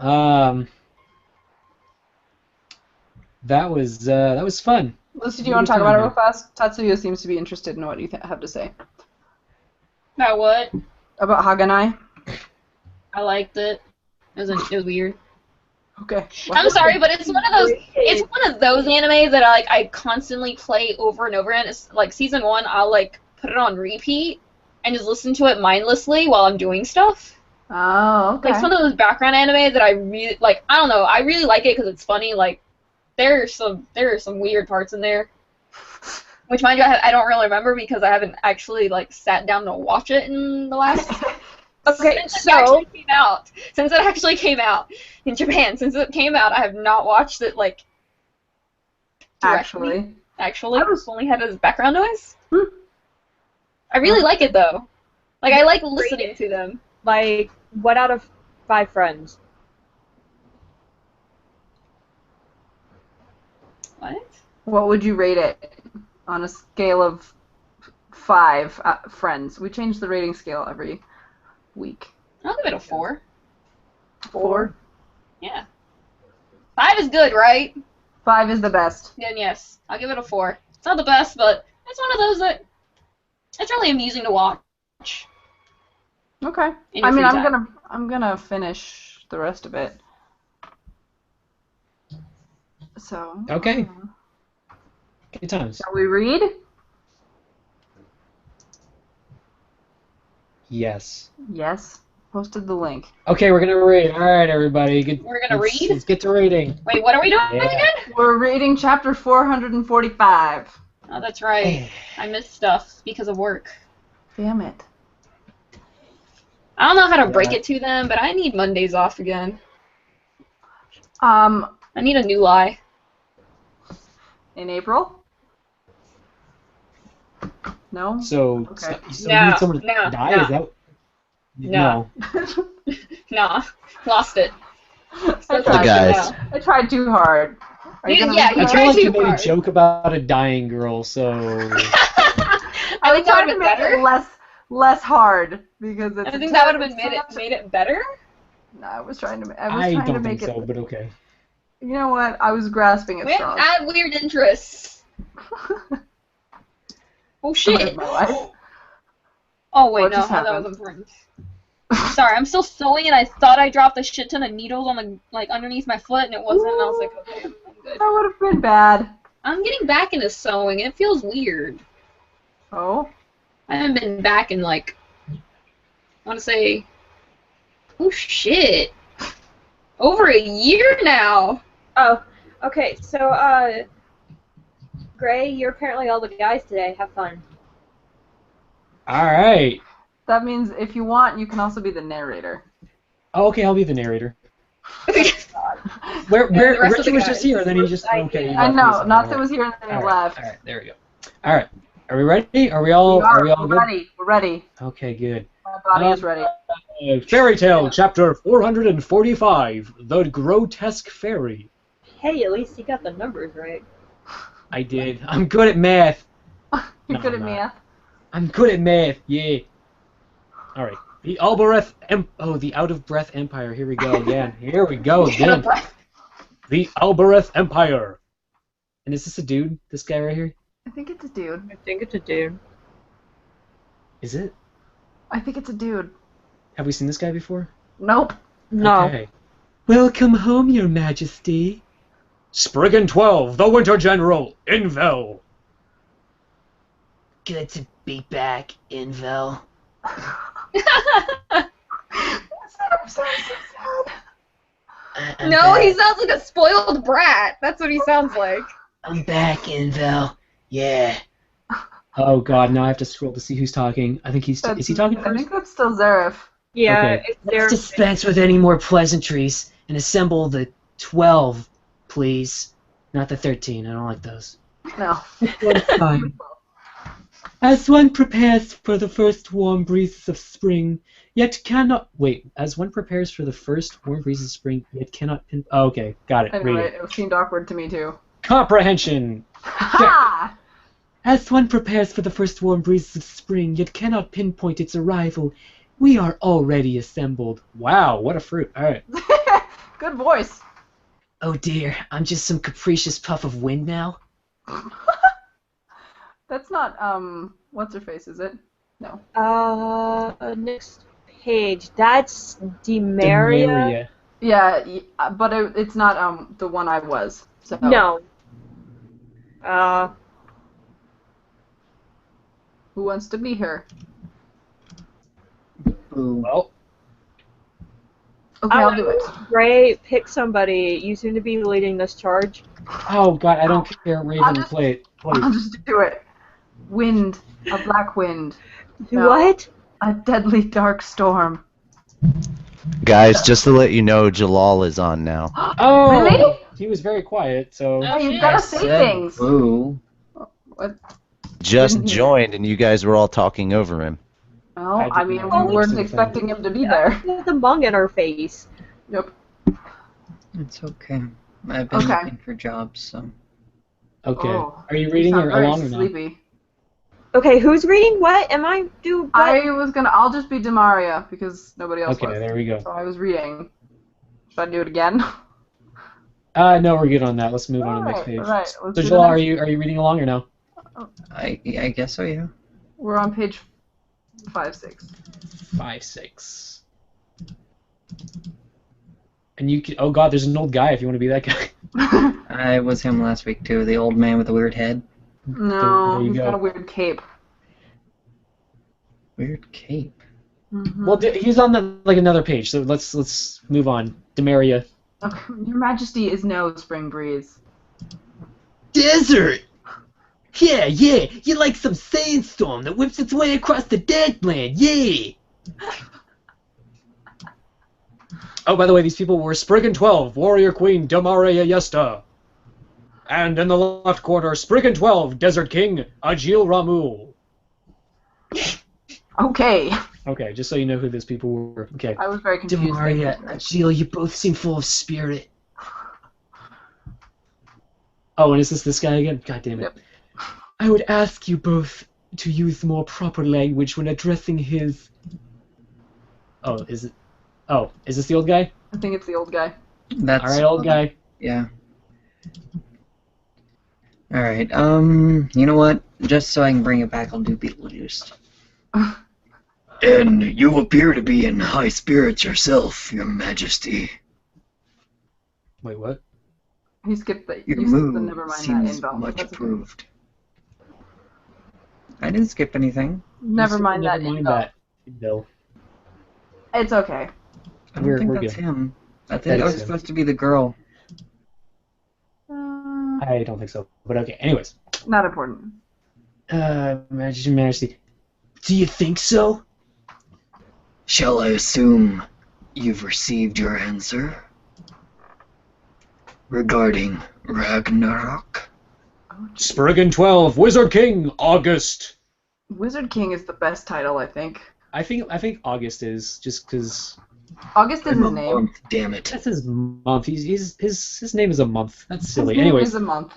that was fun. Lucy, do you want to talk about it real fast? Tatsuyo seems to be interested in what you have to say. About what? About Haganai? I liked it. It was weird. Okay. I'm sorry, but it's one of those. It's one of those animes that I constantly play over and over again. It's like season 1. I'll like put it on repeat and just listen to it mindlessly while I'm doing stuff. Oh, okay. Like it's one of those background animes that I really like. I don't know. I really like it because it's funny. Like there are some weird parts in there, which mind you, I don't really remember because I haven't actually like sat down to watch it in the last. Okay, Since so it actually came out in Japan, since it came out, I have not watched it like directly. Actually, I was- only had it as background noise. Hmm. I really like it though. Like I like listening to them. like, what out of 5 friends? What? What would you rate it on a scale of 5 friends? We change the rating scale every week. I'll give it a 4. 4? Yeah. 5 is good, right? 5 is the best. Then yes, I'll give it a 4. It's not the best, but it's one of those that it's really amusing to watch. Okay. In your I mean, free time. I'm gonna finish the rest of it. So. Okay. Good times. Shall we read? Yes. Yes. Posted the link. Okay, we're gonna read. All right, everybody. Good. We're gonna let's- read? Let's get to reading. Wait, what are we doing Yeah. again? We're reading chapter 445. Oh, that's right. I missed stuff because of work. Damn it. I don't know how to break Yeah. it to them, but I need Mondays off again. I need a new lie. In April? No? So, Okay. so No, you need someone to no, die? no. Is that? No. Nah, lost it. I So tried, guys. I tried too hard. Are You- gonna yeah, make you I that? feel tried like too you made hard. a joke about a dying girl, so I think that tried would to have been make better. it less hard because it's I think that would have made it better. No, I was trying to. I to don't make think it. so. But okay. You know what? I was grasping at We straws. add weird interests. Oh Story shit. of my life. Oh wait, What no, just that happened? was important. Sorry, I'm still sewing, and I thought I dropped a shit ton of needles on the underneath my foot, and it wasn't. And I was like, okay, I'm good. That would have been bad. I'm getting back into sewing. It feels weird. Oh? I haven't been back in I want to say, oh shit, over a year now. Oh, okay. So, Gray, you're apparently all the guys today. Have fun. All right. That means if you want, you can also be the narrator. Oh, okay, I'll be the narrator. The Where rest of the Richie was guys. just here, and then he just okay. he I left. know. He's Natsu all was here and then he right. left. All right, there we go. All right, are we ready? Are we all We're good? ready. We're ready. Okay, good. My body is ready. Fairy Tale, chapter 445, The Grotesque Fairy. Hey, at least you got the numbers right. I did. I'm good at math. You're No, good at I'm not. math. I'm good at math. Yeah. All right. The the Out of Breath Empire. Here we go again. Here we go again. The Albereth Empire. And is this a dude? This guy right here? I think it's a dude. I think it's a dude. Is it? I think it's a dude. Have we seen this guy before? Nope. No. Okay. Welcome home, Your Majesty. Spriggan 12, the Winter General, Invel. Good to be back, Invel. I'm so sad. No, he sounds like a spoiled brat. That's what he sounds like. I'm back, Invel. Yeah. Oh god, now I have to scroll to see who's talking. I think is he talking I first? think that's still Zareth. Yeah, Okay. it's Let's there. dispense with any more pleasantries and assemble the 12, please. Not the 13, I don't like those. No. Fine. As one prepares for the first warm breezes of spring, yet cannot... Wait, as one prepares for the first warm breezes of spring, yet cannot... Oh, okay, got it. I know, Read right? it. It seemed awkward to me too. Comprehension! Ha! As one prepares for the first warm breezes of spring, yet cannot pinpoint its arrival, we are already assembled. Wow, what a fruit. Alright. Good voice. Oh dear, I'm just some capricious puff of wind now? That's not what's her face, is it? No. Next page. That's Demaria. Yeah, but it's not the one I was. So. No. Who wants to be her? Well, Okay, I'll do it. Gray, pick somebody. You seem to be leading this charge. oh god, I don't care, Raven, just- play it. I'll just do it. Wind, a black wind, No. What? a deadly dark storm. Guys, just to let you know, Jalal is on now. Oh! Really? He was very quiet, so... Oh, You've shit. got to say things. Boo. What? Just Didn't hear. joined, and you guys were all talking over him. Oh, I I didn't mean, know we that was weren't the thing. expecting him to be there. With the mung in our face. Yep. It's okay. I've been Okay. looking for jobs, so. Okay. Oh, Are you reading sound or very along or not? sleepy. Okay, who's reading what? Am I do? What? I'll just be Demaria because nobody else Okay, was. there we go. So I was reading. Should I do it again? No, we're good on that. Let's move on to the next page. Alright, let's So, do Joel, the are next- you reading along or no? I guess so, yeah. We're on page 5-6. 5-6. And you can... Oh god, there's an old guy if you want to be that guy. I was him last week, too. The old man with the weird head. No, There you he's go. got a weird cape. Weird cape. Mhm. Well, he's on another page, so let's move on. Demaria. Okay, Your Majesty is no spring breeze. Desert! Yeah, you like some sandstorm that whips its way across the deadland, yeah! Oh, by the way, these people were Spriggan 12, Warrior Queen Demaria Yesta. And in the left corner, Spriggan 12, Desert King Agil Ramul. Okay. Okay, just so you know who those people were. Okay. I was very confused. Demaria, Agil, you both seem full of spirit. Oh, and is this guy again? God damn it. Yep. I would ask you both to use more proper language when addressing his... Oh, is it... Oh, is this the old guy? I think it's the old guy. That's. Alright, old guy. Yeah. Alright, you know what? Just so I can bring it back, I'll do Beetlejuice. And you appear to be in high spirits yourself, Your Majesty. Wait, what? He skipped the. Your You skipped the mood never mind that seems info. much That's okay. improved. I didn't skip anything. Never mind that Never mind info. that. No. It's okay. I don't We're think that's good. him. I think That that is was him. supposed to be the girl. I don't think so. But okay. Anyways. Not important. Majesty. Do you think so? Shall I assume you've received your answer? Regarding Ragnarok? Spriggan 12, Wizard King, August. Wizard King is the best title, I think. I think August is just because August is his name. Month, damn it. that's his month. His name is a month. That's silly. His name Anyways, is a month.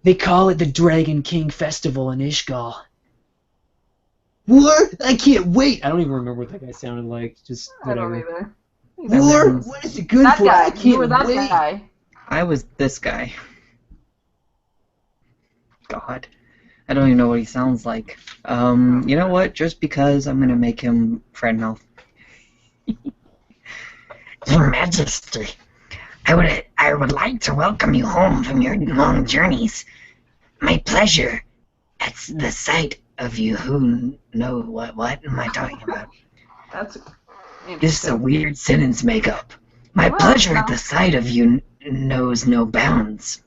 they call it the Dragon King Festival in Ishgal. What? I can't wait. I don't even remember what that guy sounded like. Just I don't whatever. either. War? What is it good That for? I guy. can't You were that wait. guy. I was this guy. God. I don't even know what he sounds like. You know what? Just because I'm gonna make him friend mouth. Your Majesty, I would like to welcome you home from your long journeys. My pleasure. At the sight of you who know what am I talking about? That's This is a interesting. weird sentence makeup. My Well, pleasure at no. the sight of you knows no bounds.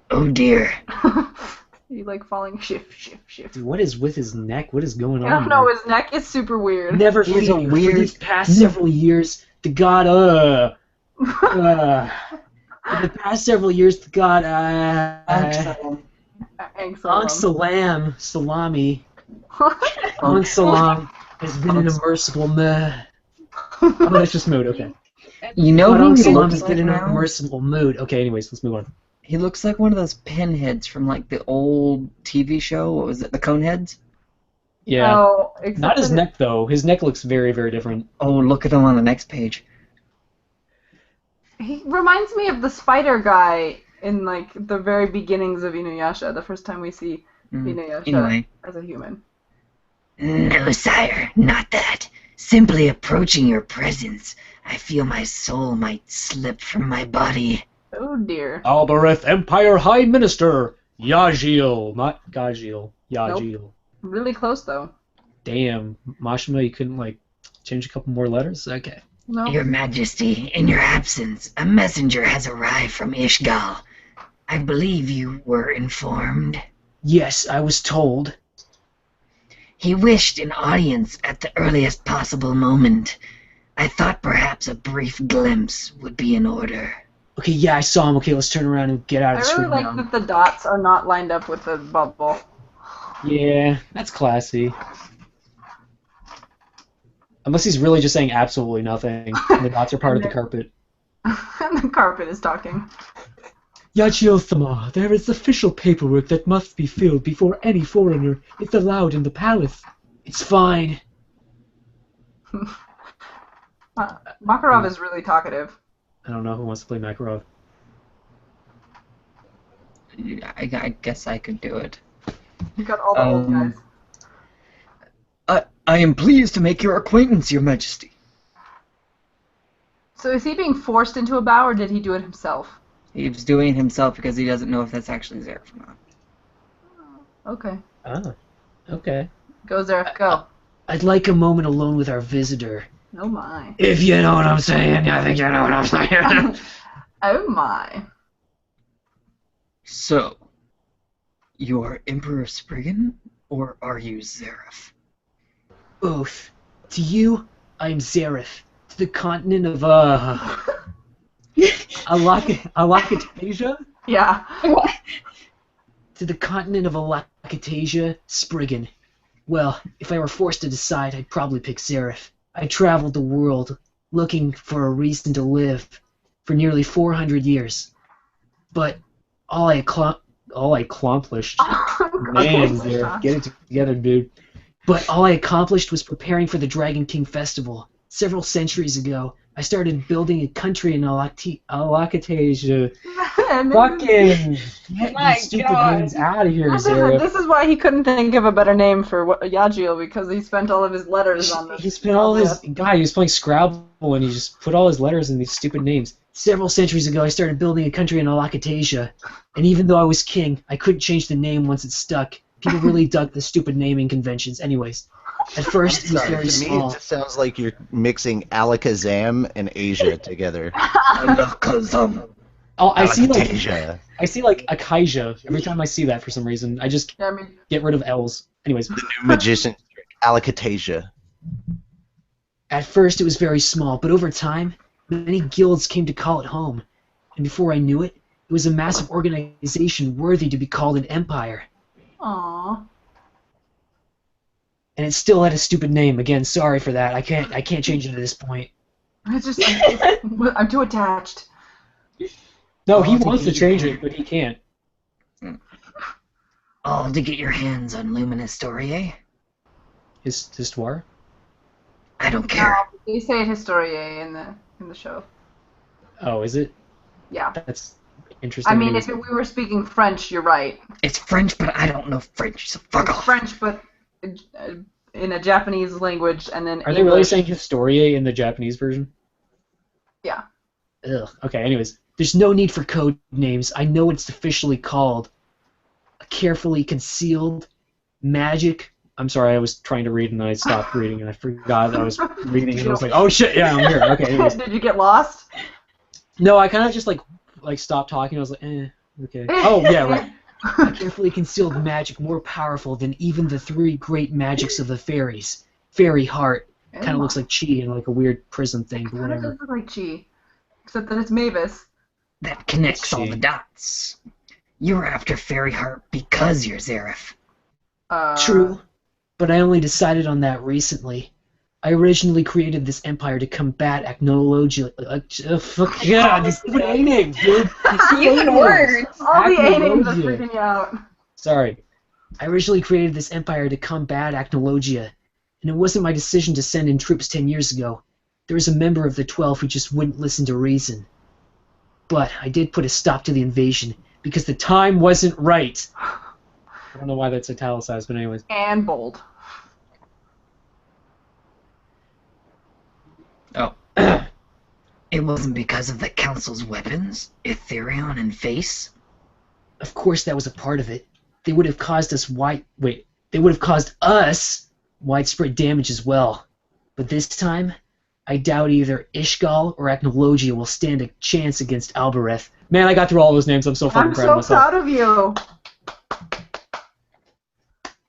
Oh dear. You like falling shift. Dude, what is with his neck? What is going I on? don't know, there? his neck is super weird. Never He's a fear. For weird- these past several years, the god for the past several years, the god Excellent. Salam Salami Ang Salam has been in a merciful mood. Oh, that's just mood. Okay. You know who Ang he Salam looks has like been in a now? merciful mood. Okay. Anyways, let's move on. He looks like one of those pinheads from like the old TV show. What was it? The Coneheads? Yeah. Oh, except Not his that neck though. His neck looks very, very different. Oh, look at him on the next page. He reminds me of the spider guy in like the very beginnings of Inuyasha, the first time we see Inuyasha Anyway, as a human. No, sire, not that. Simply approaching your presence, I feel my soul might slip from my body. Oh dear. Albereth Empire High Minister Yajil, not Gajil. Yajil. Really close though. Damn, Mashima, you couldn't like change a couple more letters? Okay. No. Your Majesty, in your absence, a messenger has arrived from Ishgal. I believe you were informed. Yes, I was told. He wished an audience at the earliest possible moment. I thought perhaps a brief glimpse would be in order. Okay, yeah, I saw him. Okay, let's turn around and get out I of the really screen like now. that the dots are not lined up with the bubble. Yeah, that's classy. Unless he's really just saying absolutely nothing, and the dots are part of the carpet. And the carpet is talking. Yachio-sama, there is official paperwork that must be filled before any foreigner is allowed in the palace. It's fine. Makarov is really talkative. I don't know who wants to play Makarov. I guess I could do it. You got all the old guys. I am pleased to make your acquaintance, Your Majesty. So is he being forced into a bow, or did he do it himself? He's doing it himself because he doesn't know if that's actually Zareth or not. Okay. Ah, okay. Go, Zareth, go. I'd like a moment alone with our visitor. Oh my. If you know what I'm saying, I think you know what I'm saying. Oh my. So, you are Emperor Spriggan, or are you Zareth? Both. To you, I am Zareth. To the continent of, Alakatasia? Yeah. What? To the continent of Alakatasia, Spriggan. Well, if I were forced to decide, I'd probably pick Zareth. I traveled the world, looking for a reason to live, for nearly 400 years. But all I accomplished... Man, Zareth, get it together, dude. But all I accomplished was preparing for the Dragon King Festival. Several centuries ago, I started building a country in Alakatasia. And Get My these stupid God. names out of here, Sarah. this is why he couldn't think of a better name for Yagil, because he spent all of his letters on this. He spent all his he was playing Scrabble and he just put all his letters in these stupid names. Several centuries ago, I started building a country in Alakatasia, and even though I was king, I couldn't change the name once it stuck. People really dug the stupid naming conventions. Anyways, at first it was very to me, small. it just sounds like you're mixing Alakazam and Asia together. Alakazam. Oh, I see like Alakatasia. Akaija every time I see that for some reason. I just Yeah, I mean, get rid of L's. Anyways, The new magician trick. Alakatasia. at first it was very small, but over time, many guilds came to call it home. And before I knew it, it was a massive organization worthy to be called an empire. aww. And it still had a stupid name. Again, sorry for that. I can't change it at this point. It's just, I'm too attached. No, he wants to change it, but he can't. All to get your hands on Luminous Storie? Histoire? I don't care. They say Historie in the show. Oh, is it? Yeah. That's interesting. I mean, if we were speaking French, you're right. It's French, but I don't know French, so fuck It's off. French, but in a Japanese language, and then Are they really English. saying Historie in the Japanese version? Yeah. Ugh. Okay, anyways. There's no need for code names. I know it's officially called. A carefully concealed magic. I'm sorry, I was trying to read and I stopped reading and I forgot that I was reading and I was like, oh shit, yeah, I'm here. Okay, anyways. Did you get lost? No, I kind of just like stopped talking. I was like, okay. Oh, yeah, right. A carefully concealed magic more powerful than even the three great magics of the fairies. Fairy heart. Kind of looks like chi in like a weird prism thing, but It whatever. does look like Chi, except that it's Mavis. That connects all the dots. You were after Fairy Heart because you're Zareth. True, but I only decided on that recently. I originally created this empire to combat acnologia. Fuck yeah, these stupid A names, dude. Using words. All the A names are Acnologia. freaking you out. Sorry. I originally created this empire to combat acnologia, and it wasn't my decision to send in troops 10 years ago. There was a member of the 12 who just wouldn't listen to reason. But I did put a stop to the invasion, because the time wasn't right. I don't know why that's italicized, but anyways. And bold. Oh. It wasn't because of the Council's weapons, Ethereon and Face? Of course that was a part of it. They would have caused us they would have caused us widespread damage as well. But this time, I doubt either Ishgal or Acnologia will stand a chance against Albereth. Man, I got through all those names. I'm so fucking I'm proud of so myself. proud of you.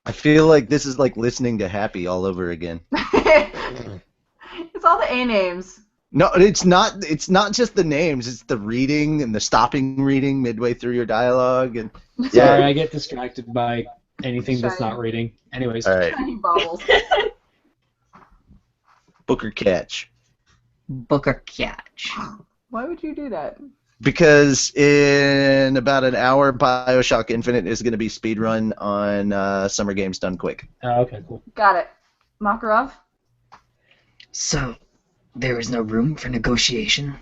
I feel like this is like listening to Happy all over again. It's all the A names. No, it's not. It's not just the names. It's the reading and the stopping reading midway through your dialogue. And Sorry, I get distracted by anything that's not reading. Anyways. all right, Tiny bubbles. Booker Catch. Booker Catch. Why would you do that? Because in about an hour, BioShock Infinite is going to be speedrun on Summer Games Done Quick. Oh, okay, cool. Got it. Makarov? So, there is no room for negotiation?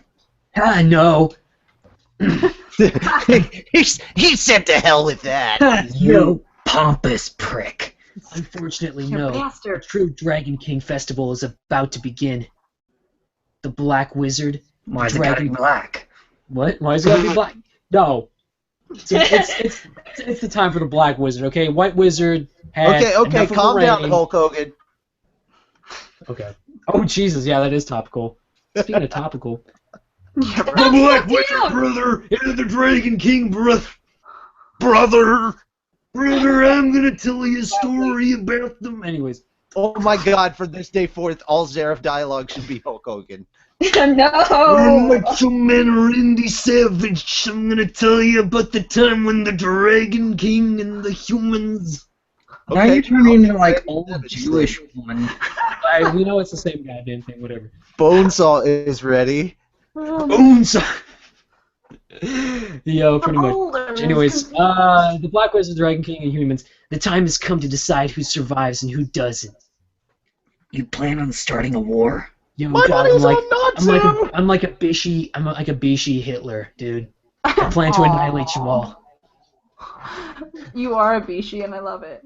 Ah, no. he said to hell with that. You pompous prick. Unfortunately, You no. The bastard. true Dragon King Festival is about to begin. The Black Wizard. Why is it gotta be black? What? Why is it gotta be black? No. So it's the time for the Black Wizard, okay? White Wizard had Okay, enough of calm the down, rain. Hulk Hogan. Okay. Oh, Jesus, yeah, that is topical. Speaking of topical. Yeah, The Black Wizard, brother, and the Dragon King, brother, I'm gonna tell you a story about them. Anyways. Oh my God! For this day forth, all Zareth dialogue should be Hulk Hogan. No. Macho Man Randy Savage, I'm gonna tell you about the time when the Dragon King and the humans. Now you're turning into like old Jewish woman. We know it's the same goddamn thing, whatever. Bonesaw is ready. Bonesaw. Yo, pretty much. Anyways, the Black Wizard, Dragon King, and humans. The time has come to decide who survives and who doesn't. You plan on starting a war? Yo, My God, money's on Natsu! I'm like a Bishi Hitler, dude. I plan to annihilate you all. You are a Bishi, and I love it.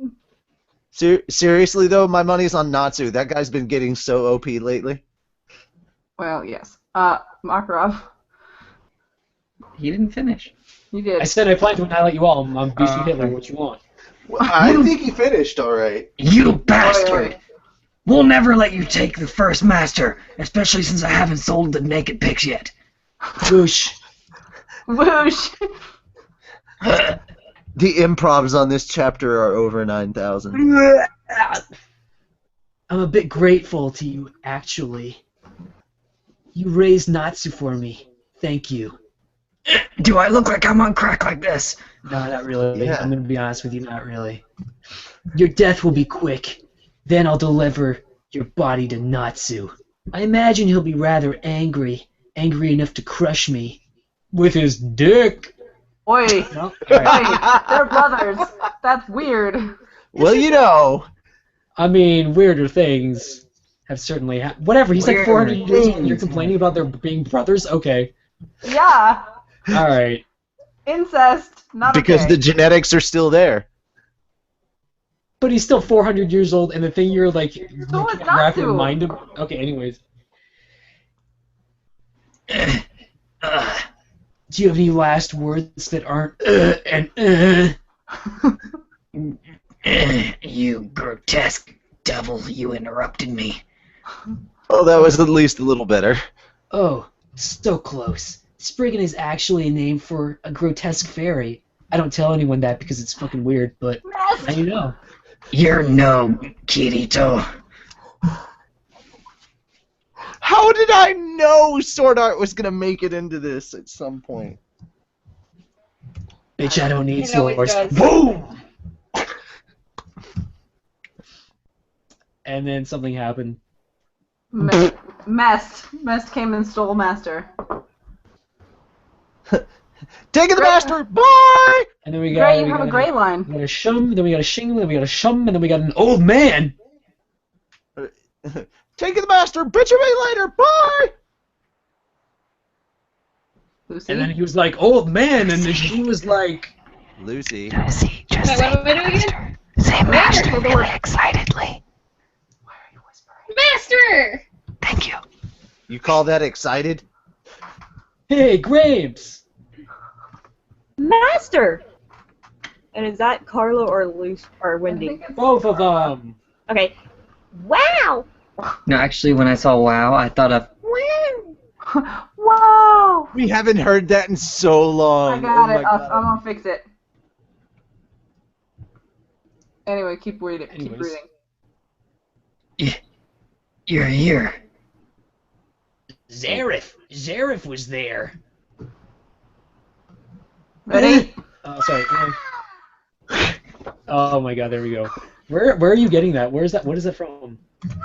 Seriously though, my money's on Natsu. That guy's been getting so OP lately. Well, yes. Makarov, He didn't finish. you did. I said I plan to annihilate you all. I'm Bishi Hitler. okay. What you want? I think he finished all right. You bastard! Oi. We'll never let you take the first master, especially since I haven't sold the naked pics yet. Whoosh. Whoosh! The improvs on this chapter are over 9,000. I'm a bit grateful to you, actually. You raised Natsu for me. Thank you. Do I look like I'm on crack like this? No, not really. Yeah. I'm gonna be honest with you, not really. Your death will be quick. Then I'll deliver your body to Natsu. I imagine he'll be rather angry enough to crush me. With his dick. Oi! No? Oi! Alright. They're brothers. That's weird. Well, you know. I mean, weirder things have certainly happened. Whatever, he's like Weirder 400 years old and you're things. complaining about their being brothers? Okay. Yeah. Alright. Incest. Not Because okay. the genetics are still there. But he's still 400 years old, and the thing you're like, you is can't wrap your Natsu. mind of. Okay, anyways. Do you have any last words that aren't and You grotesque devil, you interrupted me. Oh, that was at least a little better. Oh, so close. Spriggan is actually a name for a grotesque fairy. I don't tell anyone that because it's fucking weird, but now you know. You're no Kirito. How did I know Sword Art was gonna make it into this at some point? Bitch, I don't need It always swords. does. Boom! And then something happened. Mest came and stole Master. Taking the master! Bye! And then we got. Gray, you we have a got gray line. We got a shum, then we got a shing, then we got a shum, and then we got an old man. Taking the master! Bitch me later! Bye! Lucy. And then he was like, old man, and then she was like, Lucy. Lucy, just Wait, say what am I doing again? master. Say master really excitedly. Master! Thank you. You call that excited? hey, Grapes! Master! And is that Carla or Luce or I Wendy? think it's Both of them. Okay. Wow! No, actually, when I saw WoW, I thought of Whoa! We haven't heard that in so long. I got oh it. my God. I'm gonna fix it. Anyway, keep reading. Keep Anyways. reading. You're here. Zareth was there. Ready? Oh, sorry. Oh my god, there we go. Where are you getting that? Where is that? What is that from?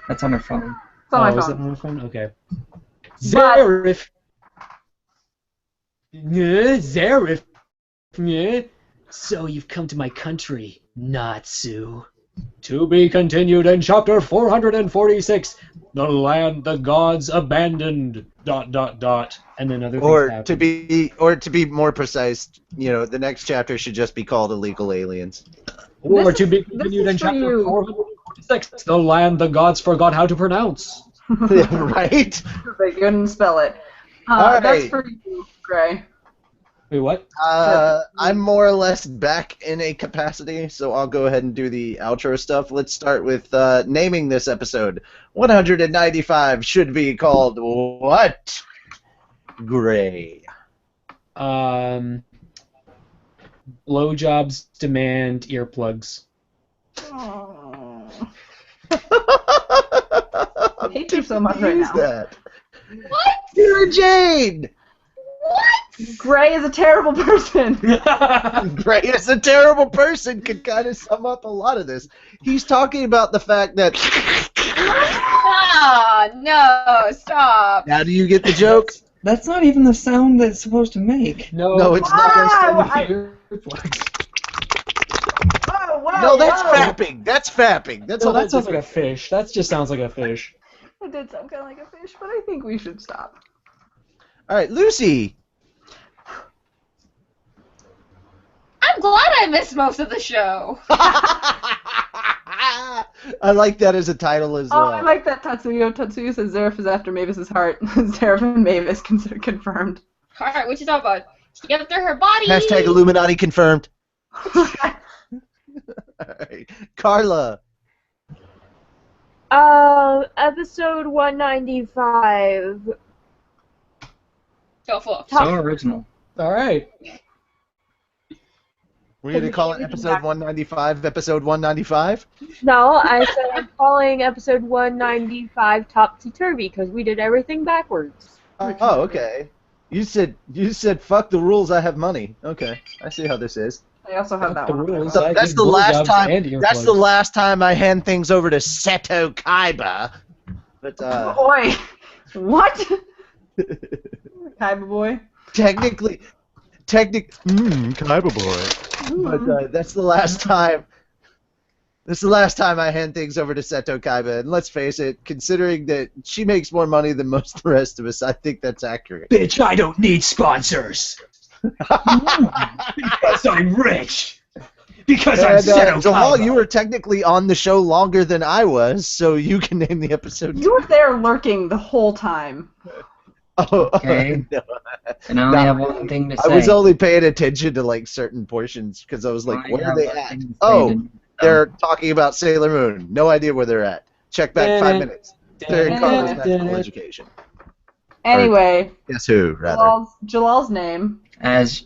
that's on her phone. It's on Oh, my is that phone. on your phone? Okay. But- Zareth. Yeah, Zareth. Yeah. So you've come to my country, Natsu. To be continued in chapter 446. The land the gods abandoned. ... And then other things Or happen. to be more precise, you know, the next chapter should just be called Illegal Aliens. Or This to is- be this continued is in for chapter you. 446. The land the gods forgot how to pronounce. Right? They couldn't spell it. Alright. That's for you, Gray. Wait, what? I'm more or less back in a capacity, so I'll go ahead and do the outro stuff. Let's start with naming this episode. 195 should be called what? Gray. Blowjobs demand earplugs. I hate you so much right Use now. that. What? You're Jane! What? Gray is a terrible person. Gray is a terrible person could kind of sum up a lot of this. He's talking about the fact that. Ah, no, stop. Now, do you get the joke? That's not even the sound that it's supposed to make. No, it's not. earplugs. Oh, wow, No, that's wow. fapping. That's fapping. That's No, a whole that sounds like a different- fish. That just sounds like a fish. It did sound kind of like a fish, but I think we should stop. All right, Lucy. I'm glad I missed most of the show. I like that as a title as well. Oh, I like that Tatsuyo. Tatsuyo says Zeref is after Mavis's heart. Zeref and Mavis confirmed. Alright, what you talking about? She after her body. Hashtag Illuminati confirmed. All right. Carla. Episode 195. Go for it. So original. All right. We're going to call it episode 195, episode 195? No, I said I'm calling episode 195 topsy-turvy because we did everything backwards. Oh, okay. You said fuck the rules, I have money. Okay, I see how this is. I also have that The one. rules. So I that's give the last blowjobs time. and That's the earplugs. last time I hand things over to Seto Kaiba. But Oi! What? Kaiba boy? technically, Kaiba boy. But that's the last time. This is the last time I hand things over to Seto Kaiba, and let's face it, considering that she makes more money than most of the rest of us, I think that's accurate. Bitch, I don't need sponsors. Because I'm rich. Because I'm And, Seto Jamal, Kaiba. you were technically on the show longer than I was, so you can name the episode. You were there lurking the whole time. Oh, Okay. no. And I only have one thing to I say. was only paying attention to like certain portions because I was like, I where are have they one at? thing to say Oh, to- they're talking about Sailor Moon. No idea where they're at. Check back 5 minutes. They're in Carla's magical education. Anyway, Guess who, rather. Jalal's name. As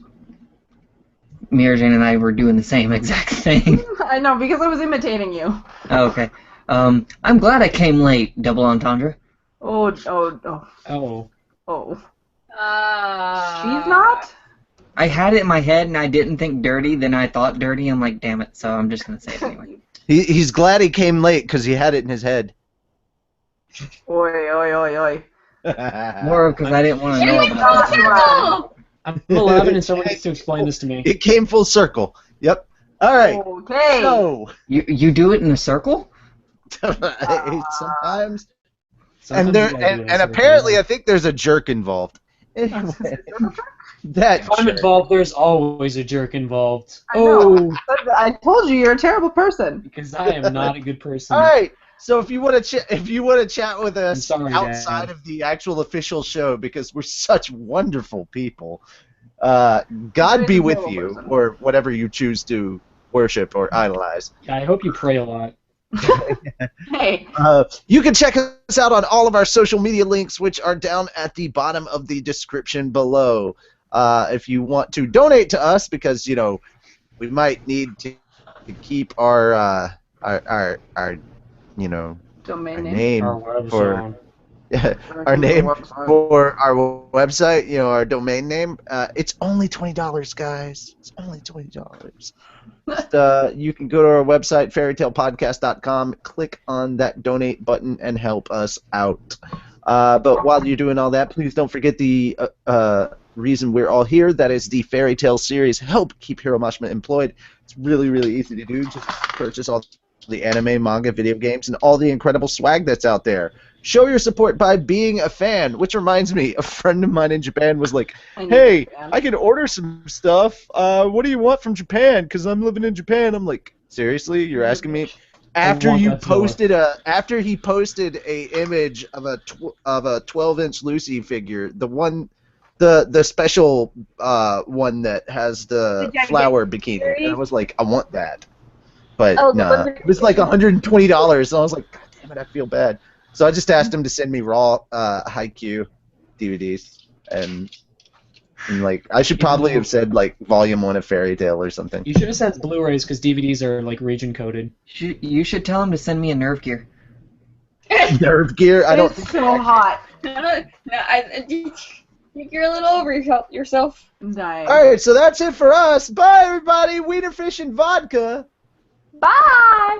Mira Jane and I were doing the same exact thing. I know, because I was imitating you. Okay. I'm glad I came late, double entendre. Oh. Oh. She's not? I had it in my head and I didn't think dirty, then I thought dirty. I'm like, damn it, so I'm just going to say it anyway. He's glad he came late because he had it in his head. Oi. More because I didn't want to know Anyway, about it. oh, I'm 11 and someone needs to explain this to me. It came full circle. Yep. All right. Okay. So, You do it in a circle? sometimes. Sometimes And there you gotta do and this. apparently I think there's a jerk involved. Anyway, that If I'm jerk. involved, there's always a jerk involved. I know. Oh, I told you you're a terrible person. because I am not a good person. All right. So if you want to chat with us sorry, outside Dad. of the actual official show, because we're such wonderful people, God be with you, or whatever you choose to worship or idolize. Yeah, I hope you pray a lot. Hey. You can check us out on all of our social media links, which are down at the bottom of the description below. If you want to donate to us, because we might need to keep our Domain our name. name Or whatever for song. our name for our website, our domain name. It's only $20, guys. It's only $20. You can go to our website, fairytalepodcast.com, click on that donate button, and help us out. But while you're doing all that, please don't forget the reason we're all here. That is the Fairy Tale series. Help keep Hiro Mashima employed. It's really, really easy to do. Just purchase all the anime, manga, video games, and all the incredible swag that's out there. Show your support by being a fan, which reminds me, a friend of mine in Japan was like, hey, I can order some stuff. What do you want from Japan? Because I'm living in Japan. I'm like, seriously? You're asking me? After want he that so posted a image of a 12-inch Lucy figure, the special one that has the flower bikini, and I was like, I want that. But nah, it was like $120, and I was like, God damn it, I feel bad. So I just asked him to send me raw Haikyuu DVDs, and like I should probably have said like Volume 1 of Fairy Tail or something. You should have sent Blu-rays because DVDs are like region coded. You should tell him to send me a Nerve Gear. Nerve Gear? I don't It's think so hot. You're a little over yourself. I'm dying. All right, so that's it for us. Bye, everybody. Wiener fish and vodka. Bye!